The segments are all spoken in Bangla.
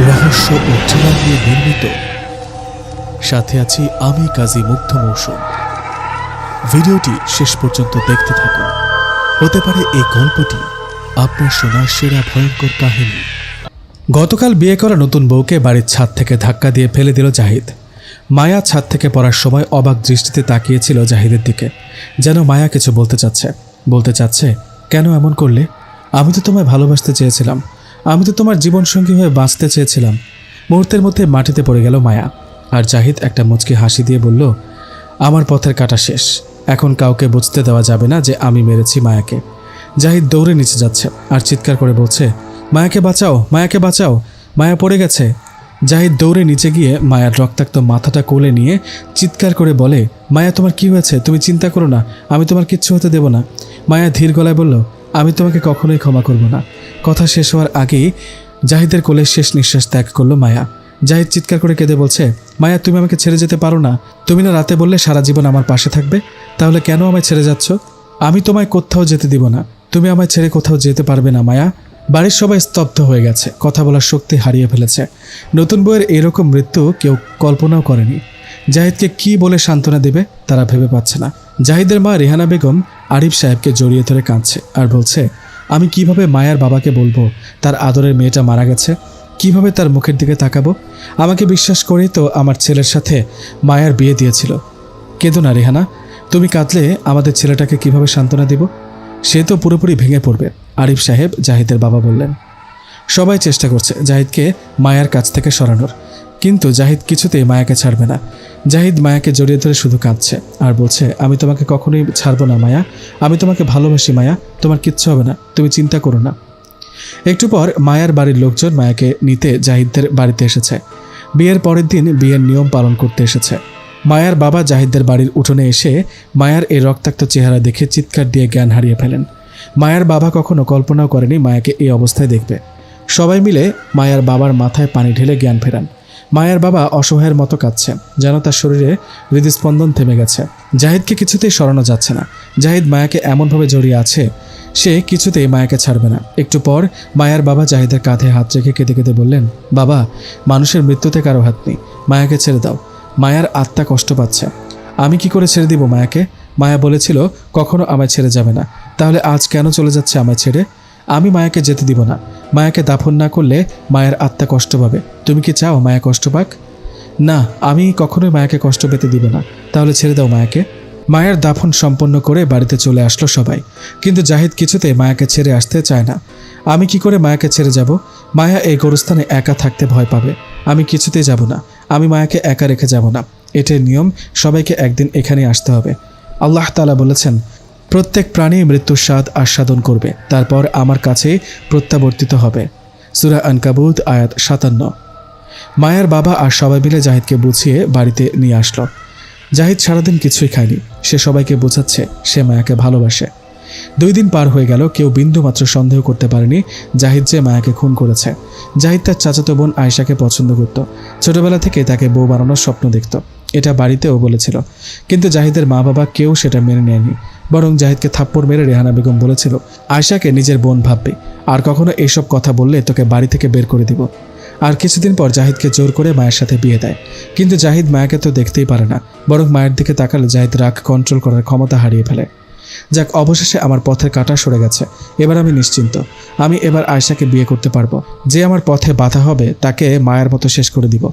রহস্য ও থ্রিলার নিয়ে নির্মিত। সাথে আছি আমি কাজী মুগ্ধ মৌসুম। ভিডিওটি শেষ পর্যন্ত দেখতে থাকুন। হতে পারে এই গল্পটি আপনার শোনা সেরা ভয়ঙ্কর কাহিনী। গতকাল বিয়ে করা নতুন বউকে বাড়ির ছাদ থেকে ধাক্কা দিয়ে ফেলে দিল জাহিদ। মায়া ছাদ থেকে পড়ার সময় অবাক দৃষ্টিতে তাকিয়েছিল জাহিদের দিকে, যেন মায়া কিছু বলতে চাচ্ছে কেন এমন করলে? আমি তো তোমায় ভালোবাসতে চেয়েছিলাম, আমি তো তোমার জীবনসঙ্গী হয়ে বাঁচতে চেয়েছিলাম। মুহূর্তের মধ্যে মাটিতে পড়ে গেল মায়া। আর জাহিদ একটা মুচকি হাসি দিয়ে বলল, আমার পথের কাটা শেষ, এখন কাউকে বুঝতে দেওয়া যাবে না যে আমি মেরেছি মায়াকে। জাহিদ দৌড়ে নিচে যাচ্ছে আর চিৎকার করে বলছে, মায়াকে বাঁচাও, মায়াকে বাঁচাও, মায়া পড়ে গেছে। জাহিদ দৌড়ে নিচে গিয়ে মায়ার রক্তাক্ত মাথাটা কোলে নিয়ে চিৎকার করে বলে, মায়া তোমার কি হয়েছে? তুমি চিন্তা করো না, আমি তোমার কিচ্ছু হতে দেব না। মায়া ধীর গলায় বলল, আমি তোমাকে কখনোই ক্ষমা করব না। কথা শেষ হওয়ার আগেই জাহিদের কোলে শেষ নিঃশ্বাস ত্যাগ করলো মায়া। জাহিদ চিৎকার করে কেঁদে বলছে, মায়া তুমি আমাকে ছেড়ে যেতে পারো না। তুমি না রাতে বললে সারা জীবন আমার পাশে থাকবে, তাহলে কেন আমায় ছেড়ে যাচ্ছ? আমি তোমায় কোথাও যেতে দিব না, তুমি আমায় ছেড়ে কোথাও যেতে পারবে না মায়া। বাড়ির সবাই স্তব্ধ হয়ে গেছে, কথা বলার শক্তি হারিয়ে ফেলেছে। নতুন বউয়ের এরকম মৃত্যু কেউ কল্পনাও করেনি। জাহিদকে কি বলে সান্ত্বনা দেবে তারা ভেবে পাচ্ছে না। জাহিদের মা রেহানা বেগম আরিফ সাহেবকে জড়িয়ে ধরে কাঁদছে আর বলছে, আমি কিভাবে মায়ার বাবাকে বলবো তার আদরের মেয়েটা মারা গেছে? কিভাবে তার মুখের দিকে তাকাবো? আমাকে বিশ্বাস করেই তো আমার ছেলের সাথে মায়ার বিয়ে দিয়েছিল। কেঁদো না রেহানা, তুমি কাঁদলে আমাদের ছেলেটাকে কিভাবে সান্ত্বনা দেব? সে তো পুরোপুরি ভেঙে পড়বে, আরিফ সাহেব জাহিদের বাবা বললেন। সবাই চেষ্টা করছে জাহিদকে মায়ার কাছ থেকে সরানোর, কিন্তু জাহিদ কিছুতেই মায়াকে ছাড়বে না। জাহিদ মায়াকে জড়িয়ে ধরে শুধু কাঁদছে আর বলছে, আমি তোমাকে কখনোই ছাড়বো না মায়া, আমি তোমাকে ভালোবাসি মায়া, তোমার কিচ্ছু হবে না, তুমি চিন্তা করো না। একটু পর মায়ার বাড়ির লোকজন মায়াকে নিতে জাহিদদের বাড়িতে এসেছে। বিয়ের পরের দিন বিয়ের নিয়ম পালন করতে এসেছে। মায়ার বাবা জাহিদদের বাড়ির উঠোনে এসে মায়ার এই রক্তাক্ত চেহারা দেখে চিৎকার দিয়ে জ্ঞান হারিয়ে ফেলেন। মায়ার বাবা কখনো কল্পনাও করেনি মায়াকে এই অবস্থায় দেখবে। সবাই মিলে মায়ার বাবার মাথায় পানি ঢেলে জ্ঞান ফেরান। মায়ার বাবা অসহায়ের মতো কাঁদছে, যেন তার শরীরে হৃদস্পন্দন থেমে গেছে। জাহিদকে কিছুতেই সরানো যাচ্ছে না। জাহিদ মায়াকে এমনভাবে জড়িয়ে আছে, সে কিছুতেই মায়াকে ছাড়বে না। একটু পর মায়ার বাবা জাহিদের কাঁধে হাত রেখে কেঁদে কেঁদে বললেন, বাবা, মানুষের মৃত্যুতে কারো হাত নেই, মায়াকে ছেড়ে দাও, মায়ার আত্মা কষ্ট পাচ্ছে। আমি কি করে ছেড়ে দিব মায়াকে? মায়া বলেছিল কখনো আমায় ছেড়ে যাবে না, তাহলে আজ কেন চলে যাচ্ছে আমায় ছেড়ে? আমি মায়াকে যেতে দিব না। মায়াকে দাফন না করলে মায়ের আত্মা কষ্ট পাবে। তুমি কি চাও মায়া কষ্ট পাক? না, আমি কখনোই মায়াকে কষ্ট পেতে দিব না। তাহলে ছেড়ে দাও মায়াকে। মায়ের দাফন সম্পন্ন করে বাড়িতে চলে আসলো সবাই, কিন্তু জাহিদ কিছুতেই মায়াকে ছেড়ে আসতে চায় না। আমি কি করে মায়াকে ছেড়ে যাব? মায়া এই গোরস্থানে একা থাকতে ভয় পাবে। আমি কিছুতেই যাব না, আমি মায়াকে একা রেখে যাব না। এটাই নিয়ম, সবাইকে একদিন এখানে আসতে হবে। আল্লাহ তাআলা বলেছেন, প্রত্যেক প্রাণী মৃত্যুর স্বাদ আস্বাদন করবে, তারপর আমার কাছে প্রত্যাবর্তিত হবে। সূরা আনকাবুত আয়াত 57। মায়ার বাবা আর সবাই মিলে জাহিদকে বুঝিয়ে বাড়িতে নিয়ে আসলো। জাহিদ সারাদিন কিছুই খায়নি। সে সবাইকে বোঝাচ্ছে সে মায়াকে ভালোবাসে। 2 দিন পার হয়ে গেল, কেউ বিন্দুমাত্র সন্দেহ করতে পারেনি জাহিদ যে মায়াকে খুন করেছে। জাহিদ তার চাচাতো বোন আয়েশাকে পছন্দ করত। ছোটবেলা থেকে তাকে বউ বানানোর স্বপ্ন দেখত। এটা বাড়িতেও বলেছিল, কিন্তু জাহিদের মা বাবা কেউ সেটা মেনে নেয়নি। বরং জাহিদকে থাপ্পড় মেরে রেহানা বেগম বলেছিল, আয়েশাকে নিজের বোন ভাববে, আর কখনো এইসব কথা বললে তোকে বাড়ি থেকে বের করে দিব। আর কিছুদিন পর জাহিদকে জোর করে মায়ের সাথে বিয়ে দেয়। কিন্তু জাহিদ মায়াকে তো দেখতেই পারে না, বরং মায়ের দিকে তাকালে জাহিদ রাগ কন্ট্রোল করার ক্ষমতা হারিয়ে ফেলে। যাক, অবশেষে আমার পথের কাঁটা সরে গেছে, এবার আমি নিশ্চিন্ত। আমি এবার আয়েশাকে বিয়ে করতে পারবো। যে আমার পথে বাধা হবে তাকে মায়ের মতো শেষ করে দিব।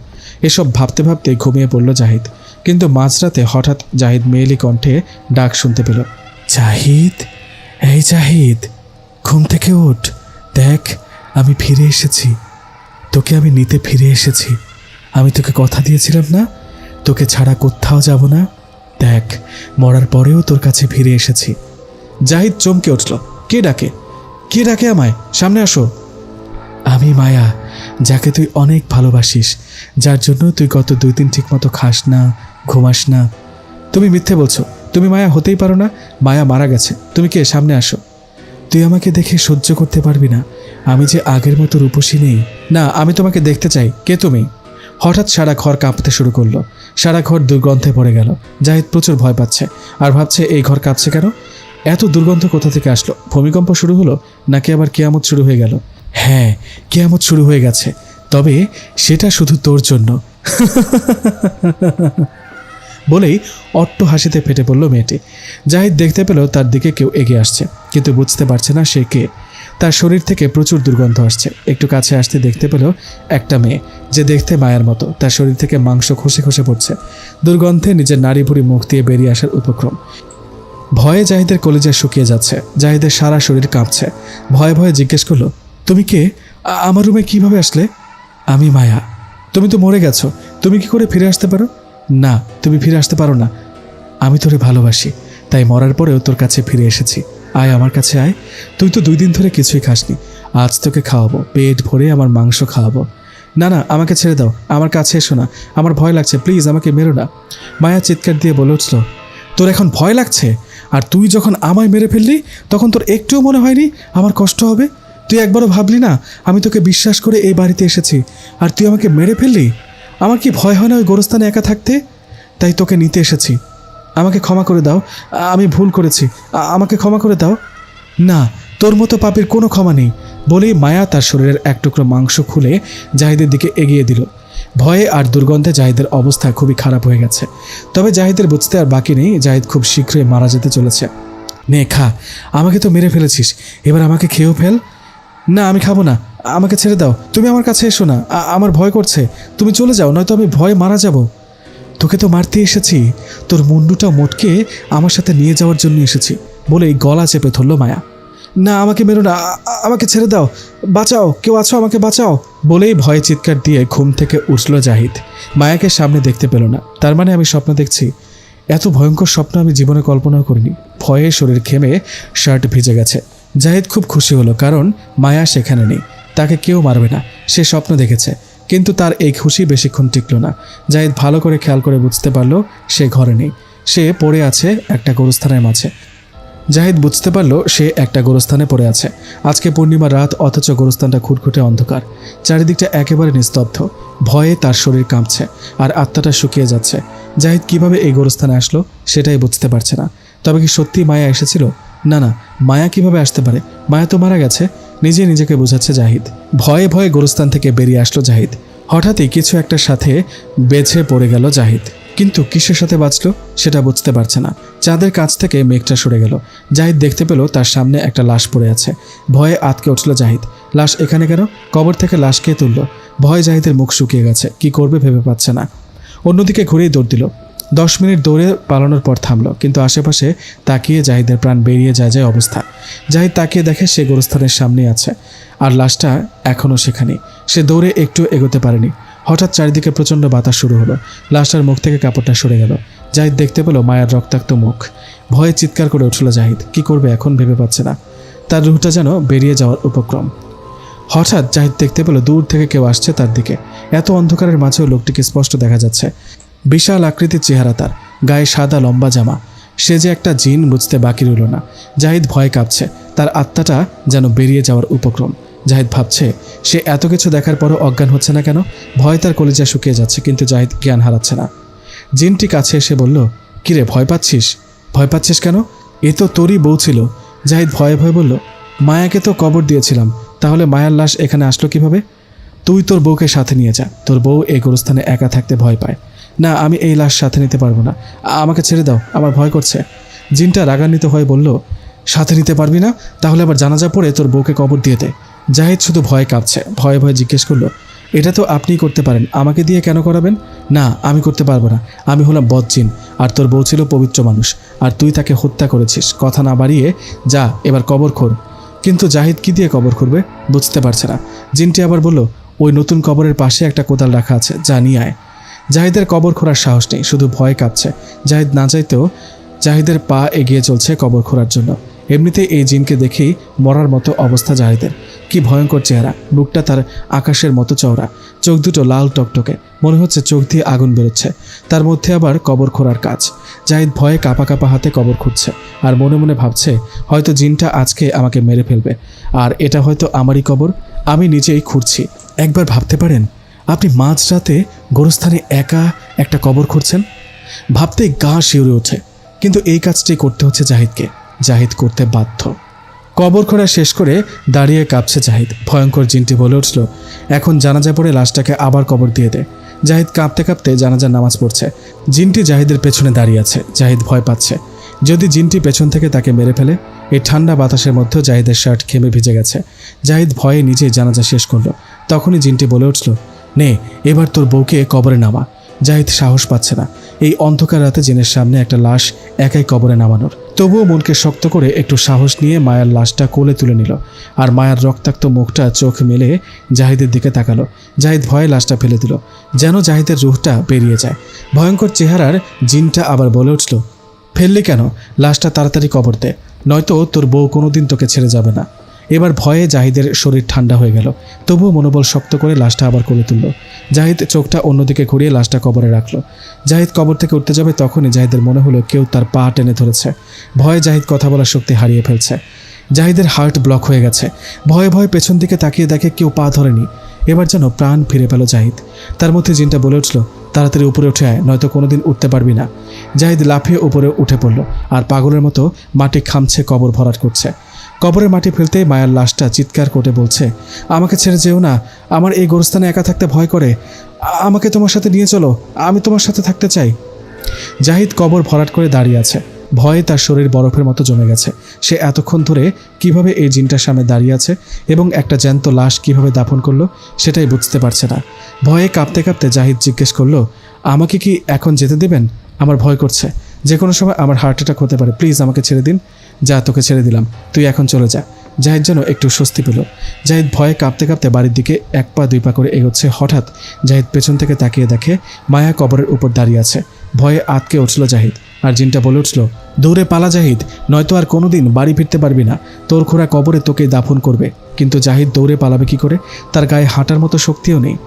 এসব ভাবতে ভাবতে ঘুমিয়ে পড়ল জাহিদ। কিন্তু মাঝরাতে হঠাৎ জাহিদ মেয়েলি কণ্ঠে ডাক শুনতে পেল, জাহিদ, এই জাহিদ, ঘুম থেকে ওঠ, দেখ আমি ফিরে এসেছি, তোকে আমি নিতে ফিরে এসেছি। আমি তোকে কথা দিয়েছিলাম না, তোকে ছাড়া কোথাও যাব না। দেখ, মরার পরেও তোর কাছে ফিরে এসেছি। জাহিদ চমকে উঠল। কে ডাকে? কে ডাকে আমায়? সামনে আসো। আমি মায়া, যাকে তুই অনেক ভালোবাসিস, যার জন্য তুই গত 2 দিন ঠিকমতো খাস না, ঘুমাস না। তুমি মিথ্যে বলছো, তুমি মায়া হতেই পারো না। মায়া মারা গেছে। তুমি কে? সামনে আসো। তুই আমাকে দেখে সহ্য করতে পারবি না, আমি যে আগের মতো রূপসী নেই। না, আমি তোমাকে দেখতে চাই। কে তুমি? হঠাৎ সারা ঘর কাঁপতে শুরু করলো। সারা ঘর দুর্গন্ধে পড়ে গেল। জাহিদ প্রচুর ভয় পাচ্ছে আর ভাবছে এই ঘর কাঁপছে কেন? এত দুর্গন্ধ কোথা থেকে আসলো? ভূমিকম্প শুরু হলো নাকি আবার কিয়ামত শুরু হয়ে গেল? হ্যাঁ, কিয়ামত শুরু হয়ে গেছে। তবে সেটা শুধু তোর জন্য। বলেই অট্ট হাসিতে ফেটে পড়ল মেয়েটি। জাহিদ দেখতে পেল তার দিকে কেউ এগিয়ে আসছে, কিন্তু বুঝতে পারছে না সে কে। তার শরীর থেকে প্রচুর দুর্গন্ধ আসছে। একটু কাছে আসতে দেখতে পেল একটা মেয়ে, যে দেখতে মায়ার মতো। তার শরীর থেকে মাংস খসে খসে পড়ছে। দুর্গন্ধে নিজের নাড়ি ভুড়ি মুখ দিয়ে বেরিয়ে আসার উপক্রম। ভয়ে জাহিদের কলিজা শুকিয়ে যাচ্ছে। জাহিদের সারা শরীর কাঁপছে। ভয়ে ভয়ে জিজ্ঞেস করলো, তুমি কে? আমার রুমে কিভাবে আসলে? আমি মায়া। তুমি তো মরে গেছো, তুমি কি করে ফিরে আসতে পারো? না, তুমি ফিরে আসতে পারো না। আমি তোরে ভালোবাসি, তাই মরার পরেও তোর কাছে ফিরে এসেছি। আয় আমার কাছে আয়। তুই তো 2 দিন ধরে কিছুই খাসনি, আজ তোকে খাওয়াবো, পেট ভরে আমার মাংস খাওয়াবো। না না, আমাকে ছেড়ে দাও, আমার কাছে এসো না, আমার ভয় লাগছে, প্লিজ আমাকে মেরো না। মায়া চিৎকার দিয়ে বলে উঠল, তোর এখন ভয় লাগছে? আর তুই যখন আমায় মেরে ফেললি তখন তোর একটুও মনে হয়নি আমার কষ্ট হবে? তুই একবারও ভাবলি না আমি তোকে বিশ্বাস করে এই বাড়িতে এসেছি, আর তুই আমাকে মেরে ফেললি? আমার কি ভয় হয় না ওই গোরস্থানে একা থাকতে? তাই তোকে নিতে এসেছি। আমাকে ক্ষমা করে দাও, আমি ভুল করেছি, আমাকে ক্ষমা করে দাও। না, তোর মতো পাপীর কোনো ক্ষমা নেই। বলেই মায়া তার শরীরের এক টুকরো মাংস খুলে জাহিদের দিকে এগিয়ে দিল। ভয়ে আর দুর্গন্ধে জাহিদের অবস্থা খুবই খারাপ হয়ে গেছে। তবে জাহিদের বুঝতে আর বাকি নেই, জাহিদ খুব শীঘ্রই মারা যেতে চলেছে। নে খা, আমাকে তো মেরে ফেলেছিস, এবার আমাকে খেয়েও ফেল। না, আমি খাবো না, আমাকে ছেড়ে দাও, তুমি আমার কাছে এসো না, আমার ভয় করছে, তুমি চলে যাও, নয়তো আমি ভয়ে মারা যাব। তোকে তো মারতে এসেছি, তোর মুন্ডুটা মোটকে আমার সাথে নিয়ে যাওয়ার জন্য এসেছি। বলেই গলা চেপে ধরল মায়া। না, আমাকে মেরো না, আমাকে ছেড়ে দাও, বাঁচাও, কেউ আছো, আমাকে বাঁচাও। বলেই ভয়ে চিৎকার দিয়ে ঘুম থেকে উঠল জাহিদ। মায়াকে সামনে দেখতে পেল না। তার মানে আমি স্বপ্ন দেখছি? এত ভয়ঙ্কর স্বপ্ন আমি জীবনে কল্পনাও করিনি। ভয়ে শরীর ঘেমে শার্ট ভিজে গেছে। জাহিদ খুব খুশি হলো, কারণ মায়া সেখানে নেই, তাকে কেউ মারবে না। সে স্বপ্ন দেখেছে, কিন্তু তার এই খুশি বেশিক্ষণ টিকল না। জাহিদ ভালো করে খেয়াল করে বুঝতে পারল সে ঘরে নেই, সে পড়ে আছে একটা গোরস্থানের মাঝে। জাহিদ বুঝতে পারল সে একটা গোরস্থানে পড়ে আছে। আজকে পূর্ণিমার রাত, অথচ গোরস্থানটা খুটখুটে অন্ধকার। চারিদিকটা একেবারে নিস্তব্ধ। ভয়ে তার শরীর কাঁপছে আর আত্মাটা শুকিয়ে যাচ্ছে। জাহিদ কিভাবে এই গোরস্থানে আসলো সেটাই বুঝতে পারছে না। তবে কি সত্যি মায়া এসেছিল? না না, মায়া কিভাবে আসতে পারে? মায়া তো মারা গেছে, নিজে নিজেকে বোঝাচ্ছে জাহিদ। ভয়ে ভয়ে গোরস্থান থেকে বেরিয়ে আসলো জাহিদ। হঠাৎই কিছু একটার সাথে বেছে পড়ে গেল জাহিদ, কিন্তু কিসের সাথে বাঁচলো সেটা বুঝতে পারছে না। চাঁদের কাছ থেকে মেঘটা সরে গেল। জাহিদ দেখতে পেল তার সামনে একটা লাশ পড়ে আছে। ভয়ে আতকে উঠল জাহিদ। লাশ এখানে কেন? কবর থেকে লাশ কে তুলল? ভয়ে জাহিদের মুখ শুকিয়ে গেছে, কি করবে ভেবে পাচ্ছে না। অন্যদিকে ঘুরেই দৌড় দিল। 10 মিনিট দৌড়ে পালানোর পর থামলো, কিন্তু আশেপাশে তাকিয়ে জাহিদের প্রাণ বেরিয়ে যায় অবস্থা। জাহিদ তাকিয়ে দেখে সে গোরস্থানের সামনে আছে, আর লাশটা এখনও সেখানেই। সে দৌড়ে একটু এগোতে পারেনি। হঠাৎ চারিদিকে প্রচণ্ড বাতাস শুরু হলো। লাশটার মুখ থেকে কাপড়টা সরে গেল। জাহিদ দেখতে পেল মায়ের রক্তাক্ত মুখ। ভয়ে চিৎকার করে উঠল জাহিদ। কি করবে এখন ভেবে পাচ্ছে না। তার রুহটা যেন বেরিয়ে যাওয়ার উপক্রম। হঠাৎ জাহিদ দেখতে পেল দূর থেকে কেউ আসছে তার দিকে। এত অন্ধকারের মাঝেও লোকটিকে স্পষ্ট দেখা যাচ্ছে। বিশাল আকৃতির চেহারা তার, গায়ে সাদা লম্বা জামা। সে যে একটা জিন বুঝতে বাকি রইল না। জাহিদ ভয়ে কাঁপছে, তার আত্মাটা যেন বেরিয়ে যাওয়ার উপক্রম। জাহিদ ভাবছে সে এত কিছু দেখার পরও অজ্ঞান হচ্ছে না কেন। ভয়ে তার কলিজা শুকিয়ে যাচ্ছে, কিন্তু জাহিদ জ্ঞান হারাচ্ছে না। জিনটি কাছে এসে বলল, কিরে ভয় পাচ্ছিস? ভয় পাচ্ছিস কেন? এ তো তোরই বউ ছিল। জাহিদ ভয়ে ভয়ে বলল, মায়াকে তো কবর দিয়েছিলাম, তাহলে মায়ার লাশ এখানে আসলো কিভাবে? তুই তোর বউকে সাথে নিয়ে যা, তোর বউ এই গোরস্থানে একা থাকতে ভয় পায়। না, আমি এই লাশ সাথে নিতে পারবো না, আমাকে ছেড়ে দাও, আমার ভয় করছে। জিনটা রাগান্বিত হয়ে বলল, সাথে নিতে পারবি না? তাহলে আবার জানাজা পড়ে তোর বউকে কবর দিয়ে দে। জাহিদ শুধু ভয় কাঁপছে। ভয়ে ভয়ে জিজ্ঞেস করলো, এটা তো আপনিই করতে পারেন, আমাকে দিয়ে কেন করাবেন? না, আমি করতে পারবো না, আমি হলাম বদজিন, আর তোর বউ ছিল পবিত্র মানুষ, আর তুই তাকে হত্যা করেছিস। কথা না বাড়িয়ে যা, এবার কবর খোঁড়। কিন্তু জাহিদ কি দিয়ে কবর খুঁড়বে বুঝতে পারছে না। জিনটি আবার বলল, ওই নতুন কবরের পাশে একটা কোদাল রাখা আছে, যা নিয়ে আয়। জাহিদের কবর খোঁড়ার সাহস নেই, শুধু ভয় কাঁপছে। জাহিদ না চাইতেও জাহিদের পা এগিয়ে চলছে কবর খোঁড়ার জন্য। এমনিতে এই জিনকে দেখেই মরার মতো অবস্থা জাহিদের। কি ভয়ঙ্কর চেহারা, বুকটা তার আকাশের মতো চওড়া, চোখ দুটো লাল টকটকে, মনে হচ্ছে চোখ দিয়ে আগুন বেরোচ্ছে। তার মধ্যে আবার কবর খোঁড়ার কাজ। জাহিদ ভয়ে কাঁপা কাঁপা হাতে কবর খুঁড়ছে, আর মনে মনে ভাবছে হয়তো জিনটা আজকে আমাকে মেরে ফেলবে, আর এটা হয়তো আমারই কবর, আমি নিজেই খুঁড়ছি। একবার ভাবতে পারেন আপনি মাঝরাতে গোরস্থানে একা একটা কবর খুঁড়ছেন? ভাবতেই গা শিউরে ওঠে, কিন্তু এই কাজটি করতে হচ্ছে জাহিদকে। জাহিদ করতে বাধ্য। কবর খোঁড়া শেষ করে দাঁড়িয়ে কাঁপছে জাহিদ। ভয়ঙ্কর জিনটি বলে উঠল, এখন জানাজা পড়ে লাশটাকে আবার কবর দিয়ে দে। জাহিদ কাঁপতে কাঁপতে জানাজার নামাজ পড়ছে। জিনটি জাহিদের পেছনে দাঁড়িয়ে আছে। জাহিদ ভয় পাচ্ছে, যদি জিনটি পেছন থেকে তাকে মেরে ফেলে। এই ঠান্ডা বাতাসের মধ্যেও জাহিদের শার্ট ঘেমে ভিজে গেছে। জাহিদ ভয়ে নিজেই জানাজা শেষ করলো। তখনই জিনটি বলে উঠল, নে এবার তোর বউকে কবরে নামা। জাহিদ সাহস পাচ্ছে না এই অন্ধকার রাতে জিনের সামনে একটা লাশ একাই কবরে নামানোর। তবুও মনকে শক্ত করে একটু সাহস নিয়ে মায়ার লাশটা কোলে তুলে নিল। আর মায়ার রক্তাক্ত মুখটা চোখ মেলে জাহিদের দিকে তাকালো। জাহিদ ভয়ে লাশটা ফেলে দিল, যেন জাহিদের রুহটা বেরিয়ে যায়। ভয়ঙ্কর চেহারার জিনটা আবার বলে উঠল, ফেললি কেন? লাশটা তাড়াতাড়ি কবর দে, নয়তো তোর বউ কোনোদিন তোকে ছেড়ে যাবে না। এবার ভয়ে জাহিদের শরীর ঠান্ডা হয়ে গেল। তবুও মনোবল শক্ত করে লাশটা আবার কোলে তুলল। জাহিদ চোখটা অন্যদিকে ঘুরিয়ে লাশটা কবরে রাখলো। জাহিদ কবর থেকে উঠতে যাবে, তখনই জাহিদের মনে হলো কেউ তার পা টেনে ধরেছে। ভয়ে জাহিদ কথা বলার শক্তি হারিয়ে ফেলছে। জাহিদের হার্ট ব্লক হয়ে গেছে। ভয়ে ভয়ে পেছন দিকে তাকিয়ে দেখে কেউ পা ধরেনি। এবার যেন প্রাণ ফিরে পেল জাহিদ। তার মধ্যে জিনটা বলে উঠল, তাড়াতাড়ি উপরে উঠে আয়, নয়তো কোনোদিন উঠতে পারবি না। জাহিদ লাফিয়ে উপরে উঠে পড়ল আর পাগলের মতো মাটি খামছে, কবর ভরাট করছে। কবরে মাটি ফেলতেই মায়ার লাশটা চিৎকার করে বলছে, আমাকে ছেড়ে যেও না, আমার এই গোরস্থানে একা থাকতে ভয় করে, আমাকে তোমার সাথে নিয়ে চলো, আমি তোমার সাথে থাকতে চাই। জাহিদ কবর ভরাট করে দাঁড়িয়ে আছে। ভয়ে তার শরীর বরফের মতো জমে গেছে। সে এতক্ষণ ধরে কিভাবে এই জিনটার সামনে দাঁড়িয়ে আছে এবং একটা জ্যান্ত লাশ কিভাবে দাফন করলো সেটাই বুঝতে পারছে না। ভয়ে কাঁপতে কাঁপতে জাহিদ জিজ্ঞেস করলো, আমাকে কি এখন যেতে দেবেন? আমার ভয় করছে, যে কোনো সময় আমার হার্ট অ্যাটাক হতে পারে, প্লিজ আমাকে ছেড়ে দিন। যা, তোকে ছেড়ে দিলাম, তুই এখন চলে যা। জাহিদ যেন একটু স্বস্তি পেল। জাহিদ ভয়ে কাঁপতে কাঁপতে বাড়ির দিকে এক পা দুই পা করে এগোচ্ছে। হঠাৎ জাহিদ পেছন থেকে তাকিয়ে দেখে মায়া কবরের উপর দাঁড়িয়ে আছে। ভয়ে আতকে উঠল জাহিদ। আর জিনটা বলে উঠল, দৌড়ে পালা জাহিদ, নয়তো আর কোনোদিন বাড়ি ফিরতে পারবি না। তোর খোঁড়া কবরে তোকে দাফন করবে। কিন্তু জাহিদ দৌড়ে পালাবে কি করে? তার গায়ে হাঁটার মতো শক্তিও নেই।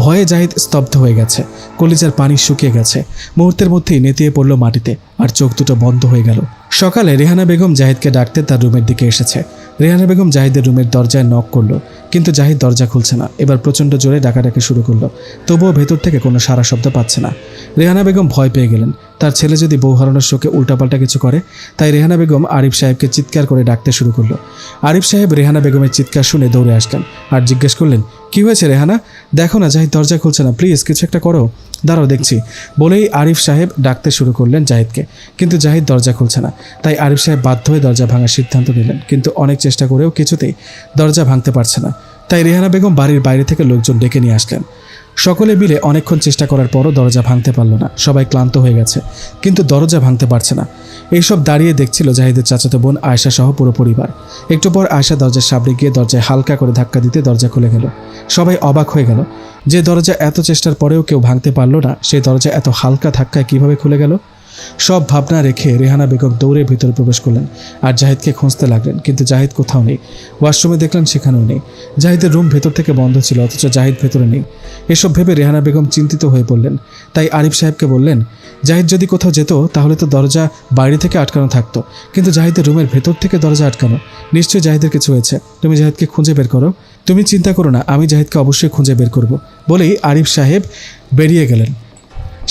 ভয়ে জাহিদ স্তব্ধ হয়ে গেছে। কলিজার পানি শুকিয়ে গেছে। মুহূর্তের মধ্যেই নেতিয়ে পড়ল মাটিতে আর চোখ দুটো বন্ধ হয়ে গেল। সকালে রেহানা বেগম জাহিদকে ডাকতে তার রুমের দিকে এসেছে। রেহানা বেগম জাহিদের রুমের দরজায় নক করলো, কিন্তু জাহিদ দরজা খুলছে না। এবার প্রচণ্ড জোরে ডাকাডাকি শুরু করলো, তবুও ভেতর থেকে কোনো সারা শব্দ পাচ্ছে না। রেহানা বেগম ভয় পেয়ে গেলেন, তার ছেলে যদি বউ হারানোর শোকে উল্টাপাল্টা কিছু করে। তাই রেহানা বেগম আরিফ সাহেবকে চিৎকার করে ডাকতে শুরু করলো। আরিফ সাহেব রেহানা বেগমের চিৎকার শুনে দৌড়ে আসলেন আর জিজ্ঞেস করলেন, কি হয়েছে রেহানা? দেখো না জাহিদ দরজা খুলছে না, প্লিজ কিছু একটা করো। দাঁড়াও দেখছি, বলেই আরিফ সাহেব ডাকতে শুরু করলেন জাহিদকে। কিন্তু জাহিদ দরজা খুলছে না। তাই আরিফ সাহেব বাধ্য হয়ে দরজা ভাঙার সিদ্ধান্ত নিলেন, কিন্তু অনেক চেষ্টা করেও কিছুতেই দরজা ভাঙতে পারছে না। তাই রেহানা বেগম বাড়ির বাইরে থেকে লোকজন ডেকে নিয়ে আসলেন। সকলে মিলে অনেকক্ষণ চেষ্টা করার পরও দরজা ভাঙতে পারল না। সবাই ক্লান্ত হয়ে গেছে, কিন্তু দরজা ভাঙতে পারছে না। এইসব দাঁড়িয়ে দেখছিল জাহিদের চাচাতো বোন আয়েশা সহ পুরো পরিবার। একটু পর আয়েশা দরজার সামনে গিয়ে দরজায় হালকা করে ধাক্কা দিতে দরজা খুলে গেল। সবাই অবাক হয়ে গেল, যে দরজা এত চেষ্টার পরেও কেউ ভাঙতে পারল না, সেই দরজা এত হালকা ধাক্কায় কিভাবে খুলে গেল? সব ভাবনা রেখে রেহানা বেগম দৌড়ে ভিতরে প্রবেশ করলেন আর জাহিদকে খুঁজতে লাগলেন, কিন্তু জাহিদ কোথাও নেই। ওয়াশরুমে দেখলেন, সেখানেও নেই। জাহিদের রুম ভেতর থেকে বন্ধ ছিল, অথচ জাহিদ ভেতরে নেই। এসব ভেবে রেহানা বেগম চিন্তিত হয়ে পড়লেন। তাই আরিফ সাহেবকে বললেন, জাহিদ যদি কোথাও যেত তাহলে তো দরজা বাইরে থেকে আটকানো থাকতো, কিন্তু জাহিদের রুমের ভেতর থেকে দরজা আটকানো। নিশ্চয়ই জাহিদের কিছু হয়েছে, তুমি জাহিদকে খুঁজে বের করো। তুমি চিন্তা করো না, আমি জাহিদকে অবশ্যই খুঁজে বের করব, বলেই আরিফ সাহেব বেরিয়ে গেলেন।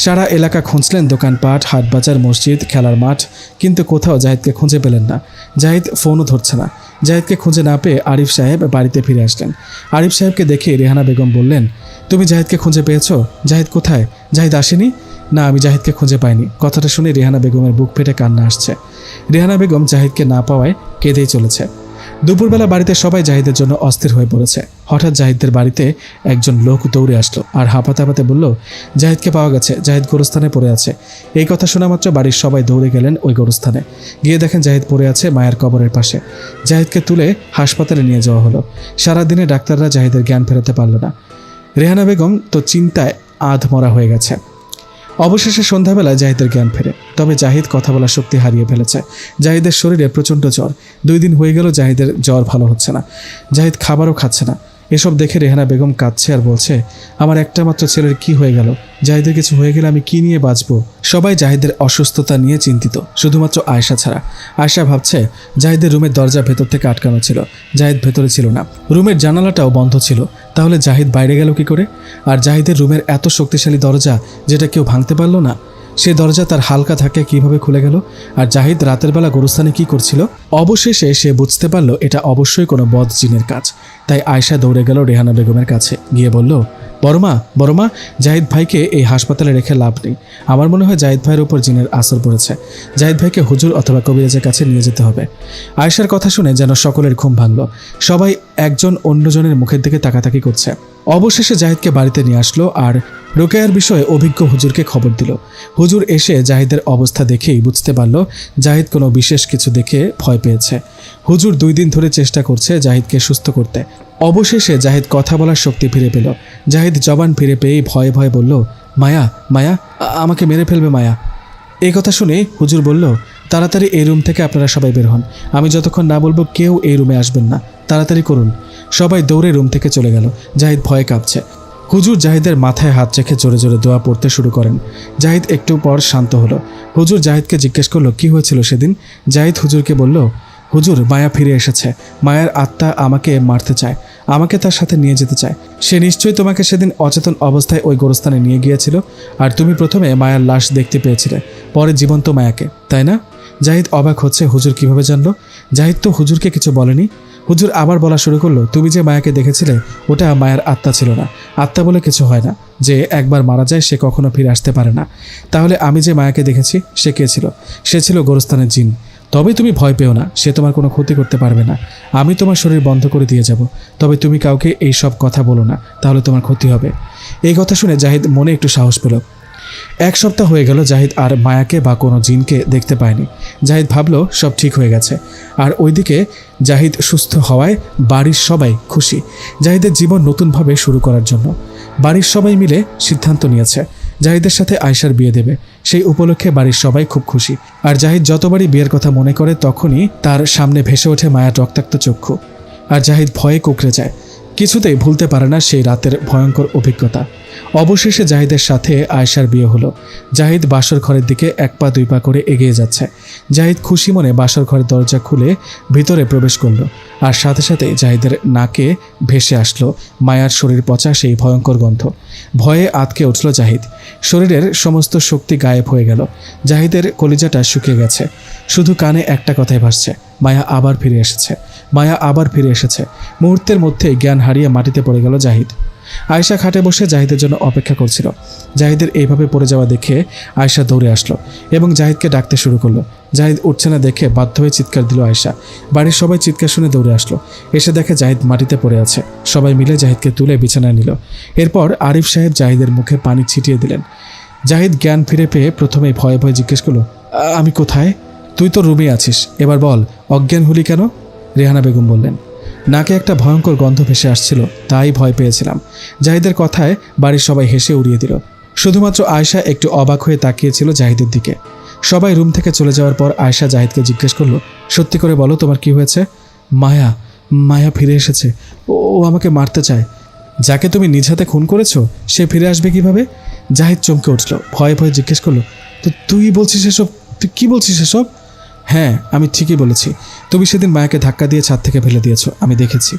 সারা এলাকা খুঁজলেন, দোকানপাট, হাটবাজার, মসজিদ, খেলার মাঠ, কিন্তু কোথাও জাহিদকে খুঁজে পেলেন না। জাহিদ ফোনও ধরছে না। জাহিদকে খুঁজে না পেয়ে আরিফ সাহেব বাড়িতে ফিরে আসলেন। আরিফ সাহেবকে দেখে রেহানা বেগম বললেন, তুমি জাহিদকে খুঁজে পেয়েছো? জাহিদ কোথায়? জাহিদ আসেনি? না, আমি জাহিদকে খুঁজে পাইনি। কথাটা শুনে রেহানা বেগমের বুক ফেটে কান্না আসছে। রেহানা বেগম জাহিদকে না পাওয়ায় কেঁদেই চলেছে। দুপুরবেলা বাড়িতে সবাই জাহিদের জন্য অস্থির হয়ে পড়েছে। হঠাৎ জাহিদের বাড়িতে একজন লোক দৌড়ে আসলো আর হাঁপাতে হাঁপাতে বলল, জাহিদকে পাওয়া গেছে, জাহিদ গোরস্থানে পড়ে আছে। এই কথা শোনা মাত্র বাড়ির সবাই দৌড়ে গেলেন ওই গোরস্থানে। গিয়ে দেখেন জাহিদ পড়ে আছে মায়ের কবরের পাশে। জাহিদকে তুলে হাসপাতালে নিয়ে যাওয়া হলো। সারাদিনে ডাক্তাররা জাহিদের জ্ঞান ফেরাতে পারল না। রেহানা বেগম তো চিন্তায় আধমরা হয়ে গেছে। অবশেষে সন্ধ্যাবেলায় জাহিদের জ্ঞান ফেরে, তবে জাহিদ কথা বলার শক্তি হারিয়ে ফেলেছে। জাহিদের শরীরে প্রচণ্ড জ্বর। 2 দিন হয়ে গেল জাহিদের জ্বর ভালো হচ্ছে না। জাহিদ খাবারও খাচ্ছে না। এসব দেখে রেহানা বেগম কাঁদছে আর বলছে, আমার একটা মাত্র ছেলের কি হয়ে গেল? জাহিদের কিছু হয়ে গেলে আমি কি নিয়ে বাঁচবো? সবাই জাহিদের অসুস্থতা নিয়ে চিন্তিত, শুধুমাত্র আয়েশা ছাড়া। আয়েশা ভাবছে জাহিদের রুমের দরজা ভেতর থেকে আটকানো ছিল, জাহিদ ভেতরে ছিল না। রুমের জানালাটাও বন্ধ ছিল, তাহলে জাহিদ বাইরে গেল কি করে? আর জাহিদের রুমের এত শক্তিশালী দরজা যেটা কেউ ভাঙতে পারলো না। সে দরজা তার হালকা ধাক্কায় কিভাবে খুলে গেল? আর জাহিদ রাতের বেলা গোরস্থানে কি করছিল? অবশেষে সে বুঝতে পারল এটা অবশ্যই কোনো বদ জিনের কাজ। তাই আয়শা দৌড়ে গেল রেহানা বেগমের কাছে, গিয়ে বলল, বড়মা, জাহিদ ভাইকে এই হাসপাতালে রেখে লাভ নেই। আমার মনে হয় জাহিদ ভাইয়ের উপর জিনের আসর পড়েছে। জাহিদ ভাইকে হুজুর অথবা কবিরাজের কাছে নিয়ে যেতে হবে। আয়শার কথা শুনে যেন সকলের ঘুম ভাঙল। সবাই একজন অন্যজনের মুখের দিকে তাকাতাকি করছে। অবশেষে জাহিদকে বাড়িতে নিয়ে আসলো আর রোকেয়ার বিষয়ে অভিজ্ঞ হুজুরকে খবর দিল। হুজুর এসে জাহিদের অবস্থা দেখেই বুঝতে পারল জাহিদ কোনো বিশেষ কিছু দেখে ভয় পেয়েছে। হুজুর 2 দিন ধরে চেষ্টা করছে জাহিদকে সুস্থ করতে। অবশেষে জাহিদ কথা বলার শক্তি ফিরে পেল। জাহিদ জবান ফিরে পেয়েই ভয়ে ভয়ে বলল, মায়া, আমাকে মেরে ফেলবে মায়া। এই কথা শুনে হুজুর বলল, তাড়াতাড়ি এই রুম থেকে আপনারা সবাই বের হন। আমি যতক্ষণ না বলবো কেউ এই রুমে আসবেন না। তাড়াতাড়ি করুন। সবাই দৌড়ে রুম থেকে চলে গেল। জাহিদ ভয়ে কাঁপছে। হুজুর জাহিদের মাথায় হাত রেখে জোরে জোরে দোয়া পড়তে শুরু করেন। জাহিদ একটু পর শান্ত হলো। হুজুর জাহিদকে জিজ্ঞেস করলো কি হয়েছিল সেদিন। জাহিদ হুজুরকে বলল, হুজুর মায়া ফিরে এসেছে। মায়ার আত্মা আমাকে মারতে চায়, আমাকে তার সাথে নিয়ে যেতে চায়। সে নিশ্চয়ই তোমাকে সেদিন অচেতন অবস্থায় ওই গোরস্থানে নিয়ে গিয়েছিল, আর তুমি প্রথমে মায়ার লাশ দেখতে পেয়েছিলে, পরে জীবন্ত মায়াকে, তাই না? জাহিদ অবাক হচ্ছে হুজুর কিভাবে জানলো। জাহিদ তো হুজুরকে কিছু বলেনি। হুজুর আবার বলা শুরু করলো, তুমি যে মায়াকে দেখেছিলে ওটা মায়ার আত্মা ছিল না। আত্মা বলে কিছু হয় না, যে একবার মারা যায় সে কখনো ফিরে আসতে পারে না। তাহলে আমি যে মায়াকে দেখেছি সে কে ছিল? সে ছিল গোরস্থানের জিন। তবে তুমি ভয় পেও না, সে তোমার কোনো ক্ষতি করতে পারবে না। আমি তোমার শরীর বন্ধ করে দিয়ে যাব। তবে তুমি কাউকে এই সব কথা বলো না, তাহলে তোমার ক্ষতি হবে। এই কথা শুনে জাহিদ মনে একটু সাহস পেল। 1 সপ্তাহ হয়ে গেল জাহিদ আর মায়াকে বা কোনো জিনকে দেখতে পায়নি। জাহিদ ভাবলো সব ঠিক হয়ে গেছে। আর ওইদিকে জাহিদ সুস্থ হওয়ায় বাড়ির সবাই খুশি। জাহিদের জীবন নতুনভাবে শুরু করার জন্য বাড়ির সবাই মিলে সিদ্ধান্ত নিয়েছে জাহিদের সাথে আয়শার বিয়ে দেবে। সেই উপলক্ষে বাড়ির সবাই খুব খুশি। আর জাহিদ যতবারই বিয়ের কথা মনে করে তখনই তার সামনে ভেসে ওঠে মায়ার রক্তাক্ত চক্ষু। আর জাহিদ ভয়ে কুঁকড়ে যায়। কিছুতেই ভুলতে পারে না সেই রাতের ভয়ঙ্কর অভিজ্ঞতা। অবশেষে জাহিদের সাথে আয়শার বিয়ে হলো। জাহিদ বাসর ঘরের দিকে 1 পা 2 পা করে এগিয়ে যাচ্ছে। জাহিদ খুশি মনে বাসর ঘরের দরজা খুলে ভিতরে প্রবেশ করলো। আর সাথে সাথে জাহিদের নাকে ভেসে আসলো মায়ার শরীর পচা সেই ভয়ঙ্কর গন্ধ। ভয়ে আঁতকে উঠল জাহিদ। শরীরের সমস্ত শক্তি গায়েব হয়ে গেল। জাহিদের কলিজাটা শুকিয়ে গেছে। শুধু কানে একটা কথাই ভাসছে, মায়া আবার ফিরে এসেছে, মায়া আবার ফিরে এসেছে। মুহূর্তের মধ্যেই জ্ঞান হারিয়ে মাটিতে পড়ে গেল জাহিদ। আয়শা খাটে বসে জাহিদের জন্য অপেক্ষা করছিল। জাহিদের এইভাবে পড়ে যাওয়া দেখে আয়শা দৌড়ে আসলো এবং জাহিদকে ডাকতে শুরু করলো। জাহিদ উঠছে না দেখে বাধ্য হয়ে চিৎকার দিল আয়শা। বাড়ির সবাই চিৎকার শুনে দৌড়ে আসলো। এসে দেখে জাহিদ মাটিতে পড়ে আছে। সবাই মিলে জাহিদকে তুলে বিছানায় নিল। এরপর আরিফ সাহেব জাহিদের মুখে পানি ছিটিয়ে দিলেন। জাহিদ জ্ঞান ফিরে পেয়ে প্রথমেই ভয়ে ভয়ে জিজ্ঞেস করলো, আমি কোথায়? তুই তো রুমে আছিস, এবার বল অজ্ঞান হলি কেন? রেহানা বেগম বললেন, নাকে একটা ভয়ঙ্কর গন্ধ ভেসে আসছিল, তাই ভয় পেয়েছিলাম। জাহিদের কথায় বাড়ির সবাই হেসে উড়িয়ে দিল। শুধুমাত্র আয়শা একটু অবাক হয়ে তাকিয়েছিল জাহিদের দিকে। সবাই রুম থেকে চলে যাওয়ার পর আয়শা জাহিদকে জিজ্ঞেস করলো, সত্যি করে বলো তোমার কি হয়েছে? মায়া ফিরে এসেছে। ও আমাকে মারতে চায়। যাকে তুমি নিজ হাতে খুন করেছো সে ফিরে আসবে কিভাবে? জাহিদ চমকে উঠল। ভয়ে ভয়ে জিজ্ঞেস করলো, তো তুই বলছিস এসব? তুই কি বলছিস এসব? হ্যাঁ, আমি ঠিকই বলেছি। তুমি সেদিন মায়াকে ধাক্কা দিয়ে ছাদ থেকে ফেলে দিয়েছো, আমি দেখেছি।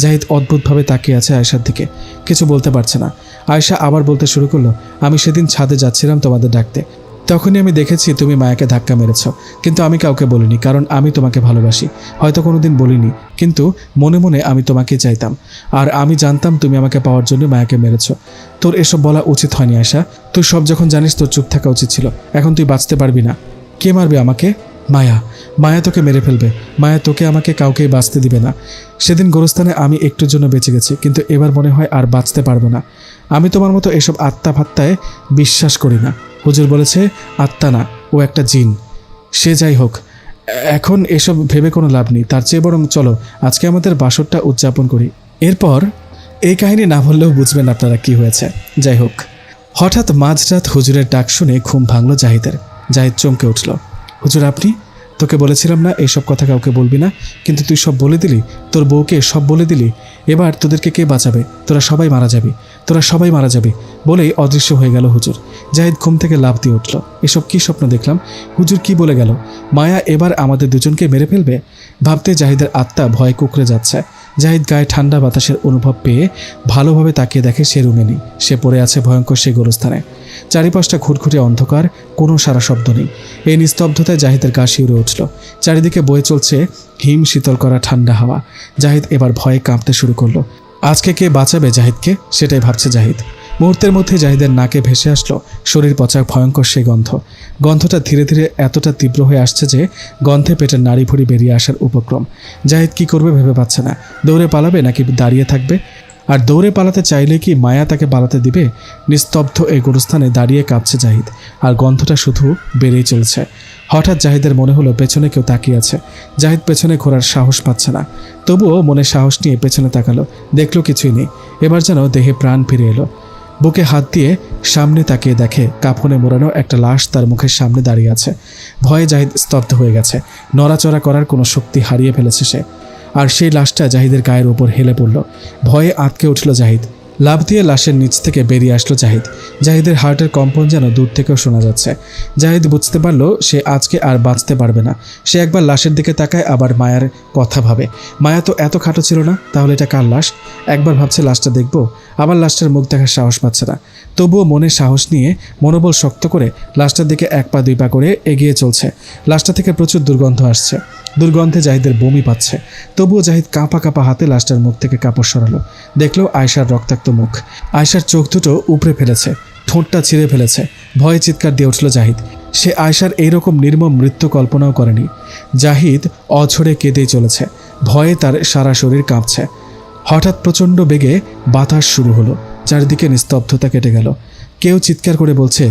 জাহিদ অদ্ভুতভাবে তাকিয়ে আছে আয়শার দিকে, কিছু বলতে পারছে না। আয়শা আবার বলতে শুরু করলো, আমি সেদিন ছাদে যাচ্ছিলাম তোমাদের ডাকতে। তখনই আমি দেখেছি তুমি মায়াকে ধাক্কা মেরেছ, কিন্তু আমি কাউকে বলিনি, কারণ আমি তোমাকে ভালোবাসি। হয়তো কোনোদিন বলিনি, কিন্তু মনে মনে আমি তোমাকে চাইতাম। আর আমি জানতাম তুমি আমাকে পাওয়ার জন্য মায়াকে মেরেছ। তোর এসব বলা উচিত হয়নি আয়শা। তুই সব যখন জানিস তোর চুপ থাকা উচিত ছিল। এখন তুই বাঁচতে পারবি না। কে মারবে আমাকে? মায়া তোকে মেরে ফেলবে। মায়া তোকে আমাকে কাউকেই বাঁচতে দিবে না। সেদিন গোরস্থানে আমি একটুর জন্য বেঁচে গেছি, কিন্তু এবার মনে হয় আর বাঁচতে পারবো না। আমি তোমার মতো এসব আত্মা ফাত্তায় বিশ্বাস করি না। হুজুর বলেছে আত্মা না, ও একটা জিন। সে যাই হোক, এখন এসব ভেবে কোনো লাভ নেই। তার চেয়ে বরং চলো আজকে আমাদের বাসরটা উদযাপন করি। এরপর এই কাহিনী না বললেও বুঝবেন আপনারা কি হয়েছে। যাই হোক, হঠাৎ মাঝরাত হুজুরের ডাক শুনে ঘুম ভাঙল জাহিদের। জাহিদ চমকে উঠল। হুজুর আপনি? তোকে বলেছিলাম না এইসব কথা কাউকে বলবি না, কিন্তু তুই সব বলে দিলি। তোর বউকে সব বলে দিলি। এবার তোদেরকে কে বাঁচাবে? তোরা সবাই মারা যাবি বলেই অদৃশ্য হয়ে গেল হুজুর। জাহিদ ঘুম থেকে লাফ দিয়ে উঠল। এসব কি স্বপ্ন দেখলাম? হুজুর কি বলে গেল? মায়া এবার আমাদের দুজনকে মেরে ফেলবে? ভাবতে জাহিদের আত্মা ভয়ে কুঁকড়ে যাচ্ছে। জাহিদ গায়ে ঠান্ডা বাতাসের অনুভব পেয়ে ভালোভাবে তাকিয়ে দেখে সে রুমে নেই। সে পড়ে আছে ভয়ঙ্কর সেই গোরস্থানে। চারিপাশটা ঘুটঘুটে অন্ধকার, কোনো সারা শব্দ নেই। এই নিস্তব্ধতায় জাহিদের গা শিউরে উঠল। চারিদিকে বয়ে চলছে হিম শীতল করা ঠান্ডা হাওয়া। জাহিদ এবার ভয়ে কাঁপতে শুরু করলো। আজকে কে বাঁচাবে জাহিদকে, সেটাই ভাবছে জাহিদ। মুহূর্তের মধ্যে জাহিদের নাকে ভেসে আসলো শরীর পচা ভয়ঙ্কর সেই গন্ধ। গন্ধটা ধীরে ধীরে এতটা তীব্র হয়ে আসছে যে গন্ধে পেটের নাড়ি ভুড়ি বেরিয়ে আসার উপক্রম। জাহিদ কি করবে ভেবে পাচ্ছে না। দৌড়ে পালাবে নাকি দাঁড়িয়ে থাকবে? আর দৌড়ে পালাতে চাইলে কি মায়া তাকে পালাতে দিবে? নিস্তব্ধ এই গোরস্থানে দাঁড়িয়ে কাঁপছে জাহিদ, আর গন্ধটা শুধু বেড়েই চলছে। হঠাৎ জাহিদের মনে হলো পেছনে কেউ তাকিয়ে আছে। জাহিদ পেছনে ঘোরার সাহস পাচ্ছে না, তবুও মনে সাহস নিয়ে পেছনে তাকালো। দেখলো কিছুই নেই। এবার যেন দেহে প্রাণ ফিরে এলো। বুকে হাত দিয়ে সামনে তাকিয়ে দেখে কাফনে মোড়ানো একটা লাশ তার মুখের সামনে দাঁড়িয়ে আছে। ভয়ে জাহিদ স্তব্ধ হয়ে গেছে। নড়াচড়া করার কোনো শক্তি হারিয়ে ফেলেছে সে। আর সেই লাশটা জাহিদের গায়ের উপর হেলে পড়ল। ভয়ে আঁতকে উঠল জাহিদ। লাফ দিয়ে লাশের নিচ থেকে বেরিয়ে আসলো জাহিদ। জাহিদের হার্টের কম্পন যেন দূর থেকেও শোনা যাচ্ছে। জাহিদ বুঝতে পারলো সে আজকে আর বাঁচতে পারবে না। সে একবার লাশের দিকে তাকায়, আবার মায়ার কথা ভাবে। মায়া তো এত খাটো ছিল না, তাহলে এটা কার লাশ? একবার ভাবছে লাশটা দেখবো, আবার লাশটার মুখ দেখার সাহস পাচ্ছে না। তবুও মনে সাহস নিয়ে মনোবল শক্ত করে লাশটার দিকে 1 পা 2 পা করে এগিয়ে চলছে। লাশটা থেকে প্রচুর দুর্গন্ধ আসছে। দুর্গন্ধে জাহিদের বমি পাচ্ছে। তবুও জাহিদ কাঁপা কাঁপা হাতে লাশটার মুখ থেকে কাপড় সরালো। দেখলো আয়শার রক্তাক্ত মুখ। আয়শার চোখ দুটো উপড়ে ফেলেছে, ঠোঁটটা ছিঁড়ে ফেলেছে। ভয়ে চিৎকার দিয়ে উঠল জাহিদ। সে আয়শার এইরকম নির্মম মৃত্যু কল্পনাও করেনি। জাহিদ অঝরে কেঁদেই চলেছে। ভয়ে তার সারা শরীর কাঁপছে। হঠাৎ প্রচণ্ড বেগে বাতাস শুরু হলো। চারিদিকে নিস্তব্ধতা কেটে গেল। কেউ চিৎকার করে বলছে,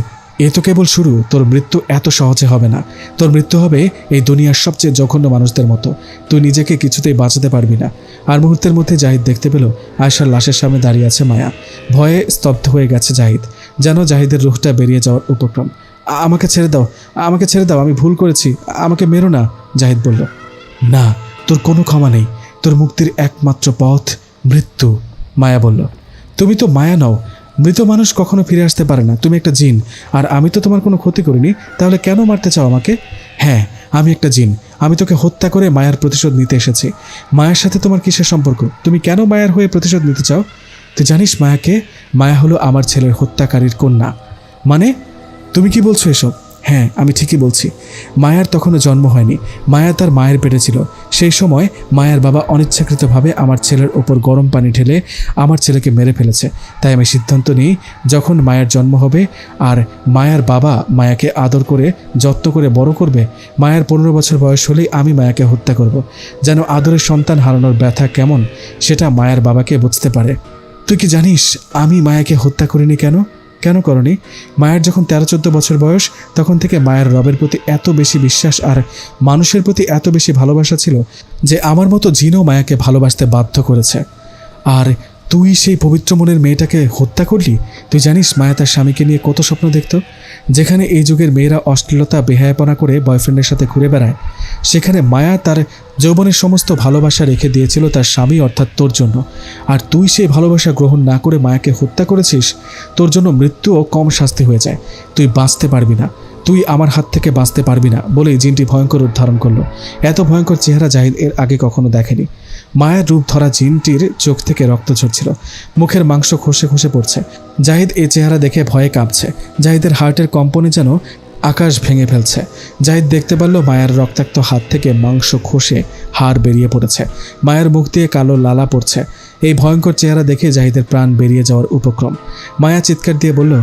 এ তো কেবল শুরু, তোর মৃত্যু এত সহজে হবে না। তোর মৃত্যু হবে এই দুনিয়ার সবচেয়ে জঘন্য মানুষদের মতো। তুই নিজেকে কিছুতেই বাঁচাতে পারবি না। আর মুহূর্তের মধ্যে জাহিদ দেখতে পেল আয়শার লাশের সামনে দাঁড়িয়ে আছে মায়া। ভয়ে স্তব্ধ হয়ে গেছে জাহিদ, যেন জাহিদের রুহটা বেরিয়ে যাওয়ার উপক্রম। আমাকে ছেড়ে দাও, আমাকে ছেড়ে দাও, আমি ভুল করেছি, আমাকে মেরো না, জাহিদ বলল। না, তোর কোনো ক্ষমা নেই। তোর মুক্তির একমাত্র পথ মৃত্যু, মায়া বলল। তুমি তো মায়া নও। মৃত মানুষ কখনো ফিরে আসতে পারে না। তুমি একটা জিন, আর আমি তো তোমার কোনো ক্ষতি করিনি। তাহলে কেন মারতে চাও আমাকে? হ্যাঁ, আমি একটা জিন। আমি তোকে হত্যা করে মায়ার প্রতিশোধ নিতে এসেছি। মায়ের সাথে তোমার কিসের সম্পর্ক? তুমি কেন মায়ার হয়ে প্রতিশোধ নিতে চাও? তুই জানিস মায়াকে? মায়া হলো আমার ছেলের হত্যাকারীর কন্যা। মানে তুমি কি বলছো এসব? হ্যাঁ, আমি ঠিকই বলছি। মায়ার তখনও জন্ম হয়নি। মায়া তার মায়ের পেটে ছিল। সেই সময় মায়ার বাবা অনিচ্ছাকৃতভাবে আমার ছেলের ওপর গরম পানি ঢেলে আমার ছেলেকে মেরে ফেলেছে। তাই আমি সিদ্ধান্ত নিই, যখন মায়ের জন্ম হবে আর মায়ার বাবা মায়াকে আদর করে যত্ন করে বড় করবে, মায়ের 15 বছর বয়স হলেই আমি মায়াকে হত্যা করব, যেন আদরের সন্তান হারানোর ব্যথা কেমন সেটা মায়ার বাবাকে বুঝতে পারে। তুই কি জানিস আমি মায়াকে হত্যা করিনি কেন? কেন করনি? মায়ের যখন 13-14 বছর বয়স, তখন থেকে মায়ের রবের প্রতি এত বেশি বিশ্বাস আর মানুষের প্রতি এত বেশি ভালোবাসা ছিল যে আমার মতো জিনও মায়াকে ভালোবাসতে বাধ্য করেছে। আর তুই সেই পবিত্র মনের মেয়েটাকে হত্যা করলি? তুই জানিস মায়া তার স্বামীকে নিয়ে কত স্বপ্ন দেখত? যেখানে এই যুগের মেয়েরা অশ্লীলতা বেহায়াপনা করে বয়ফ্রেন্ডের সাথে ঘুরে বেড়ায়, সেখানে মায়া তার যৌবনের সমস্ত ভালোবাসা রেখে দিয়েছিল তার স্বামী অর্থাৎ তোর জন্য। আর তুই সেই ভালোবাসা গ্রহণ না করে মায়াকে হত্যা করেছিস। তোর জন্য মৃত্যুও কম শাস্তি হয়ে যায়। তুই বাঁচতে পারবি না, তুই আমার হাত থেকে বাঁচতে পারবি না বলেই জিনটি ভয়ঙ্কর রূপ ধারণ করলো। এত ভয়ঙ্কর চেহারা জাহিদ এর আগে কখনো দেখেনি। মায়ের রূপ ধরা জিনটির চোখ থেকে রক্ত ঝরছিল, মুখের মাংস খসে খসে পড়ছে। জাহিদ এই চেহারা দেখে ভয়ে কাঁপছে। জাহিদের হার্টের কম্পনে যেন আকাশ ভেঙে ফেলছে। জাহিদ দেখতে পারল মায়ের রক্তাক্ত হাত থেকে মাংস খসে হাড় বেরিয়ে পড়েছে। মায়ের মুখ দিয়ে কালো লালা পড়ছে। এই ভয়ঙ্কর চেহারা দেখে জাহিদের প্রাণ বেরিয়ে যাওয়ার উপক্রম। মায়া চিৎকার দিয়ে বলল,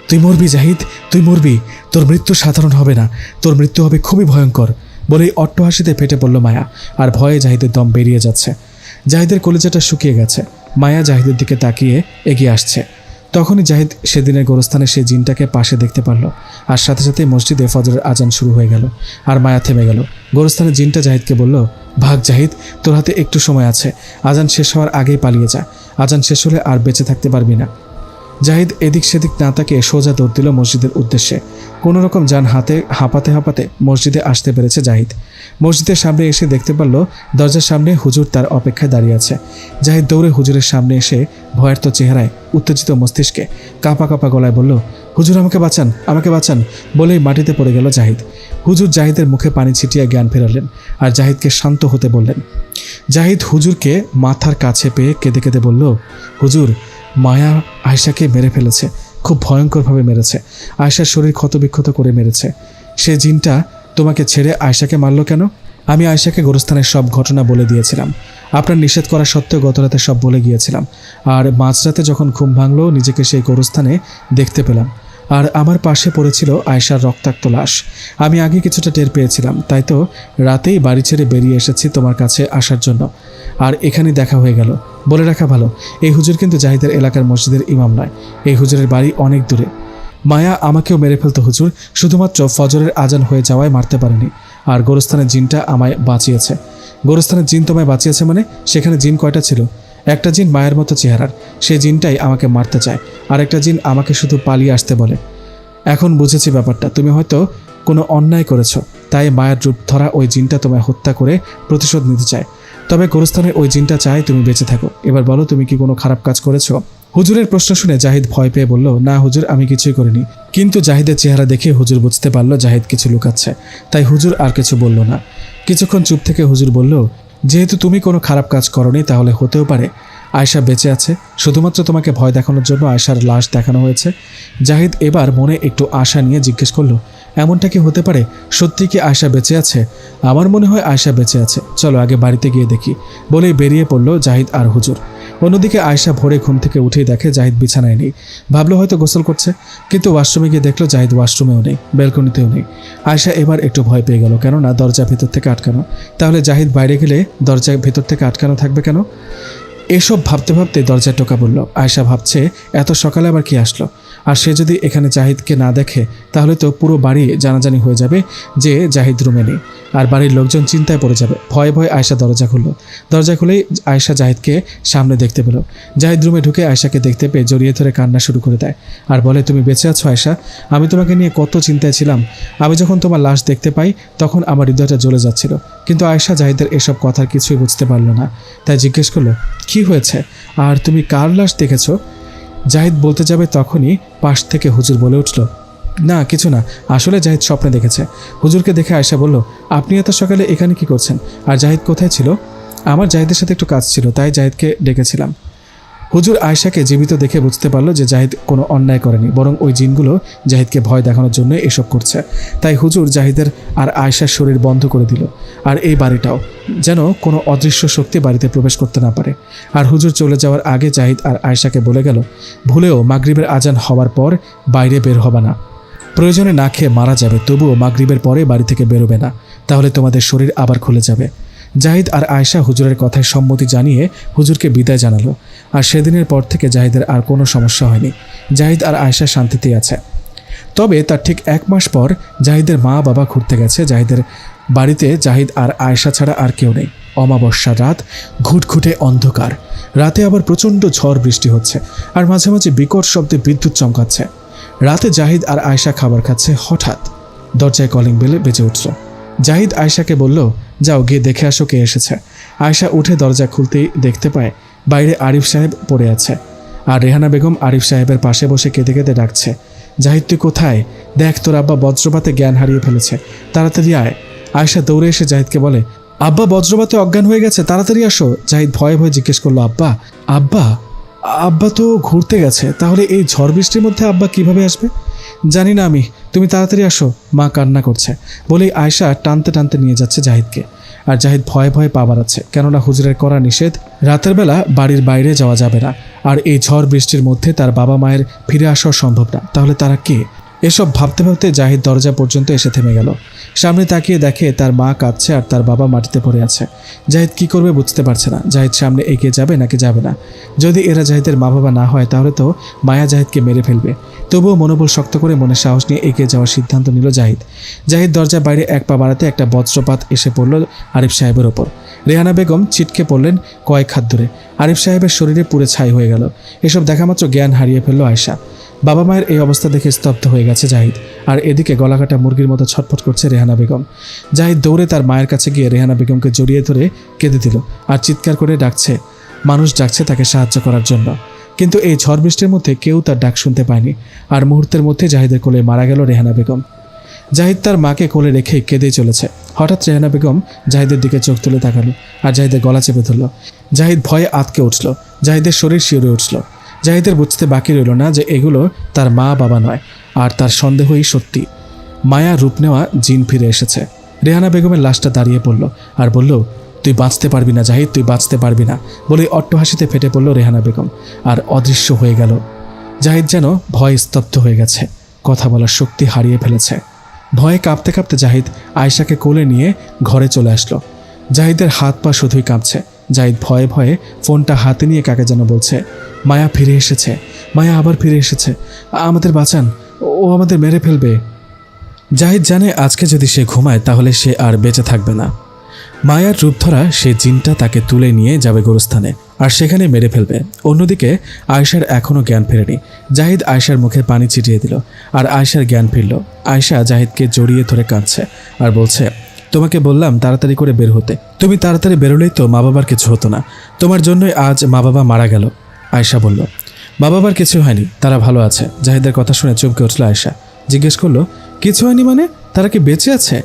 তুই মরবি জাহিদ, তুই মরবি। তোর মৃত্যু সাধারণ হবে না, তোর মৃত্যু হবে খুবই ভয়ঙ্কর। বলেই অট্টহাসিতে ফেটে পড়ল মায়া। আর ভয়ে জাহিদের দম বেরিয়ে যাচ্ছে। জাহিদের কলিজাটা শুকিয়ে গেছে। মায়া জাহিদের দিকে তাকিয়ে এগিয়ে আসছে। তখনই জাহিদ সেদিনের গোরস্থানে সেই জিনটাকে পাশে দেখতে পারল। আর সাথে সাথে মসজিদে ফজরের আজান শুরু হয়ে গেল। আর মায়া থেমে গেল। গোরস্থানে জিনটা জাহিদকে বলল, ভাগ জাহিদ, তোর হাতে একটু সময় আছে। আজান শেষ হওয়ার আগেই পালিয়ে যা। আজান শেষ হলে আর বেঁচে থাকতে পারবি না। জাহিদ এদিক সেদিক না তাকিয়ে সোজা দৌড় দিল মসজিদের উদ্দেশ্যে। কোনো রকম যান হাতে হাঁপাতে হাঁপাতে মসজিদে আসতে পেরেছে জাহিদ। মসজিদের সামনে এসে দেখতে পারল দরজার সামনে হুজুর তার অপেক্ষায় দাঁড়িয়ে আছে। জাহিদ দৌড়ে হুজুরের সামনে এসে ভয়ার্ত চেহারায় উত্তেজিত মস্তিষ্কে কাঁপা কাঁপা গলায় বলল, হুজুর আমাকে বাঁচান, আমাকে বাঁচান বলেই মাটিতে পড়ে গেল জাহিদ। হুজুর জাহিদের মুখে পানি ছিটিয়ে জ্ঞান ফেরালেন আর জাহিদকে শান্ত হতে বললেন। জাহিদ হুজুরকে মাথার কাছে পেয়ে কেঁদে কেঁদে বলল, হুজুর, মায়া আয়েশাকে মেরে ফেলেছে, খুব ভয়ঙ্করভাবে মেরেছে। আয়েশার শরীর ক্ষতবিক্ষত করে মেরেছে। সে জিনটা তোমাকে ছেড়ে আয়েশাকে মারল কেন? আমি আয়েশাকে গোরস্থানের সব ঘটনা বলে দিয়েছিলাম। আপনার নিষেধ করা সত্ত্বেও গতরাতে সব বলে গিয়েছিলাম। আর মাঝরাতে যখন ঘুম ভাঙল নিজেকে সেই গোরস্থানে দেখতে পেলাম, আর আমার পাশে পড়েছিল আয়েশার রক্তাক্ত লাশ। আমি আগে কিছুটা টের পেয়েছিলাম, তাই তো রাতেই বাড়ি ছেড়ে বেরিয়ে এসেছি তোমার কাছে আসার জন্য। আর এখানে দেখা হয়ে গেল। বলে রাখা ভালো, এই হুজুর কিন্তু জাহিদের এলাকার মসজিদের ইমাম নয়। এই হুজুরের বাড়ি অনেক দূরে। মায়া আমাকেও মেরে ফেলতো হুজুর, শুধুমাত্র ফজরের আজান হয়ে যাওয়ায় মারতে পারেনি। আর গোরস্থানের জিনটা আমায় বাঁচিয়েছে। গোরস্থানের জিন তোমায় বাঁচিয়েছে মানে? সেখানে জিন কয়টা ছিল? একটা জিন মায়ের মতো চেহারার, সেই জিনটাই আমাকে মারতে চায়। আর একটা জিন আমাকে শুধু পালিয়ে আসতে বলে। এখন বুঝেছি ব্যাপারটা, তুমি হয়তো কোনো অন্যায় করেছো, তাই মায়ের রূপ ধরা ওই জিনটা তোমায় হত্যা করে প্রতিশোধ নিতে চায়। তবে গোরস্থানের ওই জিনটা চায় তুমি বেঁচে থাকো। এবার বলো, তুমি কি কোনো খারাপ কাজ করেছো? হুজুরের প্রশ্ন শুনে জাহিদ ভয় পেয়ে বলল, না হুজুর, আমি কিছুই করিনি। কিন্তু জাহিদের চেহারা দেখে হুজুর বুঝতে পারল জাহিদ কিছু লুকাচ্ছে, তাই হুজুর আর কিছু বলল না। কিছুক্ষণ চুপ থেকে হুজুর বলল, যেহেতু তুমি কোনো খারাপ কাজ করনি, তাহলে হতেও পারে আয়েশা বেঁচে আছে। শুধুমাত্র তোমাকে ভয় দেখানোর জন্য আয়েশার লাশ দেখানো হয়েছে। জাহিদ এবার মনে একটু আশা নিয়ে জিজ্ঞেস করল, এমনটা কি হতে পারে? সত্যি কি আয়েশা বেঁচে আছে? আমার মনে হয় আয়েশা বেঁচে আছে, চলো আগে বাড়িতে গিয়ে দেখি। বলেই বেরিয়ে পড়ল জাহিদ আর হুজুর। অন্যদিকে আয়েশা ভোরে ঘুম থেকে উঠেই দেখে জাহিদ বিছানায় নেই। ভাবলো হয়তো গোসল করছে, কিন্তু ওয়াশরুমে গিয়ে দেখলো জাহিদ ওয়াশরুমেও নেই, ব্যালকনিতেও নেই। আয়েশা এবার একটু ভয় পেয়ে গেল, কেননা দরজা ভেতর থেকে আটকানো। তাহলে জাহিদ বাইরে গেলে দরজা ভেতর থেকে আটকানো থাকবে কেন? এসব ভাবতে ভাবতে দরজায় টোকা পড়ল। আয়েশা ভাবছে, এত সকালে আবার কি আসলো? আর সে যদি এখানে জাহিদকে না দেখে, তাহলে তো পুরো বাড়ি জানাজানি হয়ে যাবে যে জাহিদ রুমে নেই, আর বাড়ির লোকজন চিন্তায় পড়ে যাবে। ভয়ে ভয়ে আয়েশা দরজা খুলল। দরজা খুলেই আয়েশা জাহিদকে সামনে দেখতে পেল। জাহিদ রুমে ঢুকে আয়েশাকে দেখতে পেয়ে জড়িয়ে ধরে কান্না শুরু করে দেয় আর বলে, তুমি বেঁচে আছো আয়েশা? আমি তোমাকে নিয়ে কত চিন্তায় ছিলাম। আমি যখন তোমার লাশ দেখতে পাই তখন আমার হৃদয়টা জ্বলে যাচ্ছিল। কিন্তু আয়েশা জাহিদের এসব কথার কিছুই বুঝতে পারল না, তাই জিজ্ঞেস করলো, কি হয়েছে? আর তুমি কার লাশ দেখেছো? জাহিদ বলতে যাবে তখনই পাশ থেকে হুজুর বলে উঠল, না কিছু না, আসলে জাহিদ স্বপ্নে দেখেছে। হুজুরকে দেখে আয়েশা বলল, আপনি এত সকালে এখানে কি করছেন? আর জাহিদ কোথায় ছিল? আমার জাহিদের সাথে একটু কাজ ছিল, তাই জাহিদকে ডেকেছিলাম। হুজুর আয়েশাকে জীবিত দেখে বুঝতে পারলো যে জাহিদ কোনো অন্যায় করেনি, বরং ওই জিনগুলো জাহিদকে ভয় দেখানোর জন্য এসব করছে। তাই হুজুর জাহিদের আর আয়েশার শরীর বন্ধ করে দিল, আর এই বাড়িটাও, যেন কোনো অদৃশ্য শক্তি বাড়িতে প্রবেশ করতে না পারে। আর হুজুর চলে যাওয়ার আগে জাহিদ আর আয়েশাকে বলে গেল, ভুলেও মাগরিবের আজান হওয়ার পর বাইরে বের হবে না। প্রয়োজনে না খেয়ে মারা যাবে, তবুও মাগরিবের পরে বাড়ি থেকে বেরোবে না, তাহলে তোমাদের শরীর আবার খুলে যাবে। জাহিদ আর আয়েশা হুজুরের কথায় সম্মতি জানিয়ে হুজুরকে বিদায় জানালো। আর সেদিনের পর থেকে জাহিদের আর কোনো সমস্যা হয়নি। জাহিদ আর আয়েশা শান্তিতেই আছে। তবে তার ঠিক 1 মাস পর জাহিদের মা বাবা ঘুরতে গেছে জাহিদের বাড়িতে। জাহিদ আর আয়েশা ছাড়া আর কেউ নেই। অমাবস্যার রাত, ঘুটঘুটে অন্ধকার। রাতে আবার প্রচণ্ড ঝড় বৃষ্টি হচ্ছে, আর মাঝে মাঝে বিকট শব্দে বিদ্যুৎ চমকাচ্ছে। রাতে জাহিদ আর আয়েশা খাবার খাচ্ছে, হঠাৎ দরজায় কলিং বেলে বেজে উঠল। জাহিদ আয়েশাকে বলল, যাও গিয়ে দেখে আসো কে এসেছে। আয়েশা উঠে দরজা খুলতেই দেখতে পায় বাইরে আরিফ সাহেব পড়ে আছে, আর রেহানা বেগম আরিফ সাহেবের পাশে বসে কেঁদে কেঁদে ডাকছে, জাহিদ তুই কোথায়? দেখ তোর আব্বা বজ্রপাতে জ্ঞান হারিয়ে ফেলেছে, তাড়াতাড়ি আয়। আয়েশা দৌড়ে এসে জাহিদকে বলে, আব্বা বজ্রপাতে অজ্ঞান হয়ে গেছে, তাড়াতাড়ি আসো। জাহিদ ভয়ে ভয়ে জিজ্ঞেস করলো, আব্বা? আব্বা আব্বা তো ঘুরতে গেছে, তাহলে এই ঝড় বৃষ্টির মধ্যে আব্বা কিভাবে আসবে? জানি না আমি, তুমি তাড়াতাড়ি আসো, মা কান্না করছে। বলেই আয়েশা টানতে টানতে নিয়ে যাচ্ছে জাহিদকে। আর জাহিদ ভয়ে ভয়ে পা বাড়াচ্ছে, কেননা হুজুরের করা নিষেধ, রাতের বেলা বাড়ির বাইরে যাওয়া যাবে না। আর এই ঝড় বৃষ্টির মধ্যে তার বাবা মায়ের ফিরে আসাও সম্ভব না, তাহলে তারা কে? এসব ভাবতে ভাবতে জাহিদ দরজা পর্যন্ত এসে থেমে গেল। সামনে তাকিয়ে দেখে তার মা কাঁদছে আর তার বাবা মাটিতে পড়ে আছে। জাহিদ কি করবে বুঝতে পারছে না। জাহিদ সামনে এগিয়ে যাবে নাকি যাবে না? যদি এরা জাহিদের মা বাবা না হয় তাহলে তো মায়া জাহিদকে মেরে ফেলবে। তবুও মনোবল শক্ত করে মনে সাহস নিয়ে এগিয়ে যাওয়ার সিদ্ধান্ত নিল জাহিদ। জাহিদ দরজার বাইরে 1 পা বাড়াতে একটা বজ্রপাত এসে পড়ল আরিফ সাহেবের ওপর। রেহানা বেগম ছিটকে পড়লেন কয়েক হাত দূরে। আরিফ সাহেবের শরীরে পুরো ছাই হয়ে গেল। এসব দেখামাত্র জ্ঞান হারিয়ে ফেলল আয়েশা। বাবা মায়ের এই অবস্থা দেখে স্তব্ধ হয়ে গেছে জাহিদ। আর এদিকে গলাকাটা মুরগির মতো ছটফট করছে রেহানা বেগম। জাহিদ দৌড়ে তার মায়ের কাছে গিয়ে রেহানা বেগমকে জড়িয়ে ধরে কেঁদে দিল আর চিৎকার করে ডাকছে, মানুষ ডাকছে তাকে সাহায্য করার জন্য। কিন্তু এই ঝড় বৃষ্টির মধ্যে কেউ তার ডাক শুনতে পায়নি। আর মুহূর্তের মধ্যে জাহিদের কোলে মারা গেল রেহানা বেগম। জাহিদ তার মাকে কোলে রেখে কেঁদেই চলেছে। হঠাৎ রেহানা বেগম জাহিদের দিকে চোখ তুলে তাকালো আর জাহিদের গলা চেপে ধরল। জাহিদ ভয়ে আঁতকে উঠল। জাহিদের শরীর শিউরে উঠল। জাহিদের বুঝতে বাকি রইল না যে এগুলো তার মা বাবা নয়, আর তার সন্দেহই সত্যি। মায়া রূপ নেওয়া জিন ফিরে এসেছে। রেহানা বেগমের লাশটা দাঁড়িয়ে পড়ল আর বলল, তুই বাঁচতে পারবি না জাহিদ, তুই বাঁচতে পারবি না বলে অট্টহাসিতে ফেটে পড়ল রেহানা বেগম আর অদৃশ্য হয়ে গেল। জাহিদ যেন ভয়ে স্তব্ধ হয়ে গেছে, কথা বলার শক্তি হারিয়ে ফেলেছে। ভয়ে কাঁপতে কাঁপতে জাহিদ আয়েশাকে কোলে নিয়ে ঘরে চলে আসলো। জাহিদের হাত পা শুধুই কাঁপছে। জাহিদ ভয়ে ভয়ে ফোনটা হাতে নিয়ে কাকে যেন বলছে, মায়া ফিরে এসেছে, মায়া আবার ফিরে এসেছে, আমাদের বাঁচান, ও আমাদের মেরে ফেলবে। জাহিদ জানে আজকে যদি সে ঘুমায় তাহলে সে আর বেঁচে থাকবে না। মায়ার রূপ ধরা সে জিনটা তাকে তুলে নিয়ে যাবে গোরস্থানে আর সেখানে মেরে ফেলবে। অন্যদিকে আয়েশার এখনও জ্ঞান ফেরেনি। জাহিদ আয়েশার মুখে পানি ছিটিয়ে দিল আর আয়েশার জ্ঞান ফিরল। আয়েশা জাহিদকে জড়িয়ে ধরে কাঁদছে আর বলছে, তোমাকে বললাম তাড়াতাড়ি করে বের হতে, তুমি তাড়াতাড়ি বেরোলেই তো মা বাবার কিছু হতো না, তোমার জন্যই আজ মা বাবা মারা গেল। আয়েশা বলল, মা বাবার কিছু হয়নি, তারা ভালো আছে। জাহিদের কথা শুনে চমকে উঠল আয়েশা। জিজ্ঞেস করলো, কিছু হয়নি মানে? তারা কি বেঁচে আছে?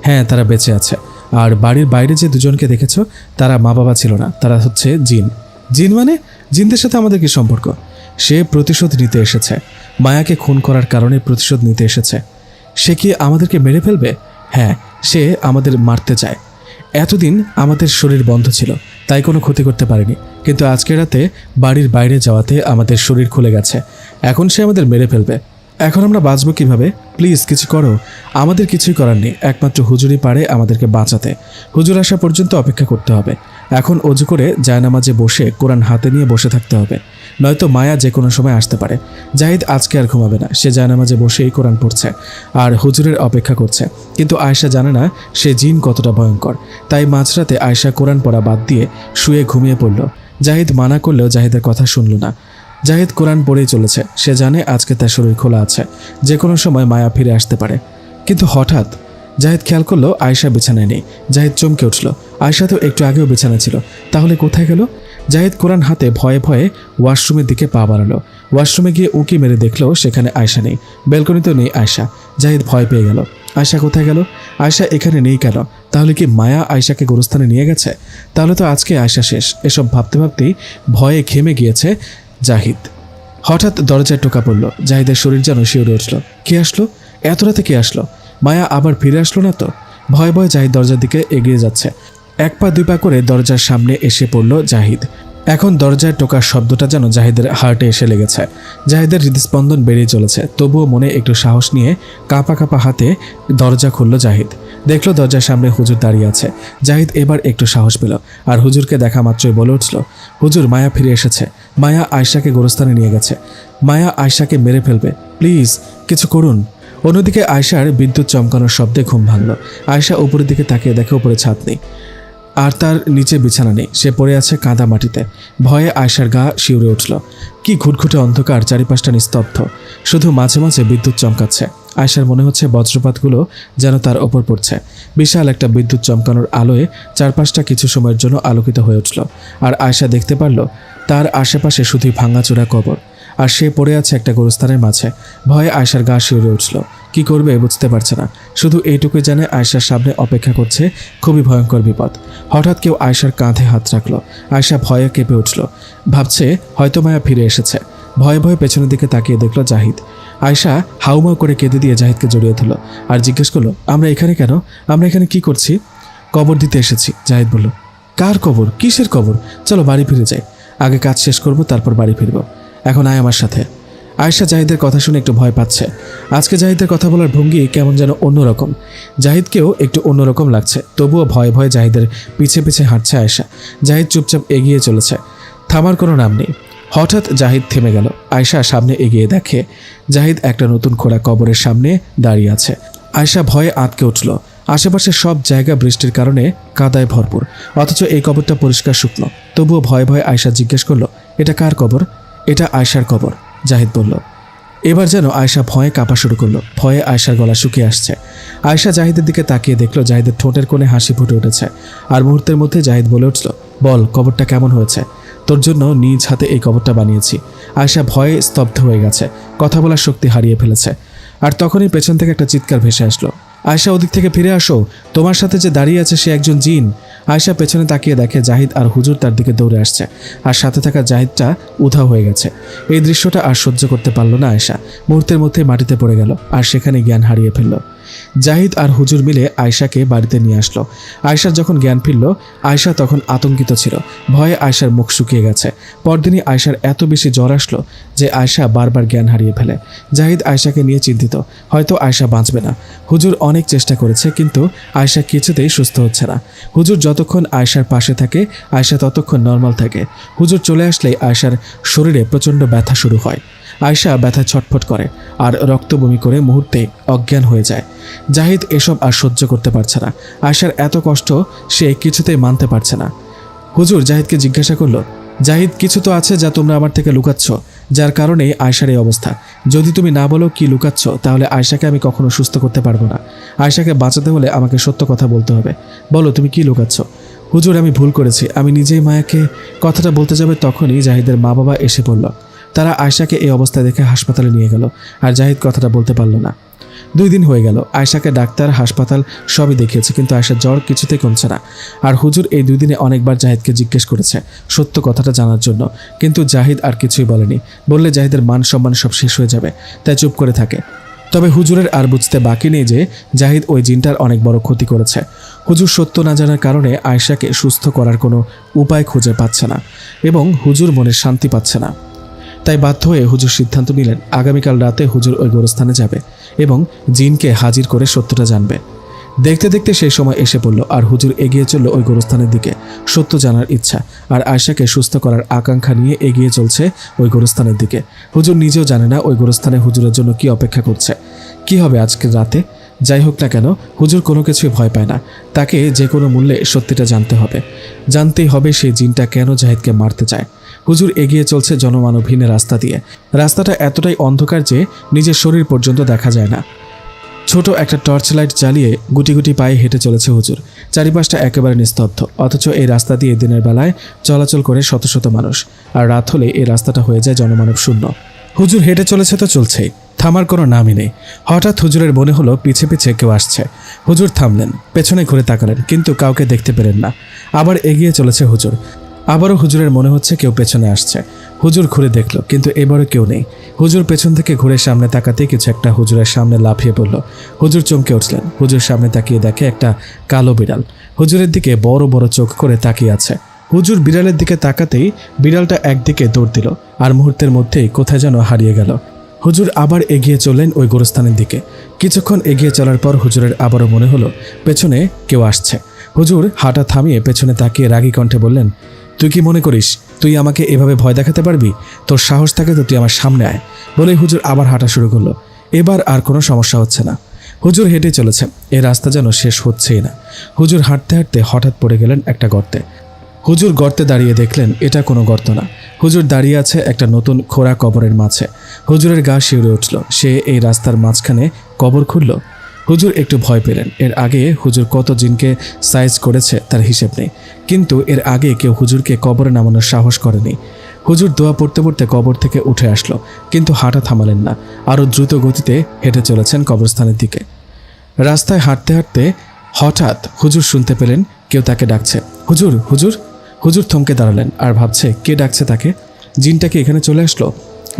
হ্যাঁ, তারা বেঁচে আছে। আর বাড়ির বাইরে যে দুজনকে দেখেছো তারা মা বাবা ছিল না, তারা হচ্ছে জিন। জিন মানে? জিনদের সাথে আমাদের কি সম্পর্ক? সে প্রতিশোধ নিতে এসেছে, মায়াকে খুন করার কারণে প্রতিশোধ নিতে এসেছে। সে কি আমাদেরকে মেরে ফেলবে? হ্যাঁ, সে আমাদের মারতে চায়। এতদিন আমাদের শরীর বন্ধ ছিল, তাই কোনো ক্ষতি করতে পারেনি, কিন্তু আজকে রাতে বাড়ির বাইরে যাওয়াতে আমাদের শরীর খুলে গেছে। এখন সে আমাদের মেরে ফেলবে। এখন আমরা বাঁচবো কিভাবে? প্লিজ কিছু করো। আমাদের কিছুই করার নেই, একমাত্র হুজুরই পারে আমাদেরকে বাঁচাতে। হুজুর আসা পর্যন্ত অপেক্ষা করতে হবে। এখন অজু করে জায়নামাজে বসে কোরআন হাতে নিয়ে বসে থাকতে হবে, নয়তো মায়া যে কোনো সময় আসতে পারে। জাহিদ আজকে আর ঘুমাবে না, সে জায়নামাজে বসেই কোরআন পড়ছে আর হুজুরের অপেক্ষা করছে। কিন্তু আয়েশা জানে না সে জিন কতটা ভয়ঙ্কর, তাই মাঝরাতে আয়েশা কোরআন পড়া বাদ দিয়ে শুয়ে ঘুমিয়ে পড়ল। জাহিদ মানা করলেও জাহিদের কথা শুনল না। জাহিদ কোরআন পড়েই চলেছে। সে জানে আজকে তার শরীর খোলা আছে, যে কোনো সময় মায়া ফিরে আসতে পারে। কিন্তু হঠাৎ জাহিদ খেয়াল করলো আয়েশা বিছানায় নেই। জাহিদ চমকে উঠল। আয়েশা তো একটু আগেও বিছানায় ছিল, তাহলে কোথায় গেল? জাহিদ কোরআন হাতে ভয়ে ভয়ে ওয়াশরুমের দিকে পা বাড়ালো। ওয়াশরুমে গিয়ে উঁকি মেরে দেখলো সেখানে আয়েশা নেই, ব্যালকনিতেও নেই আয়েশা। জাহিদ ভয় পেয়ে গেল। আয়েশা কোথায় গেল? আয়েশা এখানে নেই কেন? তাহলে কি মায়া আয়েশাকে গোরস্থানে নিয়ে গেছে? তাহলে তো আজকে আয়েশা শেষ। এসব ভাবতে ভাবতেই ভয়ে ঘেমে গিয়েছে জাহিদ। হঠাৎ দরজায় টোকা পড়ল। জাহিদের শরীর যেন শিউরে উঠল। কে আসলো? এত রাতে কে আসলো? মায়া আবার ফিরে আসলো না তো? ভয়ে ভয়ে জাহিদ দরজার দিকে এগিয়ে যাচ্ছে। এক পা দুই পা করে দরজার সামনে এসে পড়ল জাহিদ। এখন দরজায় টোকার শব্দটা যেন জাহিদের হার্টে এসে লেগেছে। জাহিদের হৃদস্পন্দন বেড়েই চলেছে। তবুও মনে একটু সাহস নিয়ে কাঁপা কাঁপা হাতে দরজা খুলল জাহিদ। দেখলো দরজার সামনে হুজুর দাঁড়িয়ে আছে। জাহিদ এবার একটু সাহস পেল আর হুজুরকে দেখা মাত্রই বলে উঠল, হুজুর, মায়া ফিরে এসেছে। মায়া আয়েশাকে গোরস্থানে নিয়ে গেছে। মায়া আয়েশাকে মেরে ফেলবে, প্লিজ কিছু করুন। অন্যদিকে আয়েশার বিদ্যুৎ চমকানোর শব্দে ঘুম ভাঙল। আয়েশা উপরের দিকে তাকিয়ে দেখে উপরে ছাদ নেই আর তার নিচে বিছানা নেই। সে পড়ে আছে কাদা মাটিতে। ভয়ে আয়েশার গা শিউরে উঠল। কি ঘুটঘুটে অন্ধকার, চারিপাশটা নিস্তব্ধ, শুধু মাঝে মাঝে বিদ্যুৎ চমকাচ্ছে। আয়েশার মনে হচ্ছে বজ্রপাতগুলো যেন তার ওপর পড়ছে। বিশাল একটা বিদ্যুৎ চমকানোর আলোয় চারপাশটা কিছু সময়ের জন্য আলোকিত হয়ে উঠল। আর আয়েশা দেখতে পারল তার আশেপাশে শুধুই ভাঙাচোরা কবর, আর সে পড়ে আছে একটা গোরস্থানের মাঝে। ভয়ে আয়েশার গা শিউরে উঠল। কি করবে বুঝতে পারছে না, শুধু এইটুকুই জানে আয়েশার সামনে অপেক্ষা করছে খুবই ভয়ঙ্কর বিপদ। হঠাৎ কেউ আয়েশার কাঁধে হাত রাখলো। আয়েশা ভয়ে কেঁপে উঠল। ভাবছে হয়তো মায়া ফিরে এসেছে। ভয়ে ভয়ে পেছনের দিকে তাকিয়ে দেখল জাহিদ। আয়েশা হাউমাউ করে কেঁদে দিয়ে জাহিদকে জড়িয়ে ধরল আর জিজ্ঞেস করলো, আমরা এখানে কেন? আমরা এখানে কি করছি? কবর দিতে এসেছি। জাহিদ বলল, কার কবর? কিসের কবর? চলো বাড়ি ফিরে যাই, আগে কাজ শেষ করব, তারপর বাড়ি ফিরব। এখন আয় আমার সাথে। আয়েশা জাহিদের কথা শুনে একটু ভয় পাচ্ছে। আজকে জাহিদের কথা বলার ভঙ্গি কেমন যেন অন্যরকম। জাহিদকেও একটু অন্যরকম লাগছে। তবুও ভয়ে ভয়ে জাহিদের পিছে পিছে হাঁটছে আয়েশা। জাহিদ চুপচাপ এগিয়ে চলেছে, থামার কোনো নাম নেই। হঠাৎ জাহিদ থেমে গেল। আয়েশা সামনে এগিয়ে দেখে জাহিদ একটা নতুন খোঁড়া কবরের সামনে দাঁড়িয়ে আছে। আয়েশা ভয়ে আঁতকে উঠল। আশেপাশে সব জায়গা বৃষ্টির কারণে কাদায় ভরপুর, অথচ এই কবরটা পরিষ্কার শুকনো। তবুও ভয়ে ভয়ে আয়েশা জিজ্ঞেস করলো, এটা কার কবর? এটা আয়েশার কবর, জাহিদ বলল। এবার যেন আয়েশা ভয়ে কাঁপা শুরু করলো। ভয়ে আয়েশার গলা শুকিয়ে আসছে। আয়েশা জাহিদের দিকে তাকিয়ে দেখলো জাহিদের ঠোঁটের কোণে হাসি ফুটে উঠেছে। আর মুহূর্তের মধ্যে জাহিদ বলে উঠল, বল কবরটা কেমন হয়েছে? তোর জন্য নিজ হাতে এই কবরটা বানিয়েছি। আয়েশা ভয়ে স্তব্ধ হয়ে গেছে, কথা বলার শক্তি হারিয়ে ফেলেছে। আর তখনই পেছন থেকে একটা চিৎকার ভেসে আসলো। আয়শা, ওদিক থেকে ফিরে আসো, তোমার সাথে যে দাঁড়িয়ে আছে সে একজন জিন। আয়শা পেছনে তাকিয়ে দেখে জাহিদ আর হুজুর তার দিকে দৌড়ে আসছে, আর সাথে থাকা জাহিদটা উধাও হয়ে গেছে। এই দৃশ্যটা আর সহ্য করতে পারল না আয়শা, মুহূর্তের মধ্যে মাটিতে পড়ে গেল আর সেখানে জ্ঞান হারিয়ে ফেলল। জাহিদ আর হুজুর মিলে আয়শাকে বাড়িতে নিয়ে আসলো। আয়শার যখন জ্ঞান ফিরল, আয়শা তখন আতঙ্কিত ছিল, ভয়ে আয়শার মুখ শুকিয়ে গেছে। পরদিনই আয়শার এত বেশি জ্বর আসলো যে আয়শা বারবার জ্ঞান হারিয়ে ফেলে। জাহিদ আয়শাকে নিয়ে চিন্তিত, হয়তো আয়শা বাঁচবে না। হুজুর অনেক চেষ্টা করেছে, কিন্তু আয়শা কিছুতেই সুস্থ হচ্ছে না। হুজুর যতক্ষণ আয়শার পাশে থাকে, আয়শা ততক্ষণ নর্মাল থাকে। হুজুর চলে আসলেই আয়শার শরীরে প্রচণ্ড ব্যথা শুরু হয়। আয়শা ব্যথায় ছটফট করে আর রক্ত বমি করে মুহূর্তে অজ্ঞান হয়ে যায়। জাহিদ এসব আর সহ্য করতে পারছে না। আয়শার এত কষ্ট সে কিছুতেই মানতে পারছে না। হুজুর জাহিদকে জিজ্ঞাসা করলো, জাহিদ, কিছু তো আছে যা তোমরা আমার থেকে লুকাচ্ছ, যার কারণে আয়শার এই অবস্থা। যদি তুমি না বলো কি লুকাচ্ছ, তাহলে আয়শাকে আমি কখনো সুস্থ করতে পারবো না। আয়শাকে বাঁচাতে হলে আমাকে সত্য কথা বলতে হবে। বলো তুমি কি লুকাচ্ছ? হুজুর, আমি ভুল করেছি। আমি নিজেই মায়াকে কথাটা বলতে যাবে তখনই জাহিদের মা বাবা এসে পড়ল। তারা আয়শাকে এই অবস্থায় দেখে হাসপাতালে নিয়ে গেল, আর জাহিদ কথাটা বলতে পারল না। 2 দিন হয়ে গেল, আয়শাকে ডাক্তার, হাসপাতাল সবই দেখিয়েছে, কিন্তু আয়শার জ্বর কিছুতেই কমছে না। আর হুজুর এই 2 দিনে অনেকবার জাহিদকে জিজ্ঞেস করেছে সত্য কথাটা জানার জন্য, কিন্তু জাহিদ আর কিছুই বলেনি। বললে জাহিদের মান সম্মান সব শেষ হয়ে যাবে, তাই চুপ করে থাকে। তবে হুজুরের আর বুঝতে বাকি নেই যে জাহিদ ওই জিনটার অনেক বড় ক্ষতি করেছে। হুজুর সত্য না জানার কারণে আয়শাকে সুস্থ করার কোনো উপায় খুঁজে পাচ্ছে না, এবং হুজুর মনে শান্তি পাচ্ছে না। তাই বাধ্য হয়ে হুজুর সিদ্ধান্ত নিলেন আগামীকাল রাতে হুজুর ওই গোরস্থানে যাবে এবং জিনকে হাজির করে সত্যটা জানবে। দেখতে দেখতে সেই সময় এসে পড়ল, আর হুজুর এগিয়ে চলল ওই গোরস্থানের দিকে। সত্য জানার ইচ্ছা আর আয়শাকে সুস্থ করার আকাঙ্ক্ষা নিয়ে এগিয়ে চলছে ওই গোরস্থানের দিকে। হুজুর নিজেও জানে না ওই গোরস্থানে হুজুরের জন্য কি অপেক্ষা করছে, কি হবে আজকের রাতে। যাই হোক না কেন, হুজুর কোনো কিছুই ভয় পায় না। তাকে যে কোনো মূল্যে সত্যিটা জানতে হবে। জানতেই হবে সেই জিনটা কেন জাহিদকে মারতে চায়। হুজুর এগিয়ে চলছে জনমানবহীন রাস্তা দিয়ে। রাস্তাটা এতটাই অন্ধকার যে নিজের শরীর পর্যন্ত দেখা যায় না। ছোট একটা টর্চ লাইট জ্বালিয়ে গুটি গুটি পায়ে হেঁটে চলেছে হুজুর। চারিপাশটা একেবারে নিস্তব্ধ, অথচ এই রাস্তা দিয়ে দিনের বেলায় চলাচল করে শত শত মানুষ, আর রাত হলে এই রাস্তাটা হয়ে যায় জনমানব শূন্য। হুজুর হেঁটে চলেছে তো চলছেই, থামার কোনো নামই নেই। হঠাৎ হুজুরের মনে হলো পিছে পিছে কেউ আসছে। হুজুর থামলেন, পেছনে ঘুরে তাকালেন, কিন্তু কাউকে দেখতে পেলেন না। আবার এগিয়ে চলেছে হুজুর। আবারও হুজুরের মনে হচ্ছে কেউ পেছনে আসছে। হুজুর ঘুরে দেখলো, কিন্তু এবারও কেউ নেই। হুজুর পেছন থেকে ঘুরে সামনে তাকাতে কিছু একটা হুজুরের সামনে লাফিয়ে পড়ল। হুজুর চমকে উঠলেন। হুজুর সামনে তাকিয়ে দেখে একটা কালো বিড়াল হুজুরের দিকে বড় বড় চোখ করে তাকিয়ে আছে। হুজুর বিড়ালের দিকে তাকাতেই বিড়ালটা একদিকে দৌড় দিল, আর মুহূর্তের মধ্যেই কোথায় যেন হারিয়ে গেল। হুজুর আবার এগিয়ে চললেন ওই গোরস্থানের দিকে। কিছুক্ষণ এগিয়ে চলার পর হুজুরের আবারও মনে হলো পেছনে কেউ আসছে। হুজুর হাঁটা থামিয়ে পেছনে তাকিয়ে রাগী কণ্ঠে বললেন, তুই কি মনে করিস তুই আমাকে এভাবে ভয় দেখাতে পারবি? তোর সাহস থাকে তো তুই আমার সামনে আয়। বলে হুজুর আবার হাঁটা শুরু করলো। এবার আর কোনো সমস্যা হচ্ছে না। হুজুর হেঁটে চলেছে, এই রাস্তা যেন শেষ হচ্ছেই না। হুজুর হাঁটতে হাঁটতে হঠাৎ পড়ে গেলেন একটা গর্তে। হুজুর গর্তে দাঁড়িয়ে দেখলেন এটা কোনো গর্ত না। হুজুর দাঁড়িয়ে আছে একটা নতুন খোঁড়া কবরের মাঝে। হুজুরের গা শিউরে উঠল। সে এই রাস্তার মাঝখানে কবর খুঁড়ল। হুজুর একটু ভয় পেলেন। এর আগে হুজুর কত জিনকে সাইজ করেছে তার হিসেব নেই, কিন্তু এর আগে কেউ হুজুরকে কবরে নামানোর সাহস করেনি। হুজুর দোয়া পড়তে পড়তে কবর থেকে উঠে আসলো, কিন্তু হাঁটা থামালেন না। আরও দ্রুত গতিতে হেঁটে চলেছেন কবরস্থানের দিকে। রাস্তায় হাঁটতে হাঁটতে হঠাৎ হুজুর শুনতে পেলেন কেউ তাকে ডাকছে, হুজুর হুজুর। হুজুর থমকে দাঁড়ালেন আর ভাবছে কে ডাকছে তাকে। জিনটা কি এখানে চলে আসলো?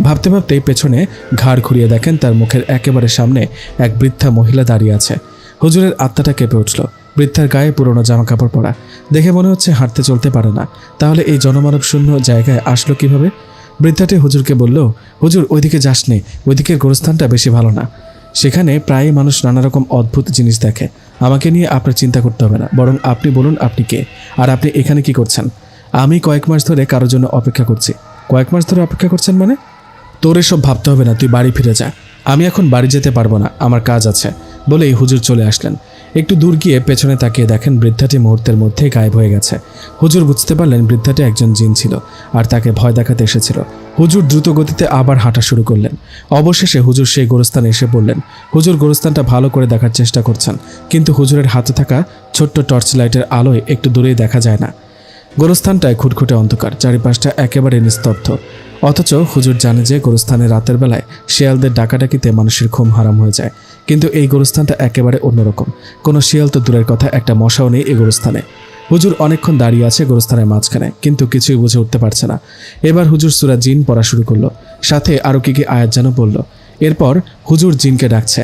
ভাবতে ভাবতেই পেছনে ঘাড় ঘুরিয়ে দেখেন তার মুখের একেবারে সামনে এক বৃদ্ধা মহিলা দাঁড়িয়ে আছে। হুজুরের আত্মাটা কেঁপে উঠল। বৃদ্ধার গায়ে পুরনো জামা কাপড় পরা, দেখে মনে হচ্ছে হাঁটতে চলতে পারে না। তাহলে এই জনমানব শূন্য জায়গায় আসলো কিভাবে? বৃদ্ধাটি হুজুরকে বলল, হুজুর ওইদিকে যাসনি, ওইদিকের গোরস্থানটা বেশি ভালো না। সেখানে প্রায়ই মানুষ নানা রকম অদ্ভুত জিনিস দেখে। আমাকে নিয়ে আপনার চিন্তা করতে হবে না, বরং আপনি বলুন আপনি কে, আর আপনি এখানে কি করছেন? আমি কয়েক মাস ধরে কারোর জন্য অপেক্ষা করছি। কয়েক মাস ধরে অপেক্ষা করছেন মানে? তোর এসব ভাবতে হবে না, তুই বাড়ি ফিরে যা। আমি এখন বাড়ি যেতে পারবো না, আমার কাজ আছে। বলেই হুজুর চলে আসলেন। একটু দূর গিয়ে পেছনে তাকিয়ে দেখেন বৃদ্ধাটি মুহূর্তের মধ্যেই গায়েব হয়ে গেছে। হুজুর বুঝতে পারলেন বৃদ্ধাটি একজন জিন ছিল আর তাকে ভয় দেখাতে এসেছিল। হুজুর দ্রুত গতিতে আবার হাঁটা শুরু করলেন। অবশেষে হুজুর সেই গোরস্থানে এসে পড়লেন। হুজুর গোরস্থানটা ভালো করে দেখার চেষ্টা করছেন, কিন্তু হুজুরের হাতে থাকা ছোট্ট টর্চ লাইটের আলোয় একটু দূরেই দেখা যায় না। গোরস্থানটায় খুটখুটে অন্ধকার, চারিপাশটা একেবারে নিস্তব্ধ। অথচ হুজুর জানে যে গোরস্থানে রাতের বেলায় শেয়ালদের ডাকাডাকিতে মানুষের ঘুম হারাম হয়ে যায়, কিন্তু এই গোরস্থানটা একেবারে অন্যরকম। কোনো শিয়াল তো দূরের কথা, একটা মশাও নেই এই গোরস্থানে। হুজুর অনেকক্ষণ দাঁড়িয়ে আছে গোরস্থানের মাঝখানে, কিন্তু কিছুই বুঝে উঠতে পারছে না। এবার হুজুর সূরা জিন পড়া শুরু করলো, সাথে আরও কি আয়াত যেন বলল। এরপর হুজুর জিনকে ডাকছে,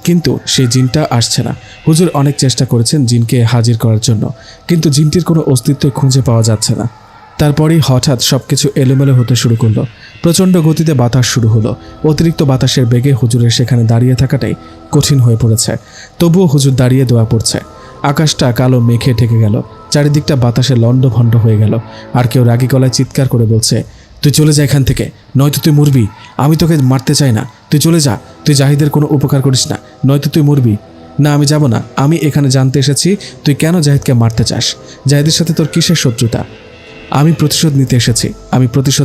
কিন্তু সেই জিনটা আসছে না। হুজুর অনেক চেষ্টা করেছেন জিনকে হাজির করার জন্য, কিন্তু জিনটির কোনো অস্তিত্ব খুঁজে পাওয়া যাচ্ছে না। তারপরেই হঠাৎ সবকিছু এলোমেলো হতে শুরু করলো। প্রচণ্ড গতিতে বাতাস শুরু হলো। অতিরিক্ত বাতাসের বেগে হুজুরের সেখানে দাঁড়িয়ে থাকাটাই কঠিন হয়ে পড়েছে। তবুও হুজুর দাঁড়িয়ে দোয়া পড়ছে। আকাশটা কালো মেঘে ঢেকে গেল, চারিদিকটা বাতাসে লণ্ডভণ্ড হয়ে গেল। আর কেউ রাগী গলায় চিৎকার করে বলছে, তুই চলে যা এখান থেকে, নয়তো তুই মরবি। আমি তোকে মারতে চাই না, তুই চলে যা। তুই জাহিদের কোনো উপকার করিস না, নয়তো তুই মরবি। না, আমি যাব না। আমি এখানে জানতে এসেছি তুই কেন জাহিদকে মারতে চাস। জাহিদের সাথে তোর কিসের শত্রুতা? আমি প্রতিশোধ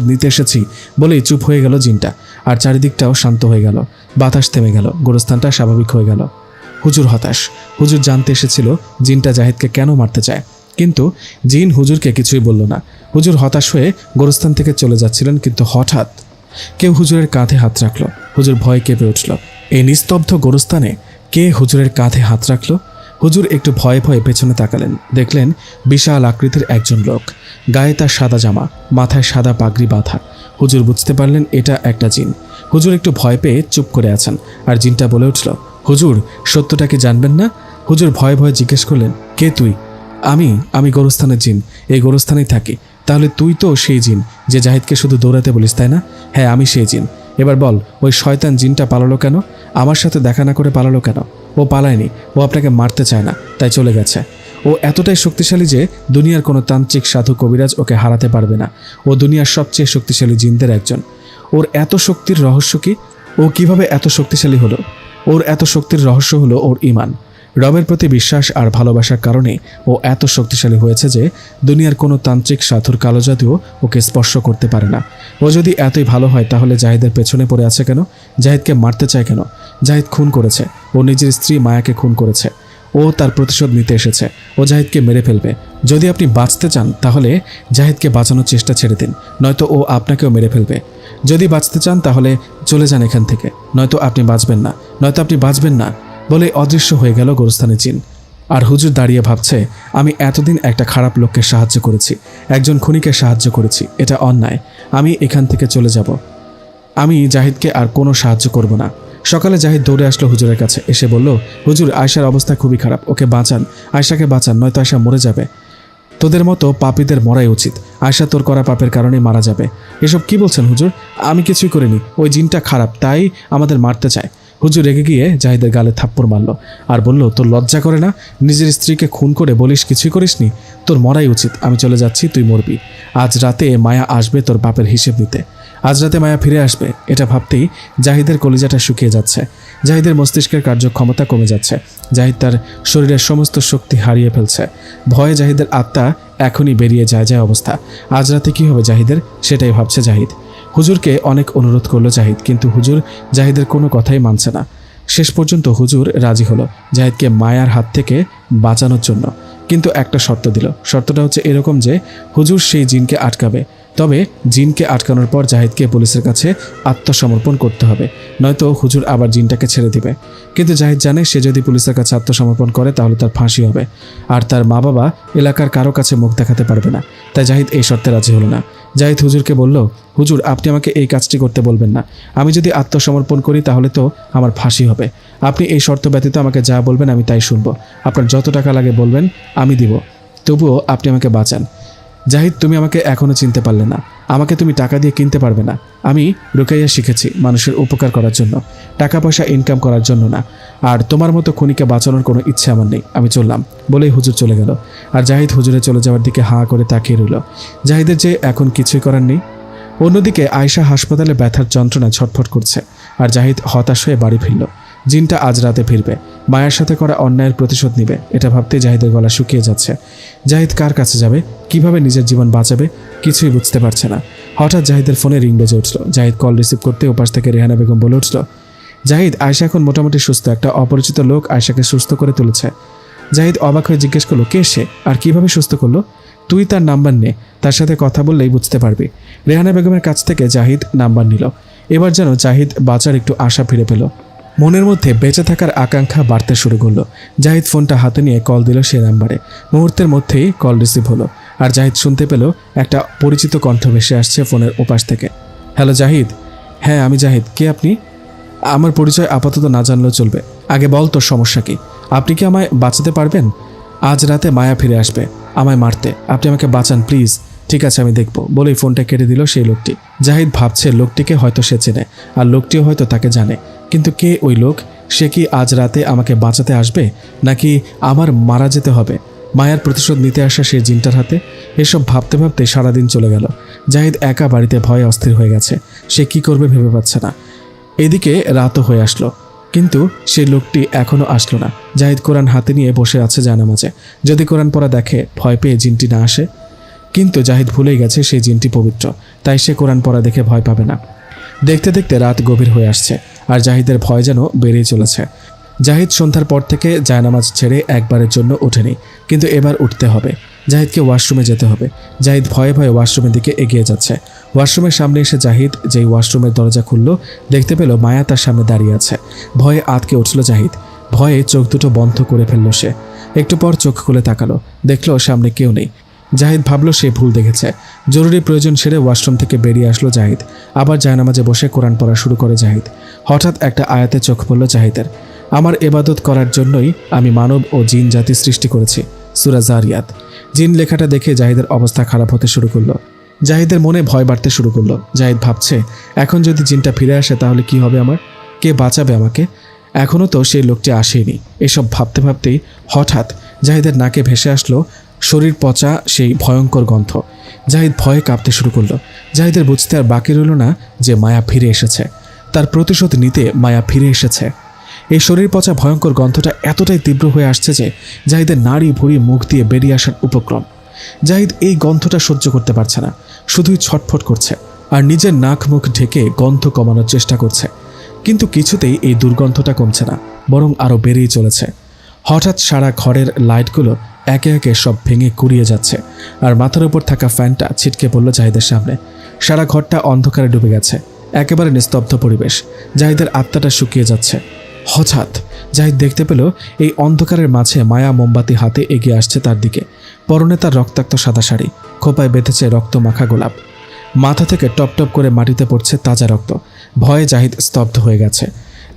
নিতে এসেছি বলেই চুপ হয়ে গেল জিনটা। আর চারিদিকটাও শান্ত হয়ে গেল, বাতাস থেমে গেল, গোরস্থানটা স্বাভাবিক হয়ে গেল। হুজুর হতাশ। হুজুর জানতে এসেছিল জিনটা জাহিদকে কেন মারতে চায়, কিন্তু জিন হুজুরকে কিছুই বলল না। হুজুর হতাশ হয়ে গোরস্থান থেকে চলে যাচ্ছিলেন, কিন্তু হঠাৎ কেউ হুজুরের কাঁধে হাত রাখল। হুজুর ভয়ে কেঁপে উঠল। এই নিস্তব্ধ গোরস্থানে কে হুজুরের কাঁধে হাত রাখল? হুজুর একটু ভয়ে ভয়ে পেছনে তাকালেন, দেখলেন বিশাল আকৃতির একজন লোক। গায়ে তার সাদা জামা, মাথায় সাদা পাগড়ি বাঁধা। হুজুর বুঝতে পারলেন এটা একটা জিন। হুজুর একটু ভয় পেয়ে চুপ করে আছেন, আর জিনটা বলে উঠল, হুজুর সত্যটা কি জানবেন না? হুজুর ভয়ে ভয়ে জিজ্ঞেস করলেন, কে তুই? আমি গোরস্থানের জিন, এই গোরস্থানেই থাকি। তাহলে তুই তো সেই জিন যে জাহিদকে শুধু দৌড়াতে বলিস, তাই না? হ্যাঁ, আমি সেই জিন। এবার বল, ওই শয়তান জিনটা পালালো কেন? আমার সাথে দেখা না করে পালালো কেন? ও পালায়নি, ও আপনাকে মারতে চায় না, তাই চলে গেছে। ও এতটাই শক্তিশালী যে দুনিয়ার কোনো তান্ত্রিক সাধু কবিরাজ ওকে হারাতে পারবে না। ও দুনিয়ার সবচেয়ে শক্তিশালী জিনদের একজন। ওর এত শক্তির রহস্য কি? ও কিভাবে এত শক্তিশালী হলো? ওর এত শক্তির রহস্য হলো ওর ঈমান। রবের প্রতি বিশ্বাস আর ভালোবাসার কারণে ও এত শক্তিশালী হয়েছে যে দুনিয়ার কোনো তান্ত্রিক সাধুর কালো জাদুও ওকে স্পর্শ করতে পারে না। ও যদি এতই ভালো হয় তাহলে জাহিদের পেছনে পড়ে আছে কেন? জাহিদকে মারতে চায় কেন? জাহিদ খুন করেছে, ও নিজের স্ত্রী মায়াকে খুন করেছে। ও তার প্রতিশোধ নিতে এসেছে। ও জাহিদকে মেরে ফেলবে। যদি আপনি বাঁচতে চান তাহলে জাহিদকে বাঁচানোর চেষ্টা ছেড়ে দিন, নয়তো ও আপনাকেও মেরে ফেলবে। যদি বাঁচতে চান তাহলে চলে যান এখান থেকে, নয়তো আপনি বাঁচবেন না বলে অদৃশ্য হয়ে গেল গোরস্থানের জিন। আর হুজুর দাঁড়িয়ে ভাবছে, আমি এতদিন একটা খারাপ লোককে সাহায্য করেছি, একজন খুনিকে সাহায্য করেছি, এটা অন্যায়। আমি এখান থেকে চলে যাব। আমি জাহিদকে আর কোনো সাহায্য করব না। সকালে জাহিদ দৌড়ে আসলো হুজুরের কাছে, এসে বলল, হুজুর আয়শার অবস্থা খুবই খারাপ, ওকে বাঁচান, আয়শাকে বাঁচান, নয়তো আয়শা মরে যাবে। তোদের মতো পাপীদের মরাই উচিত। আয়শা তোর করা পাপের কারণেই মারা যাবে। এসব কি বলছেন হুজুর? আমি কিছুই করিনি, ওই জিনটা খারাপ, তাই আমাদের মারতে চায়। হুজুর রেগে গিয়ে জাহিদের গালে থাপ্পড় মারল আর বলল, তোর লজ্জা করে না? নিজের স্ত্রীকে খুন করে বলিস কিছুই করিসনি? তোর মরাই উচিত। আমি চলে যাচ্ছি, তুই মরবি। আজ রাতে মায়া আসবে তোর পাপের হিসেব নিতে। আজ রাতে মায়া ফিরে আসবে, এটা ভাবতেই জাহিদের কলিজাটা শুকিয়ে যাচ্ছে। জাহিদের মস্তিষ্কের কার্যক্ষমতা কমে যাচ্ছে। জাহিদ তার শরীরের সমস্ত শক্তি হারিয়ে ফেলছে। ভয়ে জাহিদের আত্মা এখনই বেরিয়ে যায় অবস্থা। আজ রাতে কি হবে জাহিদের, সেটাই ভাবছে জাহিদ। হুজুরকে অনেক অনুরোধ করলো জাহিদ, কিন্তু হুজুর জাহিদের কোনো কথাই মানছে না। শেষ পর্যন্ত হুজুর রাজি হলো জাহিদকে মায়ার হাত থেকে বাঁচানোর জন্য, কিন্তু একটা শর্ত দিল। শর্তটা হচ্ছে এরকম যে হুজুর সেই জিনকে আটকাবে, তবে জিনকে আটকানোর পর জাহিদকে পুলিশের কাছে আত্মসমর্পণ করতে হবে, নয়তো হুজুর আবার জিনটাকে ছেড়ে দিবে। কিন্তু জাহিদ জানে সে যদি পুলিশের কাছে আত্মসমর্পণ করে তাহলে তার ফাঁসি হবে, আর তার মা বাবা এলাকার কারো কাছে মুখ দেখাতে পারবে না। তাই জাহিদ এই শর্তে রাজি হলো না। জাহিদ হুজুরকে বলল, হুজুর আপনি আমাকে এই কাজটি করতে বলবেন না। আমি যদি আত্মসমর্পণ করি তাহলে তো আমার ফাঁসি হবে। আপনি এই শর্ত ব্যতীত আমাকে যা বলবেন আমি তাই শুনবো। আপনার যত টাকা লাগে বলবেন, আমি দিব। তবুও আপনি আমাকে বাঁচান। জাহিদ, তুমি আমাকে এখনও চিনতে পারলে না। আমাকে তুমি টাকা দিয়ে কিনতে পারবে না। আমি রুকাইয়া শিখেছি মানুষের উপকার করার জন্য, টাকা পয়সা ইনকাম করার জন্য না। আর তোমার মতো খুনিকে বাঁচানোর কোনো ইচ্ছে আমার নেই। আমি চললাম বলেই হুজুর চলে গেল। আর জাহিদ হুজুরে চলে যাওয়ার দিকে হাঁ করে তাকিয়ে রইল। জাহিদের যে এখন কিছুই করার নেই। অন্যদিকে আয়শা হাসপাতালে ব্যথার যন্ত্রণায় ছটফট করছে, আর জাহিদ হতাশ হয়ে বাড়ি ফিরল। জিনটা আজ রাতে ফিরবে, মায়ের সাথে করা অন্যায়ের প্রতিশোধ নিবে। এটা ভাবতেই জাহিদের গলা শুকিয়ে যাচ্ছে। জাহিদ কার কাছে যাবে, কিভাবে নিজের জীবন বাঁচাবে, কিছুই বুঝতে পারছে না। হঠাৎ জাহিদের ফোনে রিং বেজে উঠল। জাহিদ কল রিসিভ করতে ওপাশ থেকে রেহানা বেগম বলে উঠল, জাহিদ, আয়শা এখন মোটামুটি সুস্থ। একটা অপরিচিত লোক আয়শাকে সুস্থ করে তুলেছে। জাহিদ অবাক হয়ে জিজ্ঞেস করলো, কে সে আর কিভাবে সুস্থ করলো? তুই তার নাম্বার নে, তার সাথে কথা বললেই বুঝতে পারবি। রেহানা বেগমের কাছ থেকে জাহিদ নাম্বার নিল। এবার যেন জাহিদ বাঁচার একটু আশা ফিরে পেল। মনের মধ্যে বেঁচে থাকার আকাঙ্ক্ষা বাড়তে শুরু করলো। জাহিদ ফোনটা হাতে নিয়ে কল দিল সে নাম্বারে। মুহূর্তের মধ্যেই কল রিসিভ হলো আর জাহিদ শুনতে পেল একটা পরিচিত কণ্ঠ ভেসে আসছে ফোনের ওপাশ থেকে। হ্যালো জাহিদ। হ্যাঁ আমি জাহিদ, কে আপনি? আমার পরিচয় আপাতত না জানলেও চলবে, আগে বল তোর সমস্যা কি? আপনি কি আমায় বাঁচাতে পারবেন? আজ রাতে মায়া ফিরে আসবে আমায় মারতে, আপনি আমাকে বাঁচান প্লিজ। ঠিক আছে আমি দেখব, বলেই ফোনটা কেটে দিল সেই লোকটি। জাহিদ ভাবছে লোকটিকে হয়তো সে চেনে আর লোকটিও হয়তো তাকে জানে, কিন্তু কে ওই লোক? সে কি আজ রাতে আমাকে বাঁচাতে আসবে নাকি আমার মারা যেতে হবে? মায়ার প্রতিশোধ নিতে আসা সেই জিনটার হাতে? এসব ভাবতে ভাবতে সারাদিন চলে গেল। জাহিদ একা বাড়িতে ভয়ে অস্থির হয়ে গেছে, সে কি করবে ভেবে পাচ্ছে না। এদিকে রাতও হয়ে আসলো, কিন্তু সেই লোকটি এখনো আসলো না। জাহিদ কোরআন হাতে নিয়ে বসে আছে জানামাজে, যদি কোরআন পড়া দেখে ভয় পেয়ে জিনটি না আসে। কিন্তু জাহিদ ভুলেই গেছে সেই জিনটি পবিত্র, তাই সে কোরআন পড়া দেখে ভয় পাবে না। দেখতে দেখতে রাত গভীর হয়ে আসছে আর জাহিদের ভয় যেন বেড়েই চলেছে। জাহিদ সন্ধ্যার পর থেকে জায়নামাজ ছেড়ে একবারের জন্য ওঠেনি, কিন্তু এবার উঠতে হবে। জাহিদকে ওয়াশরুমে যেতে হবে। জাহিদ ভয়ে ভয়ে ওয়াশরুমের দিকে এগিয়ে যাচ্ছে। ওয়াশরুমের সামনে এসে জাহিদ যেই ওয়াশরুমের দরজা খুলল, দেখতে পেল মায়া তার সামনে দাঁড়িয়ে আছে। ভয়ে আঁতকে উঠল জাহিদ, ভয়ে চোখ দুটো বন্ধ করে ফেলল সে। একটু পর চোখ খুলে তাকালো, দেখলো সামনে কেউ নেই। জাহিদ ভাবল সে ভুল দেখেছে। জরুরি প্রয়োজন সেরে ওয়াশরুম থেকে বেরিয়ে আসলো জাহিদ। আবার জায়নামাজে বসে কোরআন পড়া শুরু করে জাহিদ। হঠাৎ একটা আয়াতে চোখ পড়ল জাহিদের। আমার ইবাদত করার জন্যই আমি মানব ও জিন জাতি সৃষ্টি করেছি, সূরা যারিয়াত। জিন লেখাটা দেখে জাহিদের অবস্থা খারাপ হতে শুরু করলো। জাহিদের মনে ভয় বাড়তে শুরু করলো। জাহিদ ভাবছে, এখন যদি জিনটা ফিরে আসে তাহলে কি হবে আমার? কে বাঁচাবে আমাকে? এখনও তো সেই লোকটি আসেনি। এসব ভাবতে ভাবতেই হঠাৎ জাহিদের নাকে ভেসে আসলো শরীর পচা সেই ভয়ঙ্কর গন্ধ। জাহিদ ভয়ে কাঁপতে শুরু করলো। জাহিদের বুঝতে আর বাকি রইল না যে মায়া ফিরে এসেছে, তার প্রতিশোধ নিতে মায়া ফিরে এসেছে। এই শরীর পচা ভয়ঙ্কর গন্ধটা এতটাই তীব্র হয়ে আসছে যে জাহিদের নাড়ি ভুঁড়ি মুখ দিয়ে বেরিয়ে আসার উপক্রম। জাহিদ এই গন্ধটা সহ্য করতে পারছে না, শুধুই ছটফট করছে আর নিজের নাক মুখ ঢেকে গন্ধ কমানোর চেষ্টা করছে। কিন্তু কিছুতেই এই দুর্গন্ধটা কমছে না, বরং আরও বেড়েই চলেছে। হঠাৎ সারা ঘরের লাইটগুলো একে একে সব ভেঙে কুড়িয়ে যাচ্ছে আর মাথার উপর থাকা ফ্যানটা ছিটকে পড়ল জাহিদের সামনে। সারা ঘরটা অন্ধকারে ডুবে গেছে, একেবারে নিস্তব্ধ পরিবেশ। জাহিদের আত্মাটা শুকিয়ে যাচ্ছে। হঠাৎ জাহিদ দেখতে পেল এই অন্ধকারের মাঝে মায়া মোমবাতি হাতে এগিয়ে আসছে তার দিকে। পরনে তার রক্তাক্ত সাদা শাড়ি, খোপায় বেঁধেছে রক্ত মাখা গোলাপ। মাথা থেকে টপ টপ করে মাটিতে পড়ছে তাজা রক্ত। ভয়ে জাহিদ স্তব্ধ হয়ে গেছে।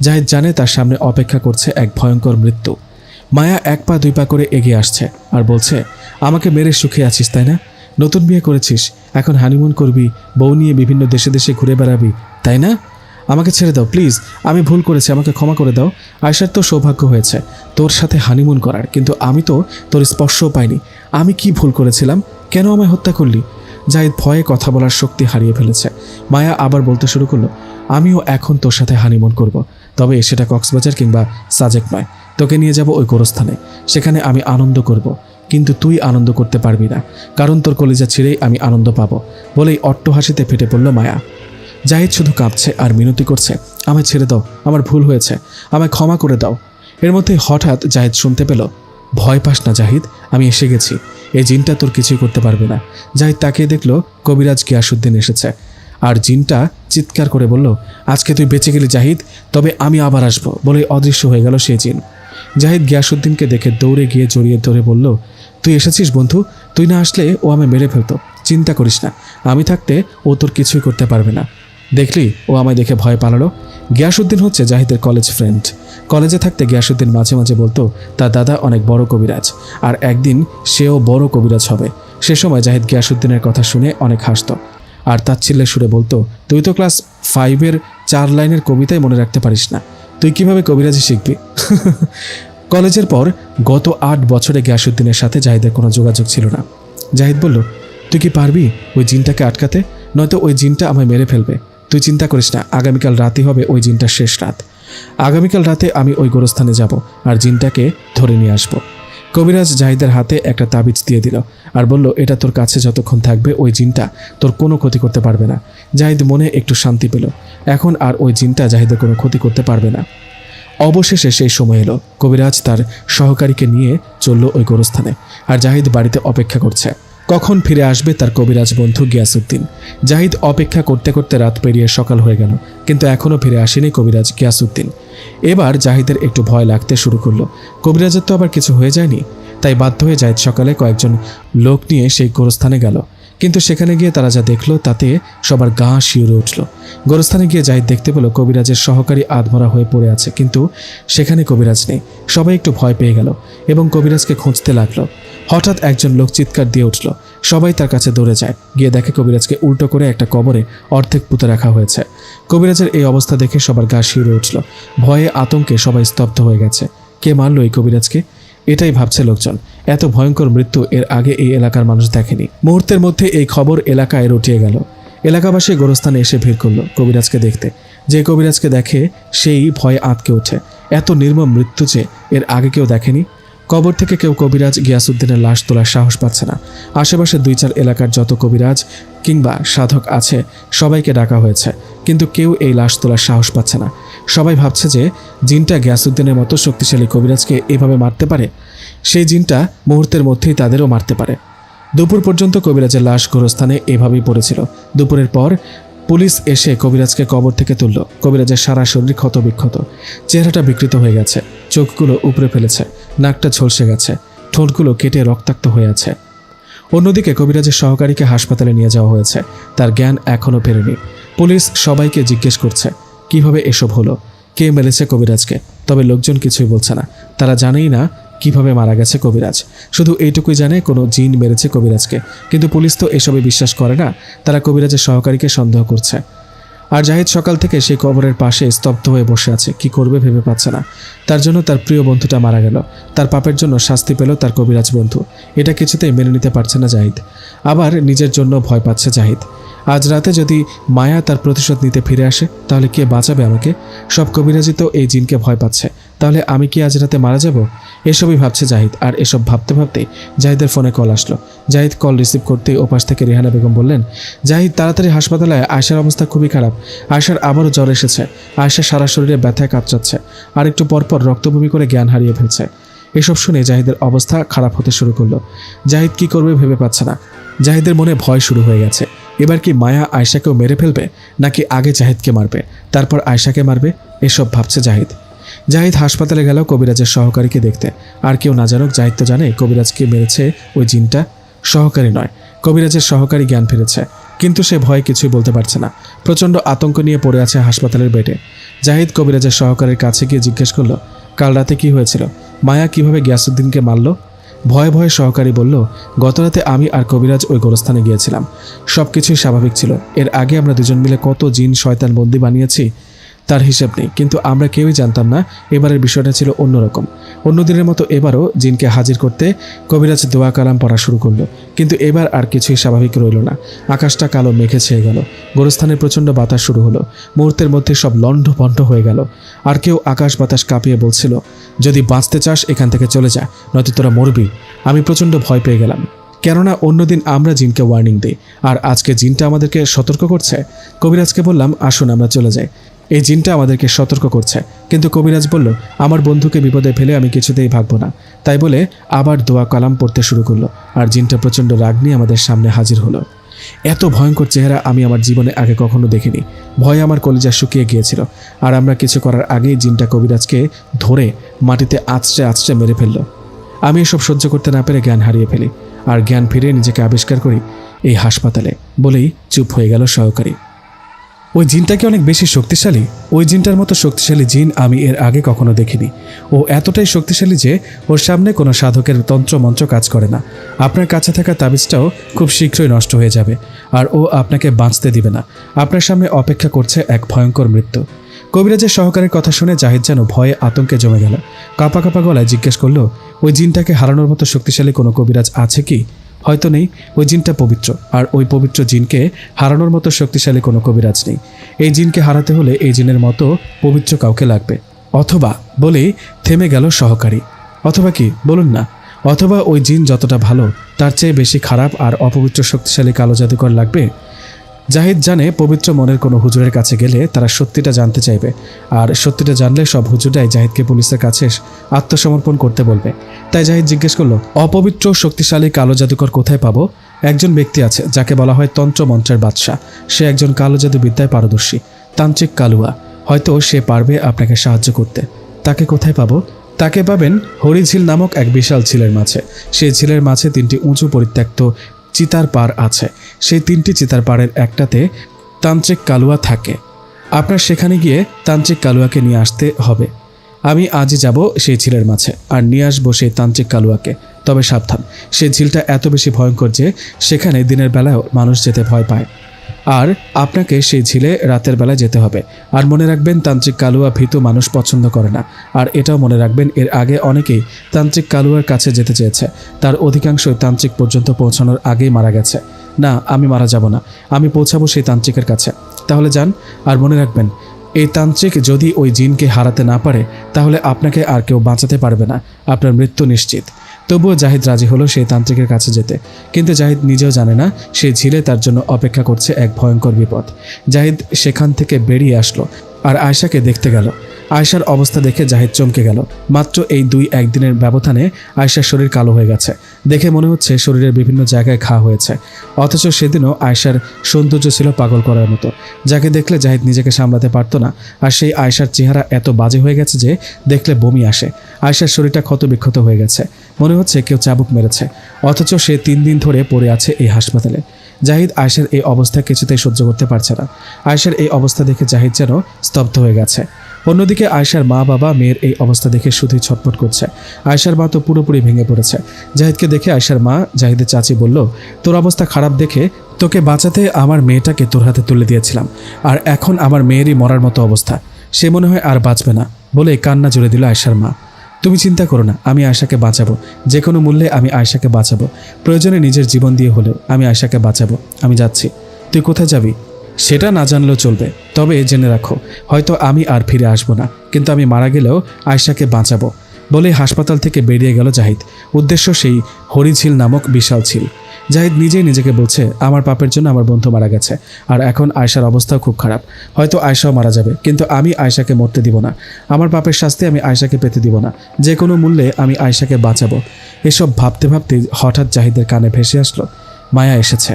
জাহিদ জানে তার সামনে অপেক্ষা করছে এক ভয়ঙ্কর মৃত্যু। মায়া এক পা দুই পা করে এগিয়ে আসছে আর বলছে, আমাকে মেরে সুখে আছিস তাই না? নতুন বিয়ে করেছিস, এখন হানিমুন করবি, বউ নিয়ে বিভিন্ন দেশে দেশে ঘুরে বেড়াবি তাই না? আমাকে ছেড়ে দাও প্লিজ, আমি ভুল করেছি, আমাকে ক্ষমা করে দাও। আয়শার তো সৌভাগ্য হয়েছে তোর সাথে হানিমুন করার, কিন্তু আমি তো তোর স্পর্শও পাইনি। আমি কি ভুল করেছিলাম? কেন আমায় হত্যা করলি? জাহিদ ভয়ে কথা বলার শক্তি হারিয়ে ফেলেছে। মায়া আবার বলতে শুরু করলো, আমিও এখন তোর সাথে হানিমুন করব, তবে সেটা কক্সবাজার কিংবা সাজেক নয়। তোকে নিয়ে যাব ওই গোরস্থানে, সেখানে আমি আনন্দ করব, কিন্তু তুই আনন্দ করতে পারবি না, কারণ তোর কলিজা ছিঁড়েই আমি আনন্দ পাবো। বলেই অট্টহাসিতে ফেটে পড়ল মায়া। জাহিদ শুধু কাঁপছে আর মিনতি করছে, আমায় ছেড়ে দাও, আমার ভুল হয়েছে, আমায় ক্ষমা করে দাও। এর মধ্যে হঠাৎ জাহিদ শুনতে পেল, ভয় পাস না জাহিদ, আমি এসে গেছি, এই জিনটা তোর কিছুই করতে পারবে না। জাহিদ তাকিয়ে দেখল কবিরাজ গিয়াসউদ্দিন এসেছে আর জিনটা চিৎকার করে বলল, আজকে তুই বেঁচে গেলি জাহিদ, তবে আমি আবার আসবো। বলে অদৃশ্য হয়ে গেল সেই জিন। জাহিদ গিয়াসউদ্দিনকে দেখে দৌড়ে গিয়ে জড়িয়ে ধরে বলল, তুই এসেছিস বন্ধু, তুই না আসলে ও আমায় মেরে ফেলতো। চিন্তা করিস না, আমি থাকতে ও তোর কিছুই করতে পারবে না। দেখলি ও আমায় দেখে ভয় পালালো। গিয়াসউদ্দিন হচ্ছে জাহিদের কলেজ ফ্রেন্ড। কলেজে থাকতে গিয়াসউদ্দিন মাঝে মাঝে বলতো তার দাদা অনেক বড় কবিরাজ আর একদিন সেও বড় কবিরাজ হবে। সে সময় জাহিদ গিয়াসউদ্দিনের কথা শুনে অনেক হাসত আর তাচ্ছিল্যের সুরে বলতো, তুই তো ক্লাস 5-এর 4 লাইনের কবিতাই মনে রাখতে পারিস না, তুই কিভাবে কবিরাজি শিখবি? কলেজের পর গত 8 বছরে গিয়াসউদ্দিনের সাথে জাহিদের কোনো যোগাযোগ ছিল না। জাহিদ বলল, তুই কি পারবি ওই জিনটাকে আটকাতে? নয়তো ওই জিনটা আমায় মেরে ফেলবে। তুই চিন্তা করিস না, আগামীকাল রাতই হবে ওই জিনটার শেষ রাত। আগামীকাল রাতে আমি ওই গোরস্থানে যাব আর জিনটাকে ধরে নিয়ে আসব। কবিরাজ জাহিদের হাতে একটা তাবিজ দিয়ে দিল আর বলল, এটা তোর কাছে যতক্ষণ থাকবে ওই জিনটা তোর কোনো ক্ষতি করতে পারবে না। জাহিদ মনে একটু শান্তি পেল, এখন আর ওই জিনটা জাহিদের কোনো ক্ষতি করতে পারবে না। অবশেষে সেই সময় এলো, কবিরাজ তার সহকারীকে নিয়ে চলল ওই গোরস্থানে আর জাহিদ বাড়িতে অপেক্ষা করছে। কখন ফিরে আসবে তার কবিরাজ বন্ধু গিয়াসউদ্দিন। জাহিদ অপেক্ষা করতে করতে রাত পেরিয়ে সকাল হয়ে গেল, কিন্তু এখনও ফিরে আসেনি কবিরাজ গিয়াসউদ্দিন। এবার জাহিদের একটু ভয় লাগতে শুরু করলো। কবিরাজের তো আবার কিছু হয়ে যায়নি, তাই বাধ্য হয়ে জাহিদ সকালে কয়েকজন লোক নিয়ে সেই গোরস্থানে গেল। কিন্তু সেখানে গিয়ে তারা যা দেখলো তাতে সবার গা শিউরে উঠল। গোরস্থানে গিয়ে জাহিদ দেখতে পেল কবিরাজের সহকারী আধমরা হয়ে পড়ে আছে, কিন্তু সেখানে কবিরাজ নেই। সবাই একটু ভয় পেয়ে গেল এবং কবিরাজকে খুঁজতে লাগলো। হঠাৎ একজন লোক চিৎকার দিয়ে উঠল। সবাই তার কাছে দৌড়ে যায়, গিয়ে দেখে কবিরাজকে উল্টো করে একটা কবরে অর্ধেক পুঁতে রাখা হয়েছে। কবিরাজের এই অবস্থা দেখে সবার গা শিউরে উঠল। ভয়ে আতঙ্কে সবাই স্তব্ধ হয়ে গেছে। কে মারলো এই কবিরাজকে? এটাই ভাবছে লোকজন। এত ভয়ঙ্কর মৃত্যু এর আগে এই এলাকার মানুষ দেখেনি। মুহূর্তের মধ্যে এই খবর এলাকায় রটিয়ে গেল। এলাকাবাসী গোরস্থানে এসে ভিড় করলো কবিরাজকে দেখতে। যে কবিরাজকে দেখে সেই ভয়ে আঁতকে ওঠে। এত নির্মম মৃত্যু যে এর আগে কেউ দেখেনি। কবর থেকে কেউ কবিরাজ গিয়াসউদ্দিনের লাশ তোলার সাহস পাচ্ছে না। আশেপাশে 2-4 এলাকার যত কবিরাজ কিংবা সাধক আছে সবাইকে ডাকা হয়েছে, কিন্তু কেউ এই লাশ তোলার সাহস পাচ্ছে না। সবাই ভাবছে যে জিনটা গিয়াসউদ্দিনের মতো শক্তিশালী কবিরাজকে এভাবে মারতে পারে, সেই জিনটা মুহূর্তের মধ্যেই তাদেরও মারতে পারে। দুপুর পর্যন্ত কবিরাজের লাশ গোরস্থানে এভাবেই পড়েছিল। দুপুরের পর পুলিশ এসে কবিরাজকে কবর থেকে তুলল। কবিরাজের সারা শরীর ক্ষতবিক্ষত, চেহারাটা বিকৃত হয়ে গেছে, চোখগুলো উপড়ে ফেলেছে, নাকটা ঝলসে গেছে, ঠোঁটগুলো কেটে রক্তাক্ত হয়ে আছে। অন্যদিকে কবিরাজের সহকারীকে হাসপাতালে নিয়ে যাওয়া হয়েছে, তার জ্ঞান এখনও ফেরেনি। পুলিশ সবাইকে জিজ্ঞেস করছে কিভাবে এসব হলো, কে মেরেছে কবিরাজকে। তবে লোকজন কিছুই বলছে না, তারা জানেই না কিভাবে মারা গেছে কবিরাজ। শুধু এইটুকুই জানে কোনো জিন মেরেছে কবিরাজকে। কিন্তু পুলিশ তো এসবে বিশ্বাস করে না, তারা কবিরাজের সহকারীকে সন্দেহ করছে। আর জাহিদ সকাল থেকে সেই কবরের পাশে স্তব্ধ হয়ে বসে আছে, কি করবে ভেবে পাচ্ছে না। তার জন্য তার প্রিয় বন্ধুটা মারা গেল, তার পাপের জন্য শাস্তি পেল তার কবিরাজ বন্ধু। এটা কিছুতেই মেনে নিতে পারছে না জাহিদ। আবার নিজের জন্য ভয় পাচ্ছে জাহিদ। আজ রাতে যদি মায়া তার প্রতিশোধ নিতে ফিরে আসে তাহলে কে বাঁচাবে আমাকে? সব কবিরাজি তো এই জিনকে ভয় পাচ্ছে, তাহলে আমি কি আজ রাতে মারা যাব? এসবই ভাবছে জাহিদ। আর এসব ভাবতে ভাবতেই জাহিদের ফোনে কল আসলো। জাহিদ কল রিসিভ করতেই ওপাশ থেকে রেহানা বেগম বললেন, জাহিদ তাড়াতাড়ি হাসপাতালে। আয়শার অবস্থা খুবই খারাপ, আয়শার আবারও জ্বর এসেছে। আয়শা সারা শরীরে ব্যথায় কাতরাচ্ছে, আর একটু পরপর রক্তবমি করে জ্ঞান হারিয়ে ফেলছে। এসব শুনে জাহিদের অবস্থা খারাপ হতে শুরু করলো। জাহিদ কি করবে ভেবে পাচ্ছে না। জাহিদের মনে ভয় শুরু হয়ে গেছে। এবার কি মায়া আয়শাকেও মেরে ফেলবে, নাকি আগে জাহিদকে মারবে তারপর আয়শাকে মারবে? এসব ভাবছে জাহিদ। জাহিদ হাসপাতালে গেল কবিরাজের সহকারীকে দেখতে। আর কেউ না জানুক, জাহিদ তো জানে কবিরাজকে মেরেছে ওই জিনটা, সহকারী নয়। কবিরাজের সহকারী জ্ঞান ফিরেছে, কিন্তু সে ভয়ে কিছুই বলতে পারছে না। প্রচণ্ড আতঙ্ক নিয়ে পড়ে আছে হাসপাতালের বেডে। জাহিদ কবিরাজের সহকারীর কাছে গিয়ে জিজ্ঞেস করলো, কাল রাতে কি হয়েছিল? মায়া কিভাবে গিয়াসউদ্দিনকে মারল? ভয়ে ভয়ে সহকারী বলল, গতরাতে আমি আর কবিরাজ ওই গোরস্থানে গিয়েছিলাম। সব কিছুই স্বাভাবিক ছিল। এর আগে আমরা দুজন মিলে কত জিন শয়তান বন্দি বানিয়েছি তার হিসেব নেই, কিন্তু আমরা কেউই জানতাম না এবারের বিষয়টা ছিল অন্যরকম। অন্যদিনের মতো এবারও জিনকে হাজির করতে কবিরাজ দোয়া কালাম পড়া শুরু করলো, কিন্তু এবার আর কিছুই স্বাভাবিক রইল না। আকাশটা কালো মেঘে ছেয়ে গেল, গোরস্থানে প্রচণ্ড বাতাস শুরু হলো। মুহূর্তের মধ্যে সব লণ্ডভণ্ড হয়ে গেল। আর কেউ আকাশ বাতাস কাঁপিয়ে বলছিল, যদি বাঁচতে চাস এখান থেকে চলে যা, নয়তো তোরা মরবি। আমি প্রচণ্ড ভয় পেয়ে গেলাম, কেননা অন্যদিন আমরা জিনকে ওয়ার্নিং দিই, আর আজকে জিনটা আমাদেরকে সতর্ক করছে। কবিরাজকে বললাম, আসুন আমরা চলে যাই, এই জিনটা আমাদেরকে সতর্ক করছে। কিন্তু কবিরাজ বলল, আমার বন্ধুকে বিপদে ফেলে আমি কিছুতেই ভাগবো না। তাই বলে আবার দোয়া কালাম পড়তে শুরু করলো। আর জিনটা প্রচণ্ড রাগ নিয়ে আমাদের সামনে হাজির হলো। এত ভয়ঙ্কর চেহারা আমি আমার জীবনে আগে কখনো দেখিনি। ভয়ে আমার কলিজা শুকিয়ে গিয়েছিল। আর আমরা কিছু করার আগেই জিনটা কবিরাজকে ধরে মাটিতে আছড়ে আছড়ে মেরে ফেললো। আমি এসব সহ্য করতে না পেরে জ্ঞান হারিয়ে ফেলি, আর জ্ঞান ফিরে নিজেকে আবিষ্কার করি এই হাসপাতালে। বলেই চুপ হয়ে গেল সহকারী। ওই জিনটা কি অনেক বেশি শক্তিশালী? ওই জিনটার মতো শক্তিশালী জিন আমি এর আগে কখনো দেখিনি। ও এতটাই শক্তিশালী যে ওর সামনে কোনো সাধকের তন্ত্রমন্ত্র কাজ করে না। আপনার কাছে থাকা তাবিজটাও খুব শীঘ্রই নষ্ট হয়ে যাবে, আর ও আপনাকে বাঁচতে দিবে না। আপনার সামনে অপেক্ষা করছে এক ভয়ঙ্কর মৃত্যু। কবিরাজের সহকারীর কথা শুনে জাহিদ যেন ভয়ে আতঙ্কে জমে গেল। কাঁপা কাঁপা গলায় জিজ্ঞেস করলো, ওই জিনটাকে হারানোর মতো শক্তিশালী কোনো কবিরাজ আছে কি? হয়তো নেই। ওই জিনটা পবিত্র, আর ওই পবিত্র জিনকে হারানোর মতো শক্তিশালী কোনো কবিরাজ নেই। এই জিনকে হারাতে হলে এই জিনের মতো পবিত্র কাউকে লাগবে। অথবা বলেই থেমে গেল সহকারী। অথবা কি বলুন না? অথবা ওই জিন যতটা ভালো তার চেয়ে বেশি খারাপ আর অপবিত্র শক্তিশালী কালো জাদুকর লাগবে। জাহিদ জানে পবিত্র মনের কোনো হুজুরের কাছে গেলে তারা সত্যিটা জানতে চাইবে, আর সত্যিটা জানলে সব হুজুরাই জাহিদকে পুলিশের কাছে আত্মসমর্পণ করতে বলবে। তাই জাহিদ জিজ্ঞেস করলো, অপবিত্র শক্তিশালী কালো জাদুকর কোথায় পাবো? একজন ব্যক্তি আছে যাকে বলা হয় তন্ত্রমন্ত্রের বাদশা। সে একজন কালো জাদু বিদ্যায় পারদর্শী, তান্ত্রিক কালুয়া। হয়তো সে পারবে আপনাকে সাহায্য করতে। তাকে কোথায় পাবো? তাকে পাবেন হরিঝিল নামক এক বিশাল ঝিলের মাঝে। সেই ঝিলের মাঝে 3টি উঁচু পরিত্যক্ত চিতার পাড় আছে। সেই 3টি চিতার পাড়ের একটাতে তান্ত্রিক কালুয়া থাকে। আপনার সেখানে গিয়ে তান্ত্রিক কালুয়াকে নিয়ে আসতে হবে। আমি আজই যাব সেই ঝিলের মাঝে আর নিয়ে আসবো সেই তান্ত্রিক কালুয়াকে। তবে সাবধান, সেই ঝিলটা এত বেশি ভয়ঙ্কর যে সেখানে দিনের বেলায়ও মানুষ যেতে ভয় পায়। আর আপনাকে সেই ঝিলে রাতের বেলায় যেতে হবে। আর মনে রাখবেন, তান্ত্রিক কালুয়া ভীতু মানুষ পছন্দ করে না। আর এটাও মনে রাখবেন, এর আগে অনেকেই তান্ত্রিক কালুয়ার কাছে যেতে চেয়েছে, তার অধিকাংশই তান্ত্রিক পর্যন্ত পৌঁছানোর আগেই মারা গেছে। না, আমি মারা যাব না, আমি পৌঁছাবো সেই তান্ত্রিকের কাছে। তাহলে যান। আর মনে রাখবেন, এই তান্ত্রিক যদি ওই জিনকে হারাতে না পারে তাহলে আপনাকে আর কেউ বাঁচাতে পারবে না, আপনার মৃত্যু নিশ্চিত। তবুও জাহিদ রাজি হলো সেই তান্ত্রিকের কাছে যেতে। কিন্তু জাহিদ নিজেও জানে না সেই ঝিলে তার জন্য অপেক্ষা করছে এক ভয়ঙ্কর বিপদ। জাহিদ সেখান থেকে বেরিয়ে আসলো আর আয়শাকে দেখতে গেল। আয়শার অবস্থা দেখে জাহিদ চমকে গেল। মাত্র এই 2-1 দিনের ব্যবধানে আয়শার শরীর কালো হয়ে গেছে। দেখে মনে হচ্ছে শরীরের বিভিন্ন জায়গায় ঘা হয়েছে। অথচ সেদিনও আয়শার সৌন্দর্য ছিল পাগল করার মতো, যাকে দেখলে জাহিদ নিজেকে সামলাতে পারতো না। আর সেই আয়শার চেহারা এত বাজে হয়ে গেছে যে দেখলে বমি আসে। আয়শার শরীরটা ক্ষতবিক্ষত হয়ে গেছে, মনে হচ্ছে কেউ চাবুক মেরেছে। অথচ সে 3 দিন ধরে পড়ে আছে এই হাসপাতালে। জাহিদ আয়শার এই অবস্থা কিছুতেই সহ্য করতে পারছে না। আয়শার এই অবস্থা দেখে জাহিদ যেন স্তব্ধ হয়ে গেছে। অন্যদিকে আয়শার মা বাবা মেয়ের এই অবস্থা দেখে শুধুই ছটফট করছে। আয়শার মা তো পুরোপুরি ভেঙে পড়েছে। জাহিদকে দেখে আয়শার মা জাহিদের চাচি বলল, তোর অবস্থা খারাপ দেখে তোকে বাঁচাতে আমার মেয়েটাকে তোর হাতে তুলে দিয়েছিলাম, আর এখন আমার মেয়েরই মরার মতো অবস্থা, সে মনে হয় আর বাঁচবে না বলে কান্না জুড়ে দিল আয়শার মা। তুমি চিন্তা করো না, আমি আয়শাকে বাঁচাবো, যে কোনো মূল্যে আমি আয়শাকে বাঁচাবো, প্রয়োজনে নিজের জীবন দিয়ে হলেও আমি আয়শাকে বাঁচাবো। আমি যাচ্ছি। তুই কোথায় যাবি সেটা না জানলেও চলবে, তবে জেনে রাখো, হয়তো আমি আর ফিরে আসবো না, কিন্তু আমি মারা গেলেও আয়শাকে বাঁচাবো বলে হাসপাতাল থেকে বেরিয়ে গেল জাহিদ। উদ্দেশ্য সেই হরিঝিল নামক বিশাল ঝিল। জাহিদ নিজেই নিজেকে বলছে, আমার পাপের জন্য আমার বন্ধু মারা গেছে, আর এখন আয়শার অবস্থাও খুব খারাপ, হয়তো আয়শাও মারা যাবে, কিন্তু আমি আয়শাকে মরতে দিব না। আমার পাপের শাস্তি আমি আয়শাকে পেতে দিব না, যে কোনো মূল্যে আমি আয়শাকে বাঁচাবো। এসব ভাবতে ভাবতে হঠাৎ জাহিদের কানে ভেসে আসলো, মায়া এসেছে,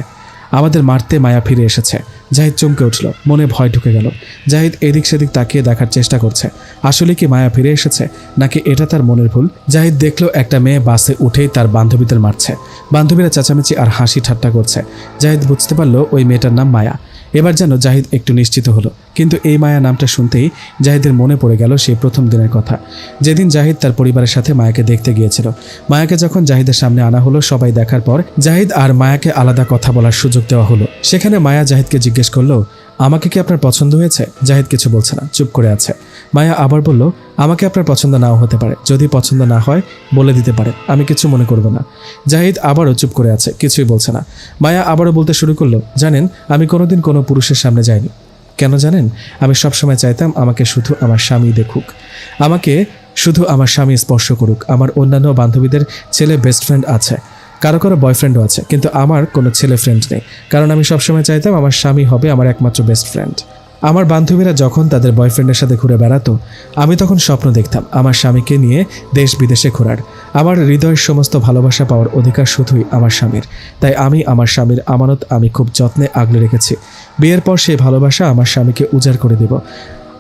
আমাদের মারতে মায়া ফিরে এসেছে। জাহিদ চমকে উঠল, মনে ভয় ঢুকে গেল। জাহিদ এদিক সেদিক তাকিয়ে দেখার চেষ্টা করছে, আসলে কি মায়া ফিরে এসেছে নাকি এটা তার মনের ভুল। জাহিদ দেখলো একটা মেয়ে বাসে উঠেই তার বান্ধবীদের মারছে। বান্ধবীরা চেঁচামেচি আর হাসি ঠাট্টা করছে। জাহিদ বুঝতে পারলো ওই মেয়েটার নাম মায়া। এবার যেন জাহিদ একটু নিশ্চিত হলো, কিন্তু এই মায়া নামটা শুনতেই জাহিদের মনে পড়ে গেল সেই প্রথম দিনের কথা, যেদিন জাহিদ তার পরিবারের সাথে মায়াকে দেখতে গিয়েছিল। মায়াকে যখন জাহিদের সামনে আনা হলো, সবাই দেখার পর জাহিদ আর মায়াকে আলাদা কথা বলার সুযোগ দেওয়া হলো। সেখানে মায়া জাহিদকে জিজ্ঞেস করলো, আমাকে কি আপনার পছন্দ হয়েছে? জাহিদ কিছু বলছে না, চুপ করে আছে। মায়া আবার বলল, আমাকে আপনার পছন্দ নাও হতে পারে, যদি পছন্দ না হয় বলে দিতে পারে, আমি কিছু মনে করব না। জাহিদ আবারও চুপ করে আছে, কিছুই বলছে না। মায়া আবারও বলতে শুরু করলো, জানেন, আমি কোনোদিন কোনো পুরুষের সামনে যাইনি। কেন জানেন? আমি সবসময় চাইতাম আমাকে শুধু আমার স্বামী দেখুক, আমাকে শুধু আমার স্বামী স্পর্শ করুক। আমার অন্যান্য বান্ধবীদের ছেলে বেস্ট ফ্রেন্ড আছে, কারো কারো বয়ফ্রেন্ডও আছে, কিন্তু আমার কোনো ছেলে ফ্রেন্ড নেই, কারণ আমি সবসময় চাইতাম আমার স্বামী হবে আমার একমাত্র বেস্ট ফ্রেন্ড। আমার বান্ধবীরা যখন তাদের বয়ফ্রেন্ডের সাথে ঘুরে বেড়াতো, আমি তখন স্বপ্ন দেখতাম আমার স্বামীকে নিয়ে দেশ বিদেশে ঘোরার। আমার হৃদয়ের সমস্ত ভালোবাসা পাওয়ার অধিকার শুধুই আমার স্বামীর, তাই আমি আমার স্বামীর আমানত আমি খুব যত্নে আগলে রেখেছি। বিয়ের পর সেই ভালোবাসা আমার স্বামীকে উজাড় করে দেব।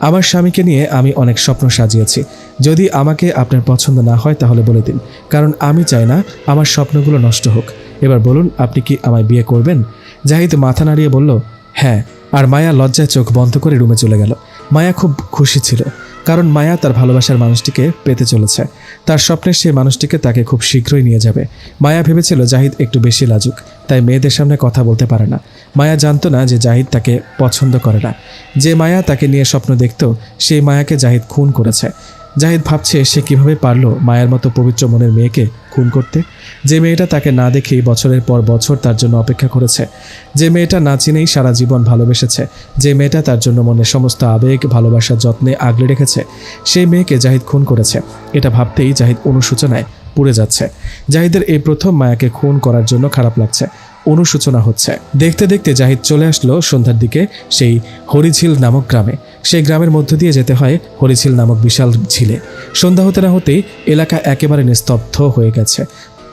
আমার স্বামীকে নিয়ে আমি অনেক স্বপ্ন সাজিয়েছি। যদি আমাকে আপনার পছন্দ না হয় তাহলে বলে দিন, কারণ আমি চাই না আমার স্বপ্নগুলো নষ্ট হোক। এবার বলুন, আপনি কি আমায় বিয়ে করবেন? জাহিদ মাথা নাড়িয়ে বলল, হ্যাঁ। আর মায়া লজ্জায় চোখ বন্ধ করে রুমে চলে গেল। মায়া খুব খুশি ছিল, কারণ মায়া তার ভালোবাসার মানুষটিকে পেতে চলেছে। তার স্বপ্নের সেই মানুষটিকে তাকে খুব শীঘ্রই নিয়ে যাবে। মায়া ভেবেছিল জাহিদ একটু বেশি লাজুক, তাই মেয়েদের সামনে কথা বলতে পারে না। মায়া জানতো না যে জাহিদ তাকে পছন্দ করে না। যে মায়া তাকে নিয়ে স্বপ্ন দেখত, সেই মায়াকে জাহিদ খুন করেছে। জাহিদ ভাবছে সে কিভাবে পারল মায়ের মতো পবিত্র মনের মেয়েকে খুন করতে, যে মেয়েটা তাকে না দেখেই বছরের পর বছর তার জন্য অপেক্ষা করেছে, যে মেয়েটা না চিনেই সারা জীবন ভালোবেসেছে, যে মেয়েটা তার জন্য মনের সমস্ত আবেগ ভালোবাসার যত্নে আগলে রেখেছে, সেই মেয়েকে জাহিদ খুন করেছে। এটা ভাবতেই জাহিদ অনুশোচনায় পুড়ে যাচ্ছে। জাহিদের এই প্রথম মায়াকে খুন করার জন্য খারাপ লাগছে, অনুশোচনা হচ্ছে। দেখতে দেখতে জাহিদ চলে আসলো সন্ধ্যার দিকে সেই হরিঝিল নামক গ্রামে। সেই গ্রামের মধ্য দিয়ে যেতে হয় হরিঝিল নামক বিশাল ঝিলে। সন্ধ্যা হতে না হতেই এলাকা একেবারে নিস্তব্ধ হয়ে গেছে।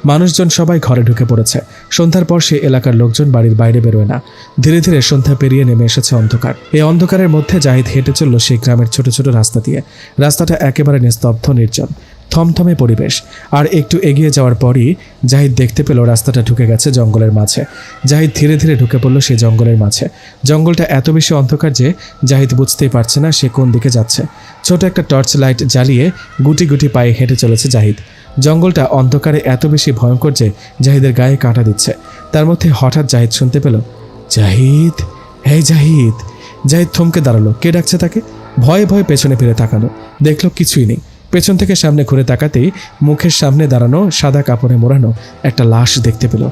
মানুষজন সবাই ঘরে ঢুকে পড়েছে। সন্ধ্যার পর সে এলাকার লোকজন বাড়ির বাইরে বেরোয় না। ধীরে ধীরে সন্ধ্যা পেরিয়ে নেমে এসেছে অন্ধকার। এই অন্ধকারের মধ্যে জাহিদ হেঁটে চলল সেই গ্রামের ছোট ছোট রাস্তা দিয়ে। রাস্তাটা একেবারে নিস্তব্ধ, নির্জন, থমথমে পরিবেশ। আর একটু এগিয়ে যাওয়ার পরই জাহিদ দেখতে পেল রাস্তাটা ঢুকে গেছে জঙ্গলের মাঝে। জাহিদ ধীরে ধীরে ঢুকে পড়ল সেই জঙ্গলের মাঝে। জঙ্গলটা এত বেশি অন্ধকার যে জাহিদ বুঝতেই পারছে না সে কোন দিকে যাচ্ছে। ছোট একটা টর্চ লাইট জ্বালিয়ে গুটি গুটি পায়ে হেঁটে চলেছে জাহিদ। জঙ্গলটা অন্ধকারে এত বেশি ভয়ঙ্কর যে জাহিদের গায়ে কাঁটা দিচ্ছে। তার মধ্যে হঠাৎ জাহিদ শুনতে পেল, জাহিদ, এই জাহিদ। জাহিদ থমকে দাঁড়ালো। কে ডাকছে তাকে? ভয়ে ভয়ে পেছনে ফিরে তাকালো, দেখলো কিছুই নেই। পেছন থেকে সামনে ঘুরে তাকাতেই মুখের সামনে দাঁড়ানো সাদা কাপড়ে মোড়ানো একটা লাশ দেখতে পেল।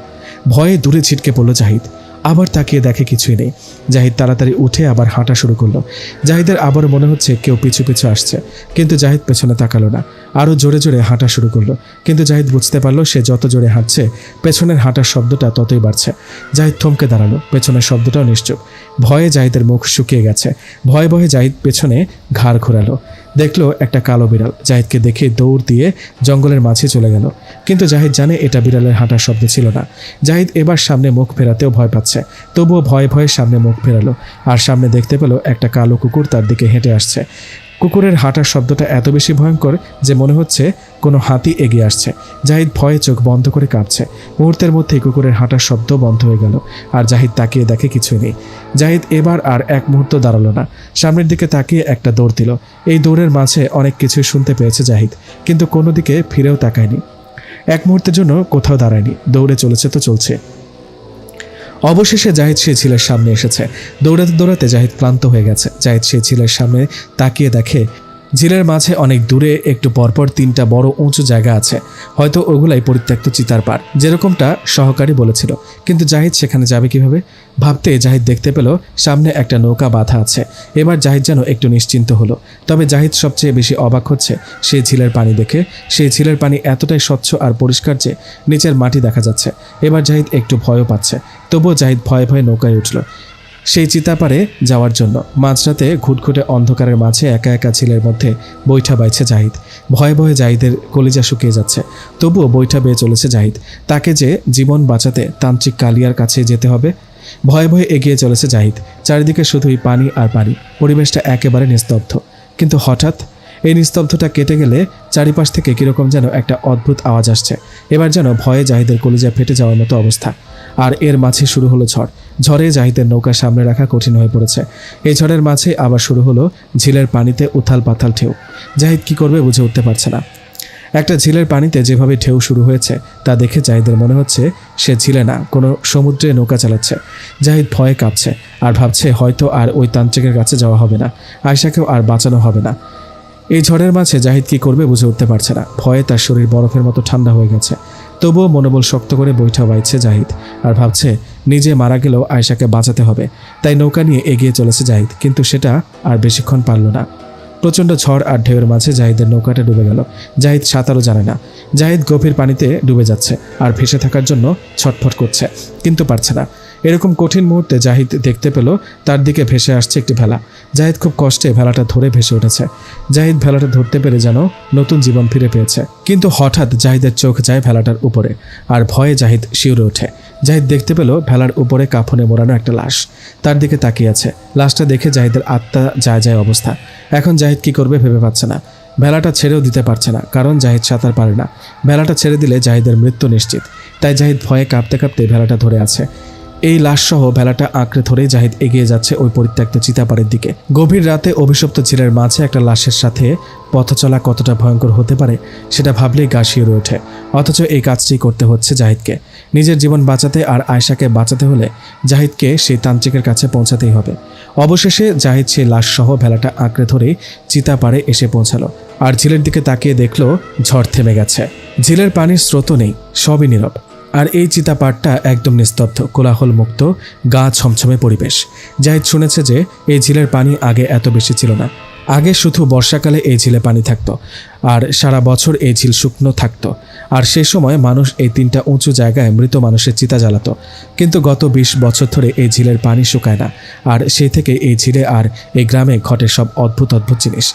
ভয়ে দূরে ছিটকে পড়ল জাহিদ। আবার তাকিয়ে দেখে কিছুই নেই। জাহিদ তাড়াতাড়ি উঠে আবার হাঁটা শুরু করলো। জাহিদের আবার মনে হচ্ছে কেউ পিছু পিছু আসছে, কিন্তু জাহিদ পেছনে তাকালো না। আরও জোরে জোরে হাঁটা শুরু করলো, কিন্তু জাহিদ বুঝতে পারলো সে যত জোরে হাঁটছে পেছনের হাঁটার শব্দটা ততই বাড়ছে। জাহিদ থমকে দাঁড়ালো, পেছনের শব্দটাও নিশ্চুপ। ভয়ে জাহিদের মুখ শুকিয়ে গেছে। ভয়ে ভয়ে জাহিদ পেছনে ঘাড় ঘোরালো। দেখলো একটা কালো বিড়াল। জাহিদকে দেখে দৌড় দিয়ে জঙ্গলের মাঝে চলে গেল। কিন্তু জাহিদ জানে এটা বিড়ালের হাঁটার শব্দ ছিল না। জাহিদ এবার সামনে মুখ ফেরাতেও ভয় পাচ্ছে, তবুও ভয়ে ভয়ে সামনে মুখ ফেরালো। আর সামনে দেখতে পেল একটা কালো কুকুর তার দিকে হেঁটে আসছে। কুকুরের হাঁটার শব্দটা এত বেশি ভয়ঙ্কর যে মনে হচ্ছে কোনো হাতি এগিয়ে আসছে। জাহিদ ভয়ে চোখ বন্ধ করে কাঁপছে। মুহূর্তের মধ্যেই কুকুরের হাঁটার শব্দ বন্ধ হয়ে গেল। আর জাহিদ তাকিয়ে দেখে কিছুই নেই। জাহিদ এবার আর এক মুহূর্ত দাঁড়ালো না, সামনের দিকে তাকিয়ে একটা দৌড় দিল। এই দৌড়ের মাঝে অনেক কিছুই শুনতে পেয়েছে জাহিদ, কিন্তু কোনো দিকে ফিরেও তাকায়নি। এক মুহূর্তের জন্য কোথাও দাঁড়ায়নি, দৌড়ে চলেছে তো চলছে। অবশেষে জাহিদ সেই ঝিলের সামনে এসেছে। দৌড়াতে দৌড়াতে জাহিদ ক্লান্ত হয়ে গেছে। জাহিদ সেই ঝিলের সামনে তাকিয়ে দেখে ঝিলের মাঝে অনেক দূরে একটু পরপর 3টা বড় উঁচু জায়গা আছে। হয়তো ওগুলাই পরিত্যক্ত চিতার পাড়, যেরকমটা সহকারী বলেছিল। কিন্তু জাহিদ সেখানে যাবে কিভাবে? ভাবতে জাহিদ দেখতে পেল সামনে একটা নৌকা বাঁধা আছে। এবার জাহিদ যেন একটু নিশ্চিন্ত হলো। তবে জাহিদ সবচেয়ে বেশি অবাক হচ্ছে সেই ঝিলের পানি দেখে। সেই ঝিলের পানি এতটাই স্বচ্ছ আর পরিষ্কার যে নিচের মাটি দেখা যাচ্ছে। এবার জাহিদ একটু ভয়ও পাচ্ছে, তবুও জাহিদ ভয়ে ভয়ে নৌকায় উঠল সেই চিতাপাড়ে যাওয়ার জন্য। মাঝরাতে ঘুটঘুটে অন্ধকারের মাঝে একা একা ঝিলের মধ্যে বৈঠা বাইছে জাহিদ। ভয়ে ভয়ে জাহিদের কলিজা শুকিয়ে যাচ্ছে, তবুও বৈঠা বেয়ে চলেছে জাহিদ। তাকে যে জীবন বাঁচাতে তান্ত্রিক কালিয়ার কাছে যেতে হবে। ভয়ে ভয়ে এগিয়ে চলেছে জাহিদ। চারিদিকে শুধুই পানি আর পানি, পরিবেশটা একেবারে নিস্তব্ধ। কিন্তু হঠাৎ এই নিস্তব্ধতা কেটে গেলে চারিপাশ থেকে কীরকম যেন একটা অদ্ভুত আওয়াজ আসছে। এবার যেন ভয়ে জাহিদের কলিজা ফেটে যাওয়ার মতো অবস্থা। আর এর মাঝে শুরু হলো ঝড়। ঝড়ে জাহিদের নৌকা সামনে রাখা কঠিন হয়ে পড়েছে। এই ঝড়ের মাঝে আবার শুরু হলো ঝিলের পানিতে উথাল পাথাল ঢেউ। জাহিদ কি করবে বুঝে উঠতে পারছে না। একটা ঝিলের পানিতে যেভাবে ঢেউ শুরু হয়েছে তা দেখে জাহিদের মনে হচ্ছে সে ঝিলে না, কোনো সমুদ্রে নৌকা চালাচ্ছে। জাহিদ ভয়ে কাঁপছে আর ভাবছে হয়তো আর ওই তান্ত্রিকের কাছে যাওয়া হবে না, আয়শাকেও আর বাঁচানো হবে না। এই ঝড়ের মাঝে জাহিদ কি করবে বুঝে উঠতে পারছে না। ভয়ে তার শরীর বরফের মতো ঠান্ডা হয়ে গেছে। তবুও মনোবল শক্ত করে বৈঠা বাইছে জাহিদ আর ভাবছে নিজে মারা গেলেও আয়শাকে বাঁচাতে হবে। তাই নৌকা নিয়ে এগিয়ে চলেছে জাহিদ, কিন্তু সেটা আর বেশিক্ষণ পারল না। প্রচণ্ড ঝড় আর ঢেউয়ের মাঝে জাহিদের নৌকাটা ডুবে গেল। জাহিদ সাঁতারও জানে না। জাহিদ গভীর পানিতে ডুবে যাচ্ছে আর ভেসে থাকার জন্য ছটফট করছে, কিন্তু পারছে না। এরকম কঠিন মুহূর্তে জাহিদ দেখতে পেল তার দিকে ভেসে আসছে একটি ভেলা। জাহিদ খুব কষ্টে ভেলাটা ধরে ভেসে উঠেছে। জাহিদ ভেলাটা ধরতে পেরে যেন নতুন জীবন ফিরে পেয়েছে। কিন্তু হঠাৎ জাহিদের চোখ যায় ভেলাটার উপরে, আর ভয়ে জাহিদ শিউরে ওঠে। জাহিদ দেখতে পেল ভেলার উপরে কাফনে মোড়ানো একটা লাশ তার দিকে তাকিয়ে আছে। লাশটা দেখে জাহিদের আত্মা যায় যায় অবস্থা। এখন জাহিদ কি করবে ভেবে পাচ্ছে না। ভেলাটা ছেড়েও দিতে পারছে না, কারণ জাহিদ সাঁতার পারে না। ভেলাটা ছেড়ে দিলে জাহিদের মৃত্যু নিশ্চিত। তাই জাহিদ ভয়ে কাঁপতে কাঁপতে ভেলাটা ধরে আছে। এই লাশসহ ভেলাটা আঁকড়ে ধরে জাহিদ এগিয়ে যাচ্ছে ওই পরিত্যক্ত চিতাপাড়ের দিকে। গভীর রাতে অভিশপ্ত ঝিলের মাঝে একটা লাশের সাথে পথ চলা কতটা ভয়ঙ্কর হতে পারে সেটা ভাবলেই গা শিউরে ওঠে। অথচ এই কাজটি করতে হচ্ছে জাহিদকে। নিজের জীবন বাঁচাতে আর আয়শাকে বাঁচাতে হলে জাহিদকে সেই তান্ত্রিকের কাছে পৌঁছাতেই হবে। অবশেষে জাহিদ সেই লাশসহ ভেলাটা আঁকড়ে ধরে চিতাপাড়ে এসে পৌঁছালো আর ঝিলের দিকে তাকিয়ে দেখলো ঝড় থেমে গেছে। ঝিলের পানির স্রোতও নেই, সবই নীরব। আর এই চিতাপাড়টা একদম নিস্তব্ধ, কোলাহল মুক্ত, গা ছমছমে পরিবেশ। জাহিদ শুনেছে যে এই ঝিলের পানি আগে এত বেশি ছিল না। আগে শুধু বর্ষাকালে এই ঝিলে পানি থাকতো, আর সারা বছর এই ঝিল শুকনো থাকতো। আর সে সময় মানুষ এই 3টা উঁচু জায়গায় মৃত মানুষের চিতা জ্বালাতো। কিন্তু গত 20 বছর ধরে এই ঝিলের পানি শুকায় না, আর সেই থেকে এই ঝিলে আর এই গ্রামে ঘটে সব অদ্ভুত অদ্ভুত জিনিস।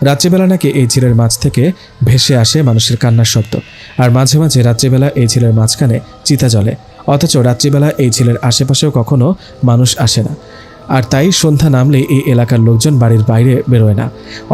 রাত্রিবেলা নাকি এই ঝিলের মাছ থেকে ভেসে আসে মানুষের কান্নার শব্দ, আর মাঝে মাঝে রাত্রিবেলা এই ঝিলের মাঝখানে চিতা জ্বলে। অথচ রাত্রিবেলা এই ঝিলের আশেপাশেও কখনো মানুষ আসে না, আর তাই সন্ধ্যা নামলেই এই এলাকার লোকজন বাড়ির বাইরে বেরোয় না।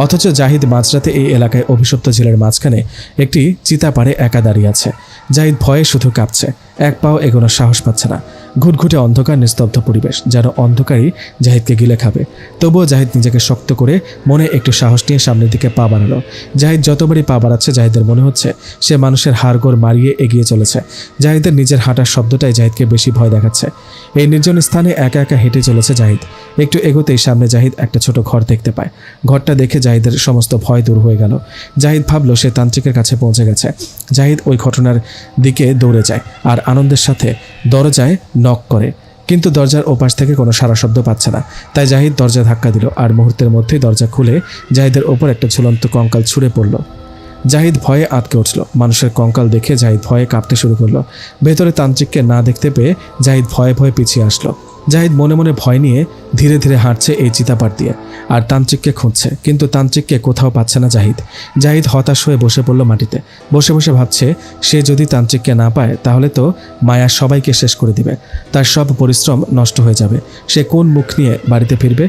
অথচ জাহিদ মাঝরাতে এই এলাকায় অভিশপ্ত ঝিলের মাঝখানে একটি চিতা পাড়ে একা দাঁড়িয়ে আছে। জাহিদ ভয়ে শুধু কাঁপছে, এক পাও এগোনোর সাহস পাচ্ছে না। ঘুটঘুটে অন্ধকার, নিস্তব্ধ পরিবেশ, যেন অন্ধকারই জাহিদকে গিলে খাবে। তবুও জাহিদ নিজেকে শক্ত করে মনে একটু সাহস নিয়ে সামনের দিকে পা বাড়ালো। জাহিদ যতবারই পা বাড়াচ্ছে জাহিদের মনে হচ্ছে সে মানুষের হাড়গোড় মারিয়ে এগিয়ে চলেছে। জাহিদের নিজের হাঁটার শব্দটাই জাহিদকে বেশি ভয় দেখাচ্ছে। এই নির্জন স্থানে একা একা হেঁটে চলেছে জাহিদ। একটু এগোতেই সামনে জাহিদ একটা ছোট ঘর দেখতে পায়। ঘরটা দেখে জাহিদের সমস্ত ভয় দূর হয়ে গেল। জাহিদ ভাবল সে তান্ত্রিকের কাছে পৌঁছে গেছে। জাহিদ ওই ঘটনার দিকে দৌড়ে যায় আর আনন্দের সাথে দরজায় নক করে, কিন্তু দরজার ওপাশ থেকে কোনো সাড়া শব্দ পাচ্ছে না। তাই জাহিদ দরজা ধাক্কা দিল, আর মুহূর্তের মধ্যেই দরজা খুলে জাহিদের ওপর একটা ঝুলন্ত কঙ্কাল ছুঁড়ে পড়ল। জাহিদ ভয়ে আটকে উঠল। মানুষের কঙ্কাল দেখে জাহিদ ভয়ে কাঁপতে শুরু করলো। ভেতরে তান্ত্রিককে না দেখতে পেয়ে জাহিদ ভয়ে ভয়ে পিছিয়ে আসলো। জাহিদ মনে মনে ভয় নিয়ে ধীরে ধীরে হাঁটছে এই চিতাপাড় দিয়ে, আর তান্ত্রিককে খুঁজছে, কিন্তু তান্ত্রিককে কোথাও পাচ্ছে না জাহিদ। জাহিদ হতাশ হয়ে বসে পড়ল মাটিতে। বসে বসে ভাবছে সে যদি তান্ত্রিককে না পায় তাহলে তো মায়া সবাইকে শেষ করে দিবে, তার সব পরিশ্রম নষ্ট হয়ে যাবে। সে কোন মুখ নিয়ে বাড়িতে ফিরবে?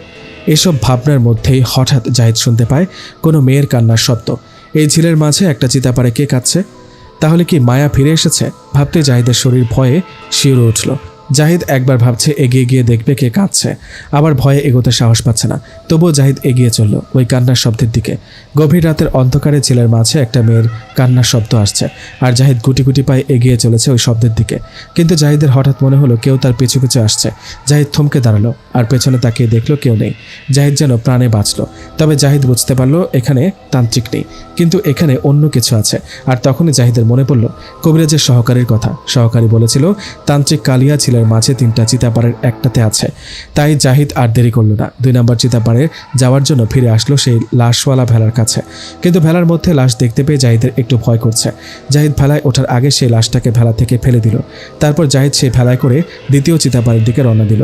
এসব ভাবনার মধ্যেই হঠাৎ জাহিদ শুনতে পায় কোনো মেয়ের কান্নার শব্দ। এই ঝিলের মাঝে একটা চিতাপাড়ে কে কাঁদছে? তাহলে কি মায়া ফিরে এসেছে? ভাবতে জাহিদের শরীর ভয়ে শিউরে উঠল। জাহিদ একবার ভাবছে এগিয়ে গিয়ে দেখবে কে কাঁদছে, আবার ভয়ে এগোতে সাহস পাচ্ছে না। তবুও জাহিদ এগিয়ে চলল ওই কান্নার শব্দের দিকে। গভীর রাতের অন্ধকারে ঝিলের মাঝে একটা মেয়ের কান্নার শব্দ আসছে, আর জাহিদ গুটি গুটি পায়ে এগিয়ে চলেছে ওই শব্দের দিকে। কিন্তু জাহিদের হঠাৎ মনে হলো কেউ তার পিছু পিছু আসছে। জাহিদ থমকে দাঁড়ালো, আর পেছনে তাকিয়ে দেখলো কেউ নেই। জাহিদ যেন প্রাণে বাঁচল। তবে জাহিদ বুঝতে পারলো এখানে তান্ত্রিক নেই, কিন্তু এখানে অন্য কিছু আছে। আর তখনই জাহিদের মনে পড়ল কবিরাজের সহকারীর কথা। সহকারী বলেছিল তান্ত্রিক কালিয়া ঝিলের মাঝে 3টা চিতাপাড়ের একটাতে আছে। তাই জাহিদ আর দেরি করল না, 2 নম্বর চিতাপাড়ে যাওয়ার জন্য ফিরে আসলো সেই লাশওয়ালা ভেলার কাছে। কিন্তু ভেলার মধ্যে লাশ দেখতে পেয়ে জাহিদের একটু ভয় করছে। জাহিদ ভেলায় ওঠার আগে সেই লাশটাকে ভেলা থেকে ফেলে দিল। তারপর জাহিদ সেই ভেলায় করে দ্বিতীয় চিতাপাড়ের দিকে রওনা দিল।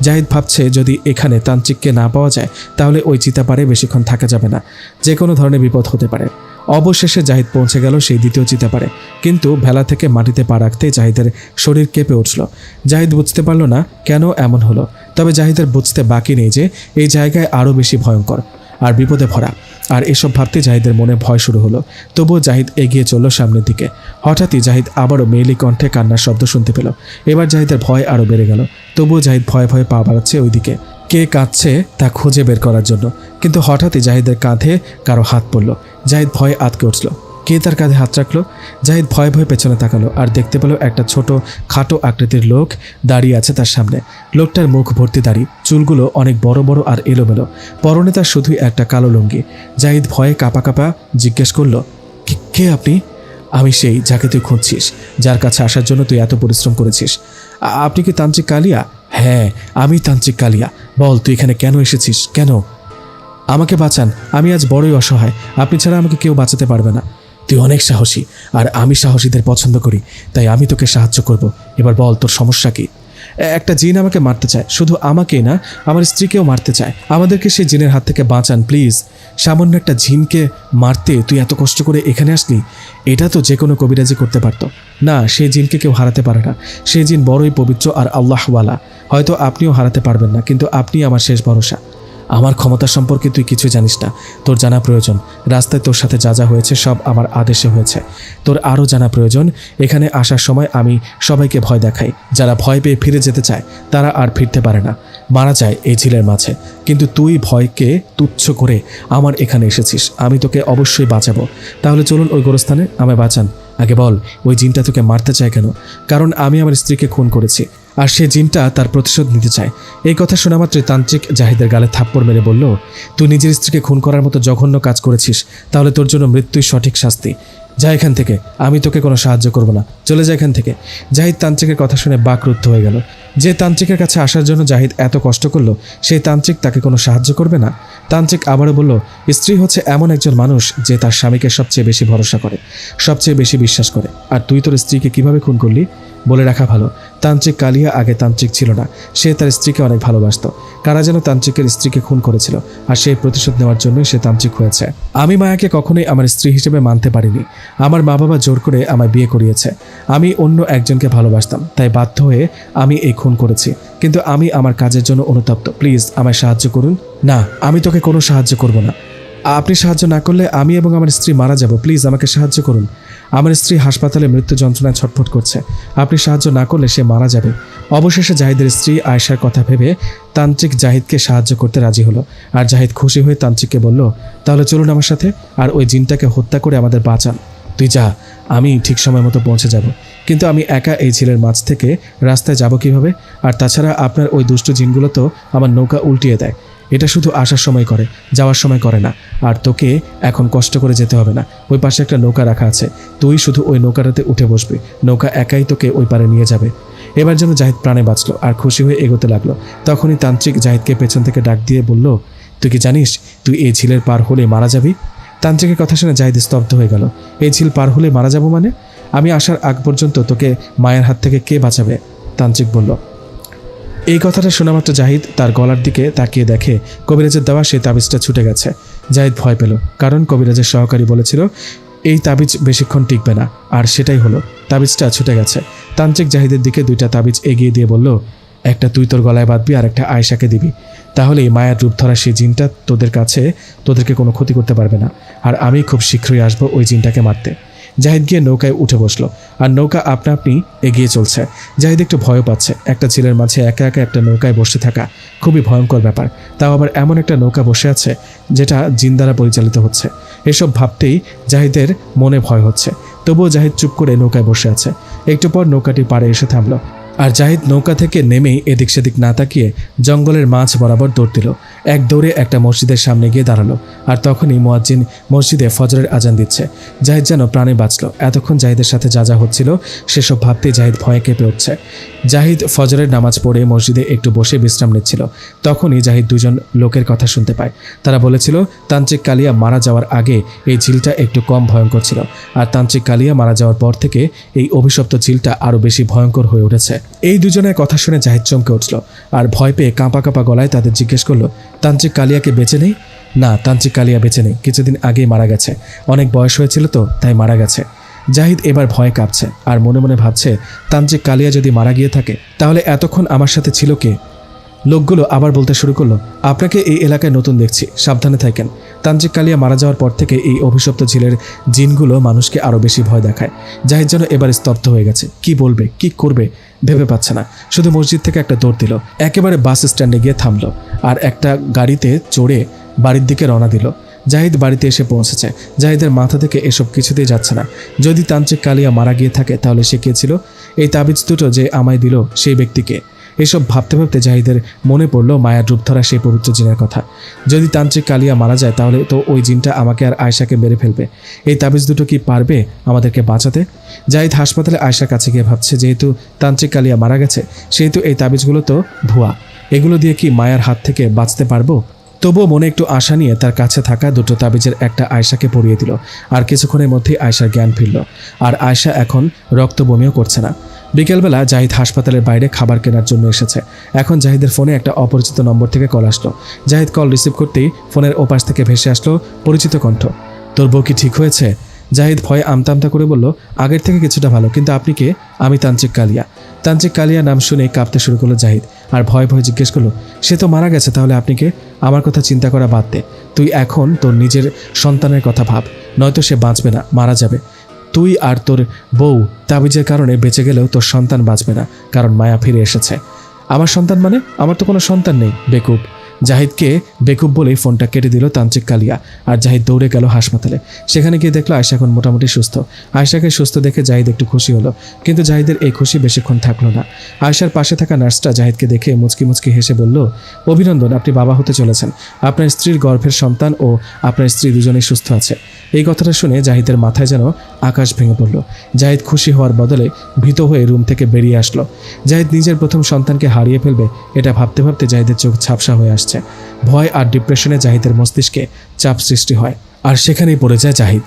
জাহিদ ভাবছে যদি এখানে তান্ত্রিককে না পাওয়া যায় তাহলে ওই চিতাপাড়ে বেশিক্ষণ থাকা যাবে না, যে কোনো ধরনের বিপদ হতে পারে। অবশেষে জাহিদ পৌঁছে গেল সেই দ্বিতীয় চিতাপাড়ে, কিন্তু ভেলা থেকে মাটিতে পা রাখতেই জাহিদের শরীর কেঁপে উঠল। জাহিদ বুঝতে পারল না কেন এমন হলো, তবে জাহিদের বুঝতে বাকি নেই যে এই জায়গায় আরও বেশি ভয়ঙ্কর আর বিপদে ভরা। আর এসব ভাবতে জাহিদের মনে ভয় শুরু হলো। তবুও জাহিদ এগিয়ে চলল সামনের দিকে। হঠাৎই জাহিদ আবারও মেয়েলি কণ্ঠে কান্নার শব্দ শুনতে পেল। এবার জাহিদের ভয় আরও বেড়ে গেল। তবুও জাহিদ ভয়ে ভয়ে পা বাড়াচ্ছে ওইদিকে, কে কাঁদছে তা খুঁজে বের করার জন্য। কিন্তু হঠাৎই জাহিদের কাঁধে কারো হাত পড়ল। জাহিদ ভয়ে আটকে উঠল। কে তার কাঁধে হাত রাখলো? জাহিদ ভয়ে ভয়ে পেছনে তাকালো, আর দেখতে পেল একটা ছোট খাটো আকৃতির লোক দাঁড়িয়ে আছে তার সামনে। লোকটার মুখ ভর্তি দাড়ি, চুলগুলো অনেক বড় বড় আর এলোমেলো। পরনে তার শুধুই একটা কালো লুঙ্গি। জাহিদ ভয়ে কাঁপা কাঁপা জিজ্ঞেস করলো, কে আপনি? আমি সেই যাকে তুই খুঁজছিস, যার কাছে আসার জন্য তুই এত পরিশ্রম করেছিস। আপনি কি তান্ত্রিক কালিয়া? হ্যাঁ, আমি তান্ত্রিক কালিয়া। বল তুই এখানে কেন এসেছিস? কেন? আমাকে বাঁচান, আমি আজ বড়ই অসহায়। আপনি ছাড়া আমাকে কেউ বাঁচাতে পারবে না। তুই অনেক সাহসী, আর আমি সাহসীদের পছন্দ করি, তাই আমি তোকে সাহায্য করব। এবার বল তোর সমস্যা কি? একটা জিন আমাকে মারতে চায়, শুধু আমাকেই না আমার স্ত্রীকেও মারতে চায়। আমাদেরকে সেই জিনের হাত থেকে বাঁচান প্লিজ। সামান্য একটা জিনকে মারতে তুই এত কষ্ট করে এখানে আসলি? এটা তো যে কোনো কবিরাজি করতে পারতো। না, সেই জিনকে কেউ হারাতে পারে না। সেই জিন বড়ই পবিত্র আর আল্লাহওয়ালা। হয়তো আপনিও হারাতে পারবেন না, কিন্তু আপনি আমার শেষ ভরসা। আমার ক্ষমতা সম্পর্কে তুই কিছু জানিস না, তোর জানা প্রয়োজন। রাস্তায় তোর সাথে যা যা হয়েছে সব আমার আদেশে হয়েছে। তোর আরও জানা প্রয়োজন। এখানে আসার সময় আমি সবাইকে ভয় দেখাই। যারা ভয় পেয়ে ফিরে যেতে চায় তারা আর ফিরতে পারে না, মারা যায় এই ঝিলের মাঝে। কিন্তু তুই ভয়কে তুচ্ছ করে আমার এখানে এসেছিস, আমি তোকে অবশ্যই বাঁচাবো। তাহলে চলুন ওই গোরস্থানে, আমায় বাঁচান। আগে বল ওই জিনটা তোকে মারতে চায় কেন? কারণ আমি আমার স্ত্রীকে খুন করেছি, আর সে জিনটা তার প্রতিশোধ নিতে চায়। এই কথা শোনা মাত্রই তান্ত্রিক জাহিদের গালে থাপ্পড় মেরে বলল, তুই নিজের স্ত্রীকে খুন করার মতো জঘন্য কাজ করেছিস, তাহলে তোর জন্য মৃত্যুই সঠিক শাস্তি। যা এখান থেকে, আমি তোকে কোনো সাহায্য করব না, চলে যা এখান থেকে। জাহিদ তান্ত্রিকের কথা শুনে বাকরুদ্ধ হয়ে গেল। যে তান্ত্রিকের কাছে আসার জন্য জাহিদ এত কষ্ট করলো, সেই তান্ত্রিক তাকে কোনো সাহায্য করবে না। তান্ত্রিক আবারও বলল, স্ত্রী হচ্ছে এমন একজন মানুষ যে তার স্বামীকে সবচেয়ে বেশি ভরসা করে, সবচেয়ে বেশি বিশ্বাস করে। আর তুই তোর স্ত্রীকে কিভাবে খুন করলি? বলে রাখা ভালো, তান্ত্রিক কালিয়া আগে তান্ত্রিক ছিল না, সে তার স্ত্রীকে অনেক ভালোবাসত। কারা যেন তান্ত্রিকের স্ত্রীকে খুন করেছিল, আর সেই প্রতিশোধ নেওয়ার জন্যই সে তান্ত্রিক হয়েছে। আমি মায়াকে কখনোই আমার স্ত্রী হিসেবে মানতে পারিনি। আমার মা বাবা জোর করে আমায় বিয়ে করিয়েছে। আমি অন্য একজনকে ভালোবাসতাম, তাই বাধ্য হয়ে আমি এই খুন করেছি। কিন্তু আমি আমার কাজের জন্য অনুতপ্ত। প্লিজ আমায় সাহায্য করুন। না, আমি তোকে কোনো সাহায্য করব না। আপনি সাহায্য না করলে আমি এবং আমার স্ত্রী মারা যাব। প্লিজ আমাকে সাহায্য করুন। আমার স্ত্রী হাসপাতালে মৃত্যু যন্ত্রণায় ছটফট করছে। আপনি সাহায্য না করলে সে মারা যাবে। অবশেষে জাহিদের স্ত্রী আয়েশার কথা ভেবে তান্ত্রিক জাহিদকে সাহায্য করতে রাজি হলো। আর জাহিদ খুশি হয়ে তান্ত্রিককে বলল, তাহলে চলুন আমার সাথে, আর ওই জিনটাকে হত্যা করে আমাদের বাঁচান। তুই যা, আমি ঠিক সময় মতো পৌঁছে যাব। কিন্তু আমি একা এই ঝিলের মাছ থেকে রাস্তায় যাব কিভাবে? আর তাছাড়া আপনার ওই দুষ্টু জিনগুলো তো আমার নৌকা উল্টিয়ে দেয়। এটা শুধু আসার সময় করে, যাওয়ার সময় করে না। আর তোকে এখন কষ্ট করে যেতে হবে না। ওই পাশে একটা নৌকা রাখা আছে, তুই শুধু ওই নৌকাটাতে উঠে বসবি। নৌকা একাই তোকে ওই পারে নিয়ে যাবে। এবার যেন জাহিদ প্রাণে বাঁচলো আর খুশি হয়ে এগোতে লাগলো। তখনই তান্ত্রিক জাহিদকে পেছন থেকে ডাক দিয়ে বলল, তুই কি জানিস তুই এই ঝিলের পার হলে মারা যাবি? তান্ত্রিকের কথা শুনে জাহিদ স্তব্ধ হয়ে গেল। এই ঝিল পার হলে মারা যাব মানে? আমি আসার আগ পর্যন্ত তোকে মায়ের হাত থেকে কে বাঁচাবে? তান্ত্রিক বলল। এই কথাটা শোনা মাত্র জাহিদ তার গলার দিকে তাকিয়ে দেখে কবিরাজের দেওয়া সেই তাবিজটা ছুটে গেছে। জাহিদ ভয় পেল, কারণ কবিরাজের সহকারী বলেছিল এই তাবিজ বেশিক্ষণ টিকবে না। আর সেটাই হলো, তাবিজটা ছুটে গেছে। তান্ত্রিক জাহিদের দিকে 2টা তাবিজ এগিয়ে দিয়ে বলল, একটা তুই তোর গলায় বাঁধবি আর একটা আয়েশাকে দিবি। তাহলে মায়ের রূপ ধরা সেই জিনটা তোদেরকে কোনো ক্ষতি করতে পারবে না। আর আমি খুব শীঘ্রই আসবো ওই জিনটাকে মারতে। জাহিদ গিয়ে নৌকায় উঠে বসলো, আর নৌকা আপনা আপনি এগিয়ে চলছে। জাহিদ একটু ভয় পাচ্ছে। একটা ঝিলের মাঝে একা একা একটা নৌকায় বসে থাকা খুবই ভয়ঙ্কর ব্যাপার। তাও আবার এমন একটা নৌকা বসে আছে যেটা জিন দ্বারা পরিচালিত হচ্ছে। এসব ভাবতেই জাহিদের মনে ভয় হচ্ছে। তবুও জাহিদ চুপ করে নৌকায় বসে আছে। একটু পর নৌকাটি পাড়ে এসে থামলো, আর জাহিদ নৌকা থেকে নেমেই এদিক সেদিক না তাকিয়ে জঙ্গলের মাঝ বরাবর দৌড় দিল। এক দৌড়ে একটা মসজিদের সামনে গিয়ে দাঁড়ালো। আর তখনই মুয়াজ্জিন মসজিদে ফজরের আজান দিচ্ছে। জাহিদ যেন প্রাণে বাঁচল। এতক্ষণ জাহিদের সাথে যা যা হচ্ছিল সেসব ভাবতেই জাহিদ ভয়ে কেঁপে উঠছে। জাহিদ ফজরের নামাজ পড়ে মসজিদে একটু বসে বিশ্রাম নিচ্ছিল। তখনই জাহিদ 2জন লোকের কথা শুনতে পায়। তারা বলেছিল তান্ত্রিক কালিয়া মারা যাওয়ার আগে এই ঝিলটা একটু কম ভয়ঙ্কর ছিল, আর তান্ত্রিক কালিয়া মারা যাওয়ার পর থেকে এই অভিশপ্ত ঝিলটা আরও বেশি ভয়ঙ্কর হয়ে উঠেছে। এই 2জনের কথা শুনে জাহিদ চমকে উঠল, আর ভয় পেয়ে কাঁপা কাঁপা গলায় তাদের জিজ্ঞেস করলো, তান্ত্রিক কালিয়াকে বেঁচে নেই? না, তান্ত্রিক কালিয়া বেঁচে নেই, কিছুদিন আগেই মারা গেছে। অনেক বয়স হয়েছিল তো, তাই মারা গেছে। জাহিদ এবার ভয়ে কাঁপছে, আর মনে মনে ভাবছে তান্ত্রিক কালিয়া যদি মারা গিয়ে থাকে তাহলে এতক্ষণ আমার সাথে ছিল কে? লোকগুলো আবার বলতে শুরু করলো, আপনাকে এই এলাকায় নতুন দেখছি, সাবধানে থাকেন। তান্ত্রিক কালিয়া মারা যাওয়ার পর থেকে এই অভিশপ্ত ঝিলের জিনগুলো মানুষকে আরও বেশি ভয় দেখায়। জাহিদ যেন এবার স্তব্ধ হয়ে গেছে। কি বলবে, কি করবে ভেবে পাচ্ছে না। শুধু মসজিদ থেকে একটা দৌড় দিল, একেবারে বাস স্ট্যান্ডে গিয়ে থামলো, আর একটা গাড়িতে চড়ে বাড়ির দিকে রওনা দিল। জাহিদ বাড়িতে এসে পৌঁছেছে। জাহিদের মাথা থেকে এসব কিছুতেই যাচ্ছে না। যদি তান্ত্রিক কালিয়া মারা গিয়ে থাকে তাহলে সে কে ছিল? এই তাবিজ দুটো যে আমায় দিল সেই ব্যক্তিকে? এসব ভাবতে ভাবতে জাহিদের মনে পড়ল মায়ার রূপ ধরা সেই পবিত্র জিনের কথা। যদি তান্ত্রিক কালিয়া মারা যায় তাহলে তো ওই জিনটা আমাকে আর আয়েশাকে মেরে ফেলবে। এই তাবিজ দুটো কি পারবে আমাদেরকে বাঁচাতে? জাহিদ হাসপাতালে আয়েশার কাছে গিয়ে ভাবছে, যেহেতু তান্ত্রিক কালিয়া মারা গেছে সেহেতু এই তাবিজগুলো তো ভুয়া। এগুলো দিয়ে কি মায়ার হাত থেকে বাঁচতে পারবো? তবুও মনে একটু আশা নিয়ে তার কাছে থাকা 2টো তাবিজের একটা আয়েশাকে পরিয়ে দিল। আর কিছুক্ষণের মধ্যেই আয়েশার জ্ঞান ফিরল, আর আয়েশা এখন রক্ত বমিও করছে না। বিকেলবেলা জাহিদ হাসপাতালের বাইরে খাবার কেনার জন্য এসেছে। এখন জাহিদের ফোনে একটা অপরিচিত নম্বর থেকে কল আসলো। জাহিদ কল রিসিভ করতেই ফোনের ওপাশ থেকে ভেসে আসলো পরিচিত কণ্ঠ। তোর বউ কি ঠিক হয়েছে? জাহিদ ভয়ে আমতা আমতা করে বলল, আগের থেকে কিছুটা ভালো, কিন্তু আপনি কে? আমি তান্ত্রিক কালিয়া। তান্ত্রিক কালিয়া নাম শুনে কাঁপতে শুরু করলো জাহিদ, আর ভয়ে ভয়ে জিজ্ঞেস করলো, সে তো মারা গেছে, তাহলে আপনি কে? আমার কথা চিন্তা করা বাদ দে, তুই এখন তোর নিজের সন্তানের কথা ভাব, নয়তো সে বাঁচবে না, মারা যাবে। তুই আর তোর বউ তাবিজের কারণে বেঁচে গেলেও তোর সন্তান বাঁচবে না, কারণ মায়া ফিরে এসেছে। আমার সন্তান মানে? আমার তো কোনো সন্তান নেই, বেকুব। জাহিদকে বেকুব বলেই ফোনটা কেটে দিল তান্ত্রিক কালিয়া। আর জাহিদ দৌড়ে গেল হাসপাতালে। সেখানে গিয়ে দেখলো আয়েশা এখন মোটামুটি সুস্থ। আয়েশাকে সুস্থ দেখে জাহিদ একটু খুশি হলো, কিন্তু জাহিদের এই খুশি বেশিক্ষণ থাকলো না। আয়েশার পাশে থাকা নার্সটা জাহিদকে দেখে মুচকি মুচকি হেসে বলল, অভিনন্দন, আপনি বাবা হতে চলেছেন। আপনার স্ত্রীর গর্ভের সন্তান ও আপনার স্ত্রী দুজনেই সুস্থ আছে। এই কথাটা শুনে জাহিদের মাথায় যেন আকাশ ভেঙে পড়ল। জাহিদ খুশি হওয়ার বদলে ভীত হয়ে রুম থেকে বেরিয়ে আসলো। জাহিদ নিজের প্রথম সন্তানকে হারিয়ে ফেলবে এটা ভাবতে ভাবতে জাহিদের চোখ ঝাপসা হয়ে আসছে। ভয় আর ডিপ্রেশনে জাহিদের মস্তিষ্কে চাপ সৃষ্টি হয়, আর সেখানেই পড়ে যায় জাহিদ।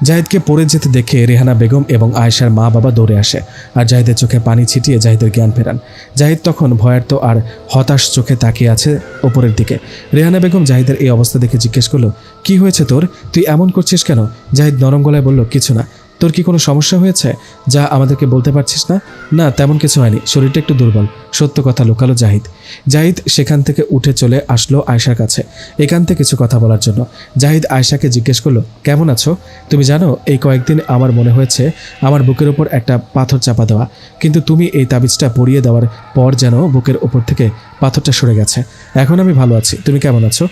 জাহিদকে পড়ে যেতে দেখে রেহানা বেগম এবং আয়েশার মা বাবা দৌড়ে আসে আর জাহিদের চোখে পানি ছিটিয়ে জাহিদের জ্ঞান ফেরান। জাহিদ তখন ভয়ার্ত আর হতাশ চোখে তাকিয়ে আছে ওপরের দিকে। রেহানা বেগম জাহিদের এই অবস্থা দেখে জিজ্ঞেস করলো, কি হয়েছে তোর? তুই এমন করছিস কেন? জাহিদ নরম গলায় বলল, কিছু না। তোর কি কোনো সমস্যা হয়েছে যা আমাদেরকে বলতে পারছিস না? না, তেমন কিছু হয়নি, শরীরটা একটু দুর্বল। সত্য কথা লুকালো জাহিদ। জাহিদ সেখান থেকে উঠে চলে আসলো আয়েশার কাছে একান্তে কিছু কথা বলার জন্য। জাহিদ আয়েশাকে জিজ্ঞেস করলো, কেমন আছো? তুমি জানো, এই কয়েকদিন আমার মনে হয়েছে আমার বুকের ওপর একটা পাথর চাপা দেওয়া, কিন্তু তুমি এই তাবিজটা পরিয়ে দেওয়ার পর যেন বুকের ওপর থেকে পাথরটা সরে গেছে। এখন আমি ভালো আছি। তুমি কেমন আছো?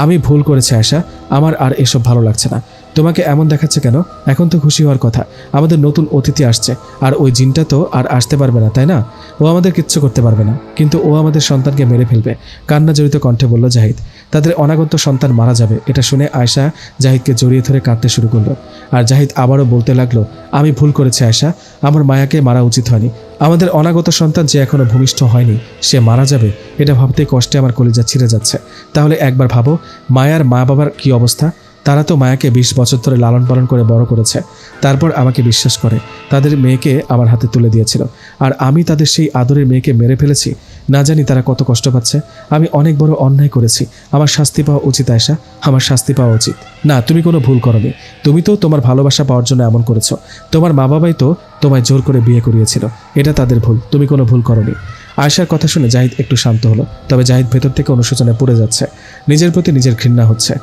আমি ভুল করেছি আয়েশা, আমার আর এসব ভালো লাগছে না। তোমাকে এমন দেখাচ্ছে কেন? এখন তো খুশি হওয়ার কথা, আমাদের নতুন অতিথি আসছে, আর ওই জিনটা তো আর আসতে পারবে না, তাই না? ও আমাদের কিচ্ছু করতে পারবে না, কিন্তু ও আমাদের সন্তানকে মেরে ফেলবে। কান্না জড়িত কণ্ঠে বলল জাহিদ। তাদের অনাগত সন্তান মারা যাবে এটা শুনে আয়েশা জাহিদকে জড়িয়ে ধরে কাঁদতে শুরু করলো। আর জাহিদ আবারও বলতে লাগলো, আমি ভুল করেছি আয়েশা, আমার মায়াকে মারা উচিত হয়নি। আমাদের অনাগত সন্তান যে এখনো ভূমিষ্ঠ হয়নি সে মারা যাবে এটা ভাবতেই কষ্টে আমার কলিজা ছিঁড়ে যাচ্ছে। তাহলে একবার ভাবো, মায়ার মা বাবার কি অবস্থা। তারা তো মায়াকে 20 বছর ধরে লালন পালন করে বড় করেছে, তারপর আমাকে বিশ্বাস করে তাদের মেয়েকে আমার হাতে তুলে দিয়েছিল, আর আমি তাদের সেই আদরের মেয়েকে মেরে ফেলেছি। না জানি তারা কত কষ্ট পাচ্ছে। আমি অনেক বড় অন্যায় করেছি, আমার শাস্তি পাওয়া উচিত আয়েশা, আমার শাস্তি পাওয়া উচিত। না, তুমি কোনো ভুল করোনি, তুমি তো তোমার ভালোবাসা পাওয়ার জন্য এমন করেছো। তোমার মা বাবাই তো তোমায় জোর করে বিয়ে করিয়েছিল, এটা তাদের ভুল, তুমি কোনো ভুল করোনি। আয়েশার কথা শুনে জাহিদ একটু শান্ত হলো, তবে জাহিদ ভেতর থেকে অনুশোচনায় পড়ে যাচ্ছে। নিজের প্রতি নিজের ঘৃণা হচ্ছে।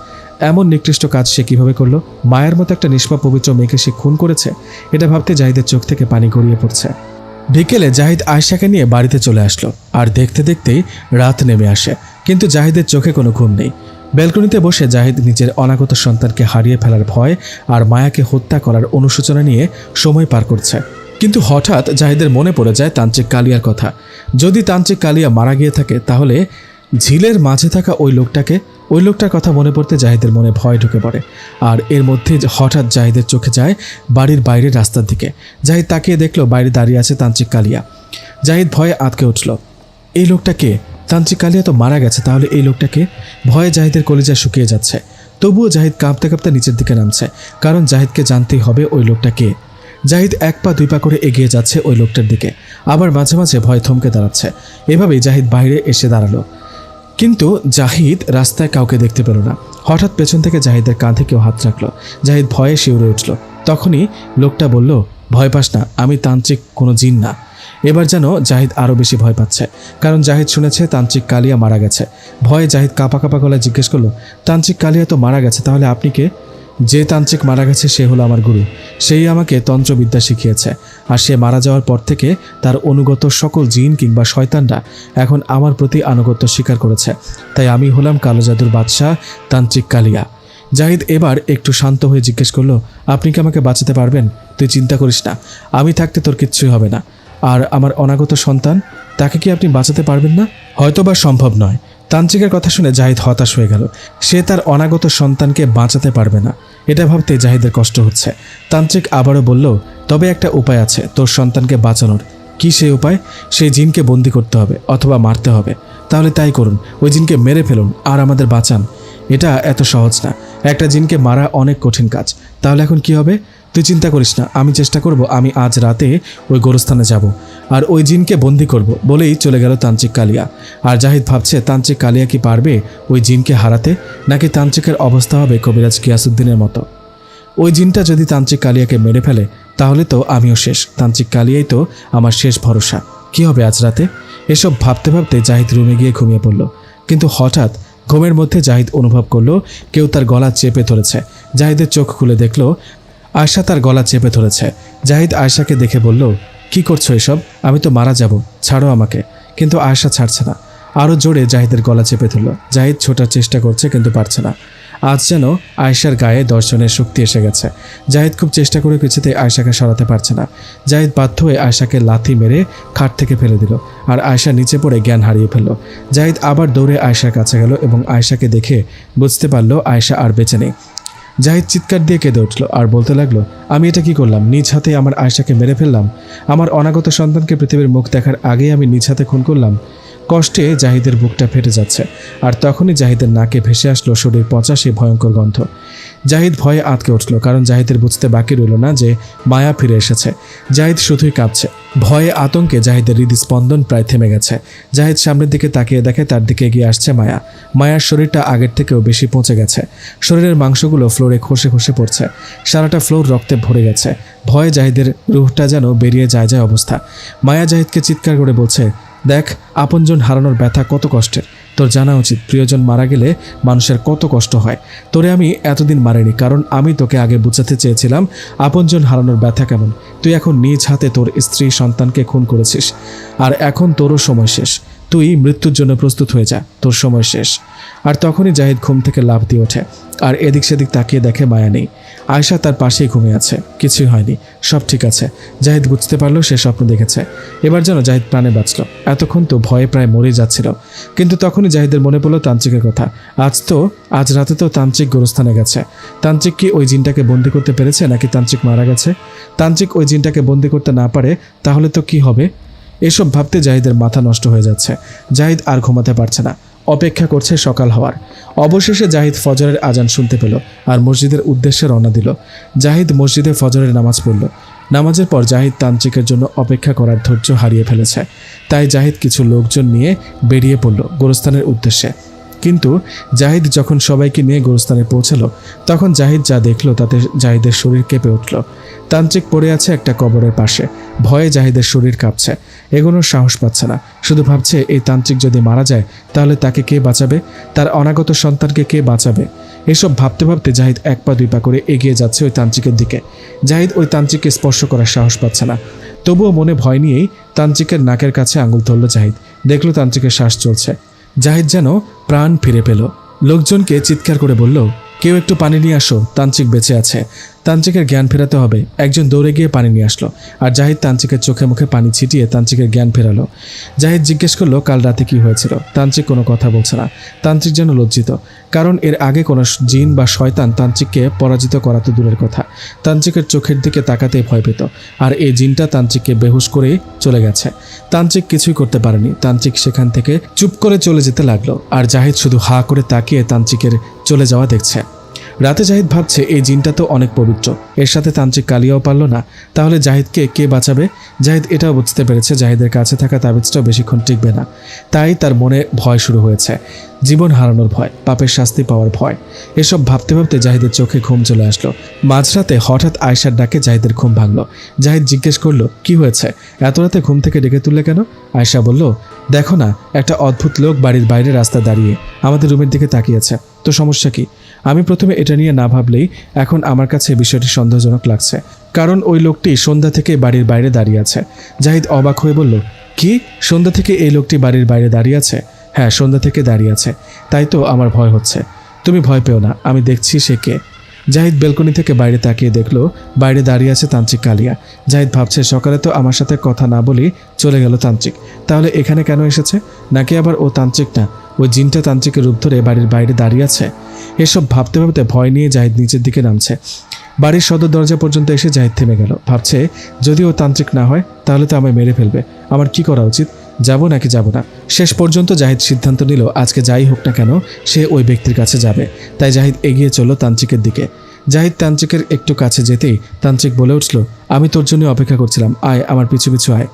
এমন নিকৃষ্ট কাজ সে কিভাবে করলো? মায়ের মতো একটা নিষ্পাপ পবিত্র মেয়েকে সে খুন করেছে, এটা ভাবতে জাহিদের চোখ থেকে পানি গড়িয়ে পড়ছে। বিকেলে জাহিদ আয়েশাকে নিয়ে বাড়িতে চলে আসলো, আর দেখতে দেখতেই রাত নেমে আসে, কিন্তু জাহিদের চোখে কোনো ঘুম নেই। ব্যালকনিতে বসে জাহিদ নিজের অনাগত সন্তানকে হারিয়ে ফেলার ভয় আর মায়াকে হত্যা করার অনুশোচনা নিয়ে সময় পার করছে। কিন্তু হঠাৎ জাহিদের মনে পড়ে যায় তান্ত্রিক কালিয়ার কথা। যদি তান্ত্রিক কালিয়া মারা গিয়ে থাকে তাহলে ঝিলের মাঝে থাকা ওই লোকটার কথা মনে পড়তে জাহিদের মনে ভয় ঢুকে পড়ে। আর এর মধ্যে হঠাৎ জাহিদের চোখে যায় বাড়ির বাইরের রাস্তার দিকে। জাহিদ তাকিয়ে দেখলো বাইরে দাঁড়িয়ে আছে তান্ত্রিক কালিয়া। জাহিদ ভয়ে আঁতকে উঠল। এই লোকটা কে? তান্ত্রিক কালিয়া তো মারা গেছে, তাহলে এই লোকটাকে? ভয়ে জাহিদের কলিজা শুকিয়ে যাচ্ছে। তবুও জাহিদ কাঁপতে কাঁপতে নিচের দিকে নামছে, কারণ জাহিদকে জানতেই হবে ওই লোকটা কে। জাহিদ 1 পা 2 পা করে এগিয়ে যাচ্ছে ওই লোকটার দিকে, আবার মাঝে মাঝে ভয় থমকে দাঁড়াচ্ছে। এভাবেই জাহিদ বাইরে এসে দাঁড়ালো, কিন্তু জাহিদ রাস্তায় কাউকে দেখতে পেল না। হঠাৎ পেছন থেকে জাহিদের কাঁধে কেউ হাত রাখলো। জাহিদ ভয়ে শিউরে উঠল। তখনই লোকটা বলল, ভয় পাস না, আমি তান্ত্রিক, কোনো জিন না। এবার যেন জাহিদ আরও বেশি ভয় পাচ্ছে, কারণ জাহিদ শুনেছে তান্ত্রিক কালিয়া মারা গেছে। ভয়ে জাহিদ কাঁপা কাঁপা গলায় জিজ্ঞেস করলো, তান্ত্রিক কালিয়া তো মারা গেছে, তাহলে আপনি কে? যে তান্ত্রিক মারা গেছে সে হলো আমার গুরু, সেই আমাকে তন্ত্রবিদ্যা শিখিয়েছে। আর সে মারা যাওয়ার পর থেকে তার অনুগত সকল জিন কিংবা শয়তানরা এখন আমার প্রতি আনুগত্য স্বীকার করেছে। তাই আমি হলাম কালো জাদুর বাদশাহ তান্ত্রিক কালিয়া। জাহিদ এবার একটু শান্ত হয়ে জিজ্ঞেস করলো, আপনি কি আমাকে বাঁচাতে পারবেন? তুই চিন্তা করিস না, আমি থাকতে তোর কিচ্ছুই হবে না। আর আমার অনাগত সন্তান, তাকে কি আপনি বাঁচাতে পারবেন না? হয়তোবা সম্ভব নয়। তান্ত্রিকের কথা শুনে জাহিদ হতাশ হয়ে গেল। সে তার অনাগত সন্তানকে বাঁচাতে পারবে না, এটা ভাবতে জাহিদের কষ্ট হচ্ছে। তান্ত্রিক আবারও বলল, তবে একটা উপায় আছে তোর সন্তানকে বাঁচানোর। কি সেই উপায়? সেই জিনকে বন্দি করতে হবে অথবা মারতে হবে। তাহলে তাই করুন, ওই জিনকে মেরে ফেলুন আর আমাদের বাঁচান। এটা এত সহজ না, একটা জিনকে মারা অনেক কঠিন কাজ। তাহলে এখন কি হবে? তুই চিন্তা করিস না, আমি চেষ্টা করব। আমি আজ রাতে ওই গোরস্থানে যাব আর ওই জিনকে বন্দি করব, বলেই চলে গেল তান্ত্রিক কালিয়া। আর জাহিদ ভাবছে, তান্ত্রিক কালিয়া কি পারবে ওই জিনকে হারাতে, নাকি তান্ত্রিকের অবস্থা হবে কবিরাজ গিয়াসউদ্দিনের মতো? ওই জিনটা যদি তান্ত্রিক কালিয়াকে মেরে ফেলে তাহলে তো আমিও শেষ। তান্ত্রিক কালিয়াই তো আমার শেষ ভরসা। কি হবে আজ রাতে? এসব ভাবতে ভাবতে জাহিদ রুমে গিয়ে ঘুমিয়ে পড়ল। কিন্তু হঠাৎ ঘুমের মধ্যে জাহিদ অনুভব করলো কেউ তার গলা চেপে ধরেছে। জাহিদের চোখ খুলে দেখলো আয়েশা তার গলা চেপে ধরেছে। জাহিদ আয়েশাকে দেখে বলল, কি করছো এসব? আমি তো মারা যাব, ছাড়ো আমাকে। কিন্তু আয়েশা ছাড়ছে না। আরও জোরে জাহিদের গলা চেপে ধরল। জাহিদ ছোটার চেষ্টা করছে কিন্তু পারছে না। আজ যেন আয়েশার গায়ে দর্শনের শক্তি এসে গেছে। জাহিদ খুব চেষ্টা করে কিছুতে আয়েশাকে সরাতে পারছে না। জাহিদ বাধ্য হয়ে আয়েশাকে লাথি মেরে খাট থেকে ফেলে দিল আর আয়েশা নিচে পড়ে জ্ঞান হারিয়ে ফেলল। জাহিদ আবার দৌড়ে আয়েশার কাছে গেল এবং আয়েশাকে দেখে বুঝতে পারল আয়েশা আর বেঁচে নেই। জাহিদ চিৎকার দিয়ে কেঁদে উঠল আর বলতে লাগলো, আমি এটা কি করলাম? নিজ হাতে আমার আয়েশাকে মেরে ফেললাম। আমার অনাগত সন্তানকে পৃথিবীর মুখ দেখার আগেই আমি নিজ হাতে খুন করলাম। কষ্টে জাহিদের বুকটা ফেটে যাচ্ছে আর তখনই জাহিদের নাকে ভেসে আসলো শরীর পচা সেই ভয়ঙ্কর গন্ধ। জাহিদ ভয়ে আটকে উঠল, কারণ জাহিদের বুঝতে বাকি রইল না যে মায়া ফিরে এসেছে। জাহিদ শুধুই কাঁপছে। ভয়ে আতঙ্কে জাহিদের হৃদস্পন্দন প্রায় থেমে গেছে। জাহিদ সামনের দিকে তাকিয়ে দেখে তার দিকে এগিয়ে আসছে মায়া। মায়ার শরীরটা আগের থেকেও বেশি পচে গেছে। শরীরের মাংসগুলো ফ্লোরে খসে খসে পড়ছে। সারাটা ফ্লোর রক্তে ভরে গেছে। ভয়ে জাহিদের রুহটা যেন বেরিয়ে যায় অবস্থা। মায়া জাহিদকে চিৎকার করে বলছে, দেখ, আপনজন হারানোর ব্যথা কত কষ্টের। তোর জানা উচিত প্রিয়জন মারা গেলে মানুষের কত কষ্ট হয়। তোরে আমি এতদিন মারিনি, কারণ আমি তোকে আগে বুঝাতে চেয়েছিলাম আপনজন হারানোর ব্যথা কেমন। তুই এখন নিজ হাতে তোর স্ত্রী সন্তানকে খুন করেছিস, আর এখন তোরও সময় শেষ। তুই মৃত্যুর জন্য প্রস্তুত হয়ে যা, তোর সময় শেষ। আর তখনই জাহিদ ঘুম থেকে লাফ দিয়ে ওঠে আর এদিক সেদিক তাকিয়ে দেখে মায়া নেই। আয়েশা তার পাশেই ঘুমিয়ে আছে। কিছুই হয়নি, সব ঠিক আছে। জাহিদ বুঝতে পারলো সে স্বপ্ন দেখেছে। এবার যেন জাহিদ প্রাণে বাঁচল। এতক্ষণ তো ভয়ে প্রায় মরে যাচ্ছিল। কিন্তু তখনই জাহিদের মনে পড়লো তান্ত্রিকের কথা। আজ রাতে তো তান্ত্রিক গোরস্থানে গেছে। তান্ত্রিক কি ওই জিনটাকে বন্দি করতে পেরেছে, নাকি তান্ত্রিক মারা গেছে? তান্ত্রিক ওই জিনটাকে বন্দি করতে না পারে তাহলে তো কি হবে? এসব ভাবতে জাহিদের মাথা নষ্ট হয়ে যাচ্ছে। জাহিদ আর ঘুমাতে পারছে না, অপেক্ষা করছে সকাল হওয়ার। অবশেষে জাহিদ ফজরের আজান শুনতে পেল আর মসজিদের উদ্দেশ্যে রওনা দিল। জাহিদ মসজিদে ফজরের নামাজ পড়ল। নামাজের পর জাহিদ তান্ত্রিকের জন্য অপেক্ষা করার ধৈর্য হারিয়ে ফেলেছে। তাই জাহিদ কিছু লোকজন নিয়ে বেরিয়ে পড়ল গোরস্থানের উদ্দেশ্যে। কিন্তু জাহিদ যখন সবাইকে নিয়ে গোরস্থানে পৌঁছালো, তখন জাহিদ যা দেখলো তাতে জাহিদের শরীর কেঁপে উঠল। তান্ত্রিক পড়ে আছে একটা কবরের পাশে। ভয়ে জাহিদের শরীর কাঁপছে। এগোনোর সাহস পাচ্ছে না। শুধু ভাবছে, এই তান্ত্রিক যদি মারা যায় তাহলে তাকে কে বাঁচাবে? তার অনাগত সন্তানকে কে বাঁচাবে? এসব ভাবতে ভাবতে জাহিদ এক পা দুই পা করে এগিয়ে যাচ্ছে ওই তান্ত্রিকের দিকে। জাহিদ ওই তান্ত্রিককে স্পর্শ করার সাহস পাচ্ছে না। তবুও মনে ভয় নিয়েই তান্ত্রিকের নাকের কাছে আঙুল ধরল জাহিদ। দেখলো তান্ত্রিকের শ্বাস চলছে। জাহিদ যেন প্রাণ ফিরে পেল। লোকজনকে চিৎকার করে বলল, কেউ একটু পানি নিয়ে আসো, তান্ত্রিক বেঁচে আছে। তান্ত্রিকের জ্ঞান ফেরাতে হবে। একজন দৌড়ে গিয়ে পানি নিয়ে আসলো আর জাহিদ তান্ত্রিকের চোখে মুখে পানি ছিটিয়ে তান্ত্রিকের জ্ঞান ফেরালো। জাহিদ জিজ্ঞেস করলো, কাল রাতে কি হয়েছিল? তান্ত্রিক কোনো কথা বলছে না। তান্ত্রিক যেন লজ্জিত, কারণ এর আগে কোনো জিন বা শয়তান তান্ত্রিককে পরাজিত করা তো দূরের কথা, তান্ত্রিকের চোখের দিকে তাকাতেই ভয় পেত। আর এই জিনটা তান্ত্রিককে বেহুশ করে চলে গেছে। তান্ত্রিক কিছুই করতে পারেনি। তান্ত্রিক সেখান থেকে চুপ করে চলে যেতে লাগলো আর জাহিদ শুধু হা করে তাকিয়ে তান্ত্রিকের চলে যাওয়া দেখছে। রাতে জাহিদ ভাবছে, এই জিনটা তো অনেক পবিত্র, এর সাথে তান্ত্রিক কালিয়াও পারল না, তাহলে জাহিদকে কে বাঁচাবে? জাহিদ এটাও বুঝতে পেরেছে জাহিদের কাছে থাকা তাবিজটাও বেশিক্ষণ টিকবে না। তাই তার মনে ভয় শুরু হয়েছে। জীবন হারানোর ভয়, পাপের শাস্তি পাওয়ার ভয়। এসব ভাবতে ভাবতে জাহিদের চোখে ঘুম চলে আসলো। মাঝরাতে হঠাৎ আয়েশার ডাকে জাহিদের ঘুম ভাঙলো। জাহিদ জিজ্ঞেস করলো, কি হয়েছে? এত রাতে ঘুম থেকে ডেকে তুললে কেন? আয়েশা বলল, দেখো না, একটা অদ্ভুত লোক বাড়ির বাইরে রাস্তা দাঁড়িয়ে আমাদের রুমের দিকে তাকিয়েছে। তো সমস্যা কি? আমি প্রথমে এটা নিয়ে না ভাবলেই এখন আমার কাছে বিষয়টি সন্দেহজনক লাগছে, কারণ ওই লোকটি সন্ধ্যা থেকে বাড়ির বাইরে দাঁড়িয়ে আছে। জাহিদ অবাক হয়ে বলল, কি? সন্ধ্যা থেকে এই লোকটি বাড়ির বাইরে দাঁড়িয়ে আছে? হ্যাঁ, সন্ধ্যা থেকে দাঁড়িয়ে আছে। তাই তো আমার ভয় হচ্ছে। তুমি ভয় পেও না, আমি দেখছি সে কে। জাহিদ বেলকনি থেকে বাইরে তাকিয়ে দেখলো বাইরে দাঁড়িয়ে আছে তান্ত্রিক কালিয়া। জাহিদ ভাবছে, সকালে তো আমার সাথে কথা না বলেই চলে গেল তান্ত্রিক, তাহলে এখানে কেন এসেছে? নাকি আবার ও তান্ত্রিক না, ওই জিনটা তান্ত্রিকের রূপ ধরে বাড়ির বাইরে দাঁড়িয়ে আছে? এসব ভাবতে ভাবতে ভয় নিয়ে জাহিদ নিচের দিকে নামছে। বাড়ির সদর দরজা পর্যন্ত এসে জাহিদ থেমে গেল। ভাবছে, যদি ও তান্ত্রিক না হয় তাহলে তো আমায় মেরে ফেলবে। আমার কি করা উচিত? যাব নাকি যাব না? শেষ পর্যন্ত জাহিদ সিদ্ধান্ত নিল, আজকে যাই হোক না কেন সে ওই ব্যক্তির কাছে যাবে। তাই জাহিদ এগিয়ে চলল তান্ত্রিকের দিকে। জাহিদ তান্ত্রিকের একটু কাছে যেতেই তান্ত্রিক বলে উঠল, আমি তোর জন্য অপেক্ষা করছিলাম, আয় আমার পিছু পিছু আয়।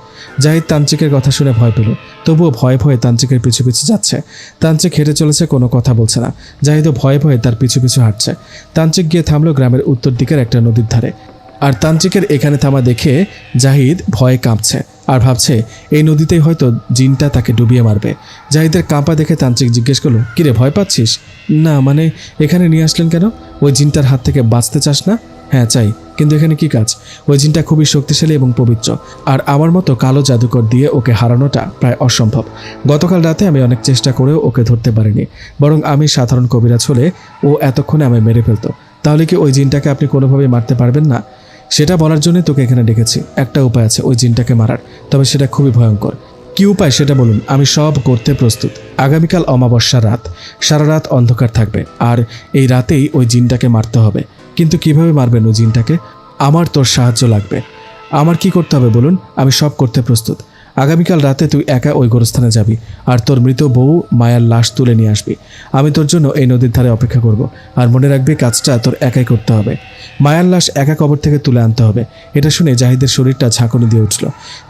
জাহিদ তান্ত্রিকের কথা শুনে ভয় পেল, তবুও ভয়ে ভয়ে তান্ত্রিকের পিছু পিছু যাচ্ছে। তান্ত্রিক হেঁটে চলেছে, কোনো কথা বলছে না। জাহিদও ভয়ে ভয়ে তার পিছু পিছু হাঁটছে। তান্ত্রিক গিয়ে থামলো গ্রামের উত্তর দিকের একটা নদীর ধারে। আর তান্ত্রিকের এখানে থামা দেখে জাহিদ ভয়ে কাঁপছে আর ভাবছে, এই নদীতেই হয়তো জিনটা তাকে ডুবিয়ে মারবে। জাহিদের কাঁপা দেখে তান্ত্রিক জিজ্ঞেস করলো, কিরে ভয় পাচ্ছিস? না, মানে এখানে নিয়ে আসলেন কেন? ওই জিনটার হাত থেকে বাঁচতে চাস না? হ্যাঁ চাই, কিন্তু এখানে কি কাজ? ওই জিনটা খুবই শক্তিশালী এবং পবিত্র, আর আমার মতো কালো জাদুকর দিয়ে ওকে হারানোটা প্রায় অসম্ভব। গতকাল রাতে আমি অনেক চেষ্টা করেও ওকে ধরতে পারিনি, বরং আমি সাধারণ কবিরাজ হলে ও এতক্ষণে আমায় মেরে ফেলতো। তাহলে কি ওই জিনটাকে আপনি কোনোভাবেই মারতে পারবেন না? সেটা বলার জন্যই তোকে এখানে ডেকেছি। একটা উপায় আছে ওই জিনটাকে মারার, তবে সেটা খুবই ভয়ঙ্কর। কি উপায় সেটা বলুন, আমি সব করতে প্রস্তুত। আগামীকাল অমাবস্যার রাত, সারা রাত অন্ধকার থাকবে, আর এই রাতেই ওই জিনটাকে মারতে হবে। কিন্তু কিভাবে মারবেন ওই জিনটাকে? আমার তোর সাহায্য লাগবে। আমার কি করতে হবে বলুন? আমি সব করতে প্রস্তুত। আগামীকাল রাতে তুই একা ওই গোরস্থানে যাবি, আর তোর মৃত বউ মায়ার লাশ তুলে নিয়ে আসবি। আমি তোর জন্য এই নদীর ধারে অপেক্ষা করব, আর মনে রাখবি কাজটা তোর একাই করতে হবে। মায়ার লাশ একা কবর থেকে তুলে আনতে হবে। এটা শুনে জাহিদের শরীরটা ঝাঁকুনি দিয়ে উঠল।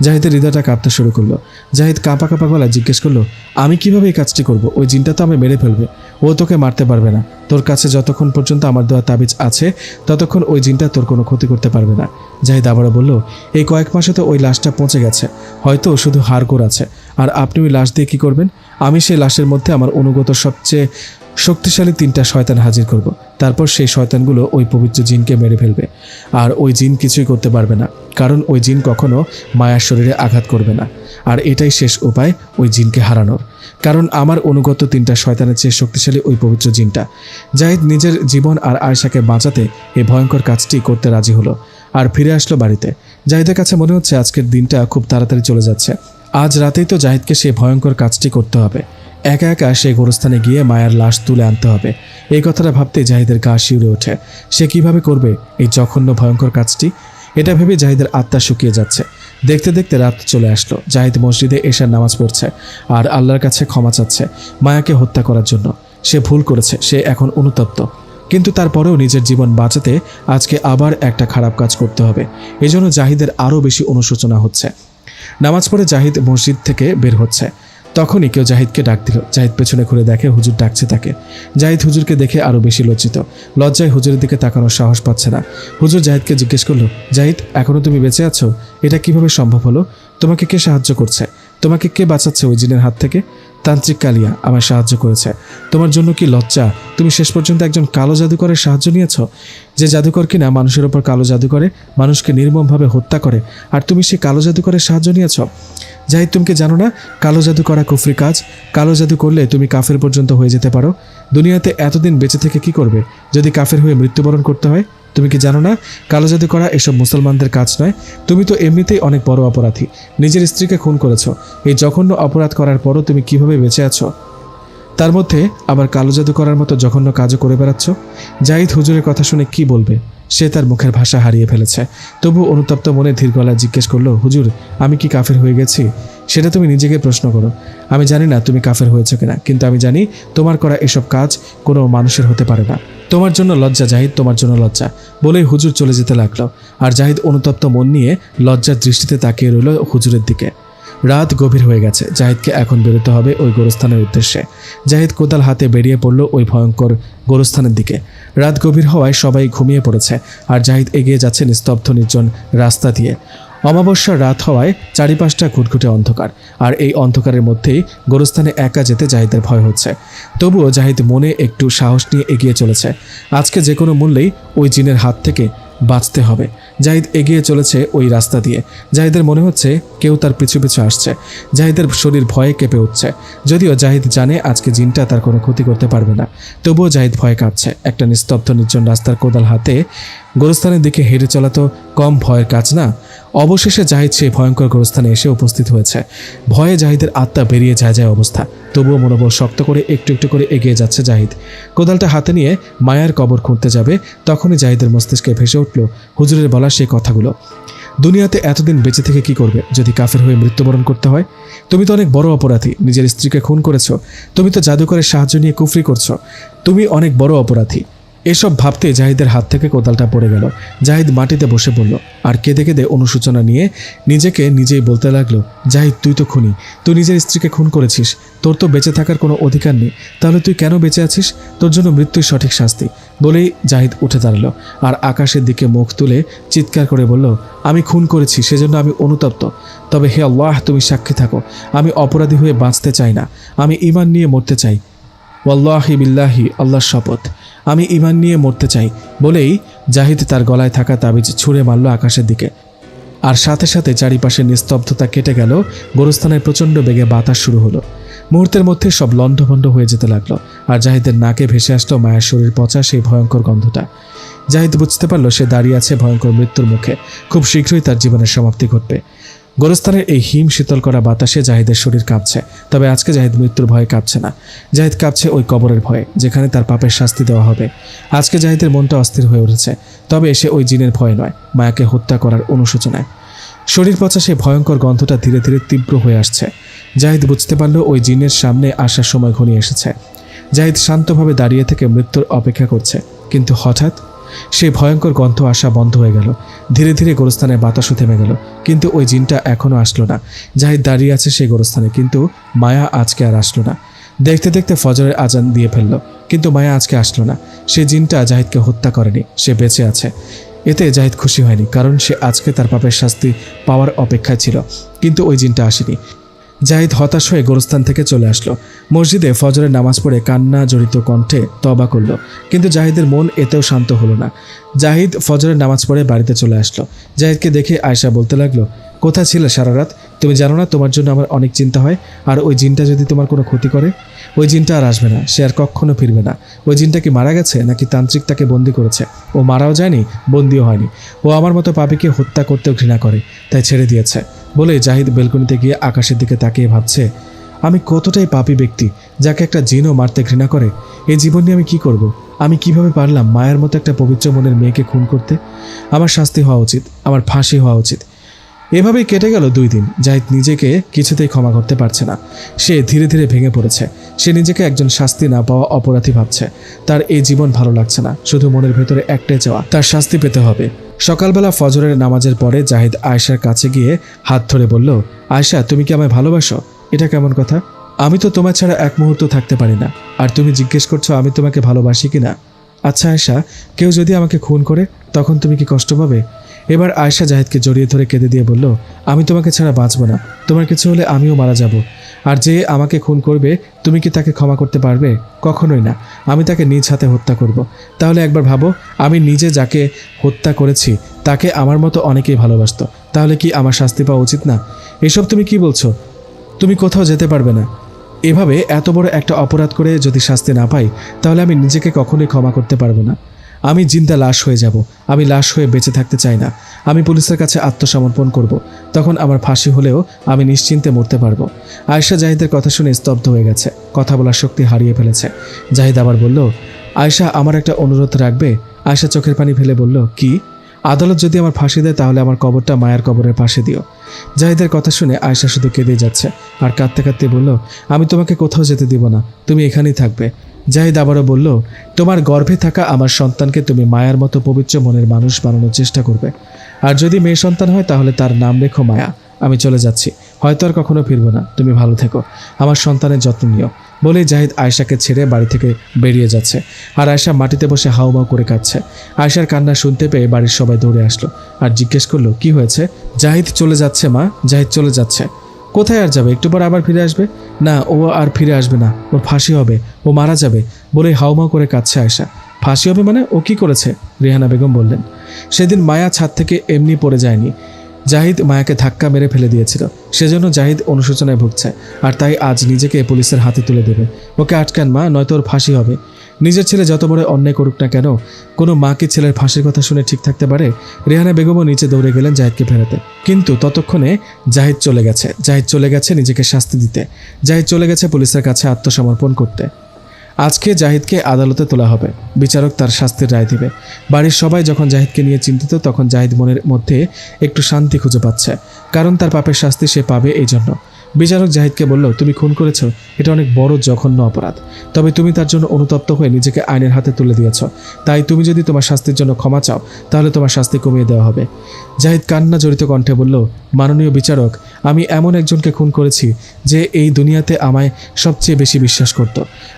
জাহিদের হৃদয়টা কাঁপতে শুরু করলো। জাহিদ কাঁপা কাঁপা গলায় জিজ্ঞেস করলো, আমি কিভাবে এই কাজটি করব? ওই জিনটা তো আমি মেরে ফেলবে, ও তোকে মারতে পারবে না। তোর কাছে যতক্ষণ পর্যন্ত আমার দেওয়া তাবিজ আছে ততক্ষণ ওই জিনটা তোর কোনো ক্ষতি করতে পারবে না। জাহিদ আবারও বলল, এই কয়েক মাসে তো ওই লাশটা পৌঁছে গেছে, হয়তো শুধু হাড়গোড় আছে। আর আপনি ওই লাশ দিয়ে কী করবেন? আমি সেই লাশের মধ্যে আমার অনুগত সবচেয়ে শক্তিশালী 3টা শয়তান হাজির করব। তারপর সেই শয়তানগুলো ওই পবিত্র জিনকে মেরে ফেলবে, আর ওই জিন কিছুই করতে পারবে না, কারণ ওই জিন কখনো মায়ার শরীরে আঘাত করবে না। আর এটাই শেষ উপায় ওই জিনকে হারানোর, কারণ আমার অনুগত 3টা শয়তানের চেয়ে শক্তিশালী ওই পবিত্র জিনটা। জাহিদ নিজের জীবন আর আয়েশাকে বাঁচাতে এই ভয়ঙ্কর কাজটি করতে রাজি হলো, আর ফিরে আসলো বাড়িতে। জাহিদের কাছে মনে হচ্ছে আজকের দিনটা খুব তাড়াতাড়ি চলে যাচ্ছে। আজ রাতেই তো জাহিদকে সেই ভয়ঙ্কর কাজটি করতে হবে। একা একা সেই গোরস্থানে গিয়ে মায়ার লাশ তুলে আনতে হবে। এই কথাটা ভাবতে জাহিদের গা শিউরে ওঠে। সে কিভাবে করবে এই জঘন্য ভয়ঙ্কর কাজটি? এটা ভেবে জাহিদের আত্মা শুকিয়ে যাচ্ছে। দেখতে দেখতে রাত চলে আসলো। জাহিদ মসজিদে এশার নামাজ পড়ছে আর আল্লাহর কাছে ক্ষমা চাচ্ছে মায়াকে হত্যা করার জন্য। সে ভুল করেছে, সে এখন অনুতপ্ত, কিন্তু তারপরেও নিজের জীবন বাঁচাতে আজকে আবার একটা খারাপ কাজ করতে হবে। এজন্য জাহিদের আরও বেশি অনুশোচনা হচ্ছে। নামাজ পড়ে জাহিদ মসজিদ থেকে বের হচ্ছে, তখনই কেউ জাহিদকে ডাক দিল। জাহিদ পেছনে ঘুরে দেখে হুজুর ডাকছে তাকে। জাহিদ হুজুরকে দেখে আরও বেশি লজ্জিত। লজ্জায় হুজুরের দিকে তাকানোর সাহস পাচ্ছে না। হুজুর জাহিদকে জিজ্ঞেস করলো, জাহিদ এখনও তুমি বেঁচে আছো? এটা কিভাবে সম্ভব হলো? তোমাকে কে সাহায্য করছে? তোমাকে কে বাঁচাচ্ছে ওই জিনের হাত থেকে? তান্ত্রিক কালিয়া আমায় সাহায্য করেছে। তোমার জন্য কি লজ্জা? তুমি শেষ পর্যন্ত একজন কালো জাদুকরের সাহায্য নিয়েছ, যে জাদুকর কিনা মানুষের ওপর কালো জাদু করে, মানুষকে নির্মমভাবে হত্যা করে, আর তুমি সেই কালো জাদুকরের সাহায্য নিয়েছ? জাহিদ, তুমি কি জানো না কালো জাদু করা কুফরি কাজ? কালো জাদু করলে তুমি কাফের পর্যন্ত হয়ে যেতে পারো। দুনিয়াতে এতদিন বেঁচে থেকে কি করবে যদি কাফের হয়ে মৃত্যুবরণ করতে হয়? তুমি কি জানো না কালো জাদু করা এসব মুসলমানদের কাজ নয়? তুমি তো এমনিতেই অনেক বড় অপরাধী। নিজের স্ত্রীকে খুন করেছো। এই জঘন্য অপরাধ করার পরও তুমি কিভাবে বেঁচে আছো? তার মধ্যে আবার কালো জাদু করার মতো জঘন্য কাজও করে বেড়াচ্ছ। জাহিদ হুজুরের কথা শুনে কি বলবে? সে তার মুখের ভাষা হারিয়ে ফেলেছে। তবু অনুতপ্ত মনে ধীর গলায় জিজ্ঞেস করলো, হুজুর আমি কি কাফের হয়ে গেছি? সেটা তুমি নিজেকে প্রশ্ন করো। আমি জানি না তুমি কাফের হয়েছো কিনা, কিন্তু আমি জানি তোমার করা এসব কাজ কোনো মানুষের হতে পারে না। তোমার জন্য লজ্জা জাহিদ, তোমার জন্য লজ্জা। বলেই হুজুর চলে যেতে লাগলো, আর জাহিদ অনুতপ্ত মন নিয়ে লজ্জার দৃষ্টিতে তাকিয়ে রইল হুজুরের দিকে। রাত গভীর হয়ে গেছে। জাহিদকে এখন বেরোতে হবে ওই গোরস্থানের উদ্দেশ্যে। জাহিদ কোদাল হাতে বেরিয়ে পড়ল ওই ভয়ঙ্কর গোরস্থানের দিকে। রাত গভীর হওয়ায় সবাই ঘুমিয়ে পড়েছে, আর জাহিদ এগিয়ে যাচ্ছে নিস্তব্ধ নির্জন রাস্তা দিয়ে। অমাবস্যার রাত হওয়ায় চারিপাশটা ঘুটঘুটে অন্ধকার, আর এই অন্ধকারের মধ্যেই গোরস্থানে একা যেতে জাহিদের ভয় হচ্ছে। তবুও জাহিদ মনে একটু সাহস নিয়ে এগিয়ে চলেছে। আজকে যে কোনো মূল্যেই ওই জিনের হাত থেকে বাঁচতে হবে। জাহিদ এগিয়ে চলেছে ওই রাস্তা দিয়ে। জাহিদের মনে হচ্ছে কেউ তার পিছু পিছু আসছে। জাহিদের শরীর ভয়ে কেঁপে উঠছে। যদিও জাহিদ জানে আজকে জিনটা তার কোনো ক্ষতি করতে পারবে না, তবুও জাহিদ ভয়ে কাঁপছে। একটা নিস্তব্ধ নির্জন রাস্তার কোদাল হাতে গোরস্থানের দিকে হেঁটে চলা তো কম ভয়ের কাজ না। অবশেষে জাহিদ সেই ভয়ঙ্কর গোরস্থানে এসে উপস্থিত হয়েছে। ভয়ে জাহিদের আত্মা বেরিয়ে যায় অবস্থা। তবুও মনোবল শক্ত করে একটু একটু করে এগিয়ে যাচ্ছে জাহিদ। কোদালটা হাতে নিয়ে মায়ার কবর খুঁড়তে যাবে, তখনই জাহিদের মস্তিষ্কে ভেসে উঠল হুজুরের বলা সেই কথাগুলো। দুনিয়াতে এতদিন বেঁচে থেকে কি করবে যদি কাফের হয়ে মৃত্যুবরণ করতে হয়? তুমি তো অনেক বড় অপরাধী, নিজের স্ত্রীকে খুন করেছো। তুমি তো জাদুকরের সাহায্য নিয়ে কুফরি করছো। তুমি অনেক বড় অপরাধী। এসব ভাবতে জাহিদের হাত থেকে কোদালটা পড়ে গেল। জাহিদ মাটিতে বসে পড়ল, আর কেঁদে কেঁদে অনুশোচনা নিয়ে নিজেকে নিজেই বলতে লাগলো, জাহিদ তুই তো খুনি, তুই নিজের স্ত্রীকে খুন করেছিস। তোর তো বেঁচে থাকার কোনো অধিকার নেই, তাহলে তুই কেন বেঁচে আছিস? তোর জন্য মৃত্যুই সঠিক শাস্তি। বলেই জাহিদ উঠে দাঁড়ালো, আর আকাশের দিকে মুখ তুলে চিৎকার করে বলল, আমি খুন করেছি, সেজন্য আমি অনুতপ্ত। তবে হে আল্লাহ, তুমি সাক্ষী থাকো, আমি অপরাধী হয়ে বাঁচতে চাই না। আমি ঈমান নিয়ে মরতে চাই। ওয়াল্লাহি বিল্লাহি, আল্লাহর শপথ, আমি ঈমান নিয়ে মরতে চাই। বলেই জাহিদ তার গলায় থাকা তাবিজ ছুঁড়ে মারল আকাশের দিকে, আর সাথে সাথে চারিপাশে নিস্তব্ধতা কেটে গেল। গোরস্থানে প্রচণ্ড বেগে বাতাস শুরু হলো। মুহূর্তের মধ্যে সব লণ্ডভণ্ড হয়ে যেতে লাগলো, আর জাহিদের নাকে ভেসে আসলো মায়ের শরীর পচা সেই ভয়ঙ্কর গন্ধটা। জাহিদ বুঝতে পারল সে দাঁড়িয়ে আছে ভয়ঙ্কর মৃত্যুর মুখে। খুব শীঘ্রই তার জীবনের সমাপ্তি ঘটবে। গোরস্থানের এই হিম শীতল করা বাতাসে জাহিদের শরীর কাঁপছে। তবে আজকে জাহিদ মৃত্যুর ভয়ে কাঁপছে না। জাহিদ কাঁপছে ওই কবরের ভয়ে, যেখানে তার পাপের শাস্তি দেওয়া হবে। আজকে জাহিদের মনটা অস্থির হয়ে উঠেছে, তবে সে ওই জিনের ভয়ে নয়, মায়াকে হত্যা করার অনুশোচনায়। শরীর পচা সেই ভয়ঙ্কর গন্ধটা ধীরে ধীরে তীব্র হয়ে আসছে। জাহিদ বুঝতে পারল ওই জিনের সামনে আসার সময় ঘনিয়ে এসেছে। জাহিদ শান্তভাবে দাঁড়িয়ে থেকে মৃত্যুর অপেক্ষা করছে, কিন্তু হঠাৎ সেই ভয়ঙ্কর গন্ধ আসা বন্ধ হয়ে গেল। ধীরে ধীরে গোরস্থানে বাতাসও থেমে গেল, কিন্তু ওই জিনটা এখনও আসলো না। জাহিদ দাঁড়িয়ে আছে সেই গোরস্থানে, কিন্তু মায়া আজকে আর আসলো না। দেখতে দেখতে ফজরের আজান দিয়ে ফেলল, কিন্তু মায়া আজকে আসলো না। সে জিনটা জাহিদকে হত্যা করেনি, সে বেঁচে আছে। এতে জাহিদ খুশি হয়নি, কারণ সে আজকে তার পাপের শাস্তি পাওয়ার অপেক্ষায় ছিল, কিন্তু ওই জিনটা আসেনি। জাহিদ হতাশ হয়ে গোরস্থান থেকে চলে আসলো। মসজিদে ফজরের নামাজ পড়ে কান্না জড়িত কণ্ঠে তওবা করল, কিন্তু জাহিদের মন এতেও শান্ত হলো না। জাহিদ ফজরের নামাজ পড়ে বাড়িতে চলে আসলো। জাহিদকে দেখে আয়েশা বলতে লাগলো, কোথায় ছিলে সারা রাত? তুমি জানো না তোমার জন্য আমার অনেক চিন্তা হয়, আর ওই জিনটা যদি তোমার কোনো ক্ষতি করে? ওই জিনটা আর আসবে না, সে আর কখনো ফিরবে না। ওই জিনটা কি মারা গেছে, নাকি তান্ত্রিক তাকে বন্দি করেছে? ও মারাও যায়নি, বন্দিও হয়নি। ও আমার মতো পাপীকে হত্যা করতেও ঘৃণা করে, তাই ছেড়ে দিয়েছে। বলে জাহিদ বেলকনিতে গিয়ে আকাশের দিকে তাকিয়ে ভাবছে, আমি কতটাই পাপী ব্যক্তি, যাকে একটা জিনও মারতে ঘৃণা করে। এই জীবন নিয়ে আমি কি করব? আমি কিভাবে পারলাম মায়ের মতো একটা পবিত্র মনের মেয়েকে খুন করতে? আমার শাস্তি হওয়া উচিত, আমার ফাঁসি হওয়া উচিত। এভাবেই কেটে গেল 2 দিন। জাহিদ নিজেকে কিছুতেই ক্ষমা করতে পারছে না। সে ধীরে ধীরে ভেঙে পড়েছে। সে নিজেকে একজন শাস্তি না পাওয়া অপরাধী ভাবছে। তার এই জীবন ভালো লাগছে না, শুধু মনের ভেতরে একটাই চাওয়া, তার শাস্তি পেতে হবে। সকালবেলা ফজরের নামাজের পরে জাহিদ আয়েশার কাছে গিয়ে হাত ধরে বলল, আয়েশা, তুমি কি আমায় ভালোবাসো? এটা কেমন কথা? আমি তো তোমার ছাড়া এক মুহূর্ত থাকতে পারি না, আর তুমি জিজ্ঞেস করছো আমি তোমাকে ভালোবাসি কিনা। আচ্ছা আয়েশা, কেউ যদি আমাকে খুন করে তখন তুমি কি কষ্ট পাবে? এবার আয়েশা জাহিদকে জড়িয়ে ধরে কেঁদে দিয়ে বলল, আমি তোমাকে ছাড়া বাঁচব না। তোমার কিছু হলে আমিও মারা যাব। আর যে আমাকে খুন করবে তুমি কি তাকে ক্ষমা করতে পারবে? কখনোই না। আমি তাকে নিজ হাতে হত্যা করব। তাহলে একবার ভাবো, আমি নিজে যাকে হত্যা করেছি তাকে আমার মতো অনেকেই ভালোবাসত। তাহলে কি আমার শাস্তি পাওয়া উচিত না? এসব তুমি কি বলছো? তুমি কোথাও যেতে পারবে না। এভাবে এত বড় একটা অপরাধ করে যদি শাস্তি না পাই, তাহলে আমি নিজেকে কখনোই ক্ষমা করতে পারবো না। আমি জিন্দা লাশ হয়ে যাব। আমি লাশ হয়ে বেঁচে থাকতে চাই না। আমি পুলিশের কাছে আত্মসমর্পণ করব। তখন আমার ফাঁসি হলেও আমি নিশ্চিন্তে মরতে পারবো। আয়েশা জাহিদের কথা শুনে স্তব্ধ হয়ে গেছে, কথা বলার শক্তি হারিয়ে ফেলেছে। জাহিদ আবার বলল, আয়েশা, আমার একটা অনুরোধ রাখবে? আয়েশা চোখের পানি ফেলে বলল, কি? আদালত যদি আমার ফাঁসি দেয় তাহলে আমার কবরটা মায়ের কবরের পাশে দিও। জাহিদের কথা শুনে আয়েশা শুধু কেঁদে যাচ্ছে, আর কাঁদতে কাঁদতে বলল, আমি তোমাকে কোথাও যেতে দিব না, তুমি এখানেই থাকবে। জাহিদ আবারও বলল, তোমার গর্ভে থাকা আমার সন্তানকে তুমি মায়ার মতো পবিত্র মনের মানুষ বানানোর চেষ্টা করবে। আর যদি মেয়ে সন্তান হয় তাহলে তার নাম রেখো মায়া। আমি চলে যাচ্ছি, হয়তো আর কখনো ফিরবো না। তুমি ভালো থেকো, আমার সন্তানের যত্ন নিও। বলেই জাহিদ আয়েশাকে ছেড়ে বাড়ি থেকে বেরিয়ে যাচ্ছে, আর আয়েশা মাটিতে বসে হাউমাউ করে কাঁদছে। আয়েশার কান্না শুনতে পেয়ে বাড়ির সবাই দৌড়ে আসলো আর জিজ্ঞেস করলো, কি হয়েছে? জাহিদ চলে যাচ্ছে মা, জাহিদ চলে যাচ্ছে। কোথায় আর যাবে? একটু পর আবার ফিরে আসবে। না, ও আর ফিরে আসবে না, ওর ফাঁসি হবে, ও মারা যাবে। বলে হাউমাউ করে কাঁদছে আয়েশা। ফাঁসি হবে মানে? ও কি করেছে? রেহানা বেগম বললেন, সেদিন মায়া ছাদ থেকে এমনি পড়ে যায়নি, জাহিদ মায়াকে ধাক্কা মেরে ফেলে দিয়েছিল। সেজন্য জাহিদ অনুশোচনায় ভুগছে, আর তাই আজ নিজেকে পুলিশের হাতে তুলে দেবে। ওকে আটকান মা, নয়তো ওর ফাঁসি হবে। নিজের ছেলে যত বড় অন্যায় করুক না কেন, কোনো মা কি ছেলের ফাঁসির কথা শুনে ঠিক থাকতে পারে? রেহানা বেগমও নিচে দৌড়ে গেলেন জাহিদকে ফেরাতে, কিন্তু ততক্ষণে জাহিদ চলে গেছে নিজেকে শাস্তি দিতে। জাহিদ চলে গেছে পুলিশের কাছে আত্মসমর্পণ করতে। আজকে জাহিদকে আদালতে তোলা হবে, বিচারক তার শাস্তির রায় দিবে। বাড়ির সবাই যখন জাহিদকে নিয়ে চিন্তিত, তখন জাহিদ মনের মধ্যে একটু শান্তি খুঁজে পাচ্ছে, কারণ তার পাপের শাস্তি সে পাবে এই জন্য। বিচারক জাহিদকে বলল, তুমি খুন করেছ, এটা অনেক বড় জঘন্য অপরাধ, তবে তুমি তার জন্য অনুতপ্ত হয়ে নিজেকে আইনের হাতে তুলে দিয়েছ। তাই তুমি যদি তোমার শাস্তির জন্য ক্ষমা চাও তাহলে তোমার শাস্তি কমিয়ে দেওয়া হবে। জাহিদ কান্না জড়িত কণ্ঠে বলল, মাননীয় বিচারক, আমি এমন একজনকে খুন করেছি যে এই দুনিয়াতে আমায় সবচেয়ে বেশি বিশ্বাস করত।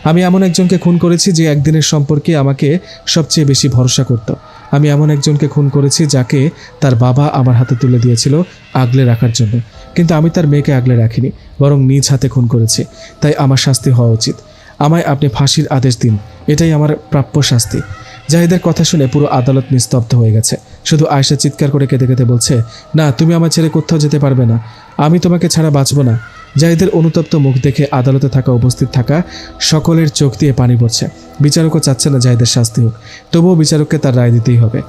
আমি এমন একজনকে খুন করেছি যে একদিনের সম্পর্কে আমাকে সবচেয়ে বেশি ভরসা করত। আমি এমন একজনকে খুন করেছি যাকে তার বাবা আমার হাতে তুলে দিয়েছিল আগলে রাখার জন্য, কিন্তু আমি তার মেয়েকে আগলে রাখিনি, বরং নিজ হাতে খুন করেছি। তাই আমার শাস্তি হওয়া উচিত। আমায় আপনি ফাঁসির আদেশ দিন, এটাই আমার প্রাপ্য শাস্তি। জাহিদের কথা শুনে পুরো আদালত নিস্তব্ধ হয়ে গেছে। শুধু আয়েশা চিৎকার করে কেঁদে কেঁদে বলছে, না, তুমি আমার ছেড়ে কোথাও যেতে পারবে না, আমি তোমাকে ছাড়া বাঁচব না। জাহিদের অনুতপ্ত মুখ দেখে আদালতে উপস্থিত থাকা সকলের চোখ দিয়ে পানি পড়ছে। বিচারকও চাচ্ছে না জাহিদের শাস্তি হোক, তবুও বিচারককে তার রায় দিতেই হবে।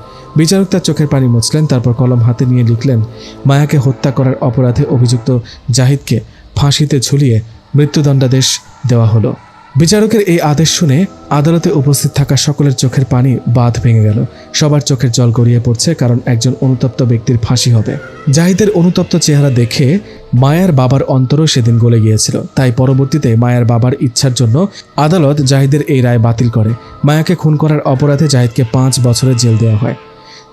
বিচারক তার চোখের পানি মুছলেন, তারপর কলম হাতে নিয়ে লিখলেন, মায়াকে হত্যা করার অপরাধে অভিযুক্ত জাহিদকে ফাঁসিতে ঝুলিয়ে মৃত্যুদণ্ডাদেশ দেওয়া হলো। বিচারকের এই আদেশ শুনে আদালতে উপস্থিত থাকা সকলের চোখের পানি বাঁধ ভেঙে গেল। সবার চোখের জল গড়িয়ে পড়ছে, কারণ একজন অনুতপ্ত ব্যক্তির ফাঁসি হবে। জাহিদের অনুতপ্ত চেহারা দেখে মায়ার বাবার অন্তরও সেদিন গলে গিয়েছিল। তাই পরবর্তীতে মায়ার বাবার ইচ্ছার জন্য আদালত জাহিদের এই রায় বাতিল করে। মায়াকে খুন করার অপরাধে জাহিদকে 5 বছরের জেল দেওয়া হয়।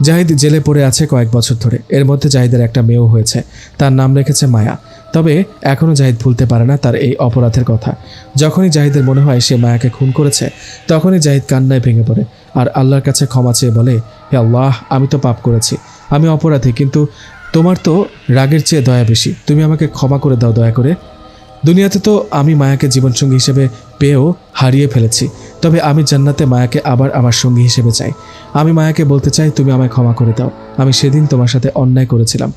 জাহিদ জেলে পড়ে আছে কয়েক বছর ধরে। এর মধ্যে জাহিদের একটা মেয়েও হয়েছে, তার নাম রেখেছে মায়া। তবে এখনও জাহিদ ভুলতে পারে না তার এই অপরাধের কথা। যখনই জাহিদের মনে হয় সে মায়াকে খুন করেছে, তখনই জাহিদ কান্নায় ভেঙে পড়ে আর আল্লাহর কাছে ক্ষমা চেয়ে বলে, হে আল্লাহ, আমি তো পাপ করেছি, আমি অপরাধী, কিন্তু তোমার তো রাগের চেয়ে দয়া বেশি, তুমি আমাকে ক্ষমা করে দাও দয়া করে। দুনিয়াতে তো আমি মায়াকে জীবনসঙ্গী হিসেবে পেয়েও হারিয়ে ফেলেছি, তবে আমি জান্নাতে মায়াকে আবার আমার সঙ্গী হিসেবে চাই। আমি মায়াকে বলতে চাই, তুমি আমায় ক্ষমা করে দাও। আমি সেদিন তোমার সাথে অন্যায় করেছিলাম,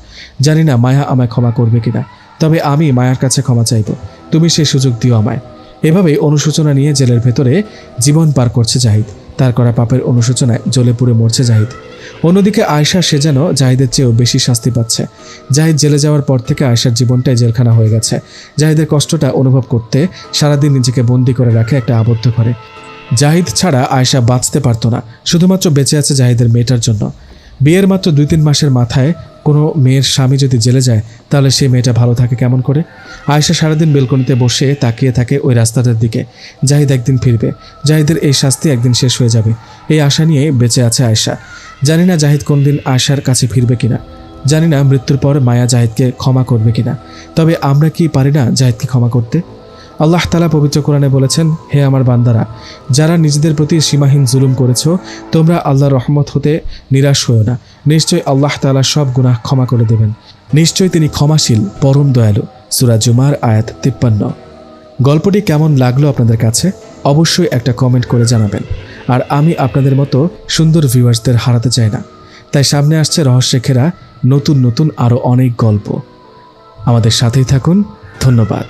জানি না মায়া আমায় ক্ষমা করবে কিনা, তবে আমি মায়ার কাছে ক্ষমা চাইব, তুমি সেই সুযোগ দিও আমায়। এভাবেই অনুশোচনা নিয়ে জেলের ভেতরে জীবন পার করছে জাহিদ। তার করা পাপের অনুশোচনায় জ্বলে পুড়ে মরছে জাহিদ। অন্যদিকে আয়েশা, সে যেন জাহিদের চেয়েও বেশি শাস্তি পাচ্ছে। জাহিদ জেলে যাওয়ার পর থেকে আয়েশার জীবনটাই জেলখানা হয়ে গেছে। জাহিদের কষ্টটা অনুভব করতে সারাদিন নিজেকে বন্দি করে রাখে একটা আবদ্ধ ঘরে। জাহিদ ছাড়া আয়েশা বাঁচতে পারতো না, শুধুমাত্র বেঁচে আছে জাহিদের মেয়েটার জন্য। বিয়ের মাত্র 2-3 মাসের মাথায় কোনো মেয়ের স্বামী যদি জেলে যায়, তাহলে সেই মেয়েটা ভালো থাকে কেমন করে? আয়েশা সারাদিন বেলকনিতে বসে তাকিয়ে থাকে ওই রাস্তাটার দিকে। জাহিদ একদিন ফিরবে, জাহিদের এই শাস্তি একদিন শেষ হয়ে যাবে, এই আশা নিয়ে বেঁচে আছে আয়েশা। জানি না জাহিদ কোনদিন আয়েশার কাছে ফিরবে কিনা, জানি না মৃত্যুর পর মায়া জাহিদকে ক্ষমা করবে কিনা, তবে আমরা কি পারি না জাহিদকে ক্ষমা করতে? আল্লাহ তাআলা পবিত্র কোরআনে বলেছেন, হে আমার বান্দারা, যারা নিজেদের প্রতি সীমাহীন জুলুম করেছ, তোমরা আল্লাহর রহমত হতে নিরাশ হও না। নিশ্চয়ই আল্লাহ তাআলা সব গুনাহ ক্ষমা করে দেবেন, নিশ্চয়ই তিনি ক্ষমাশীল, পরম দয়ালু। সূরা জুমার আয়াত 53। গল্পটি কেমন লাগলো আপনাদের কাছে অবশ্যই একটা কমেন্ট করে জানাবেন। আর আমি আপনাদের মতো সুন্দর ভিউয়ার্সদের হারাতে চাই না, তাই সামনে আসছে রহস্যে ঘেরা নতুন নতুন আরও অনেক গল্প। আমাদের সাথেই থাকুন। ধন্যবাদ।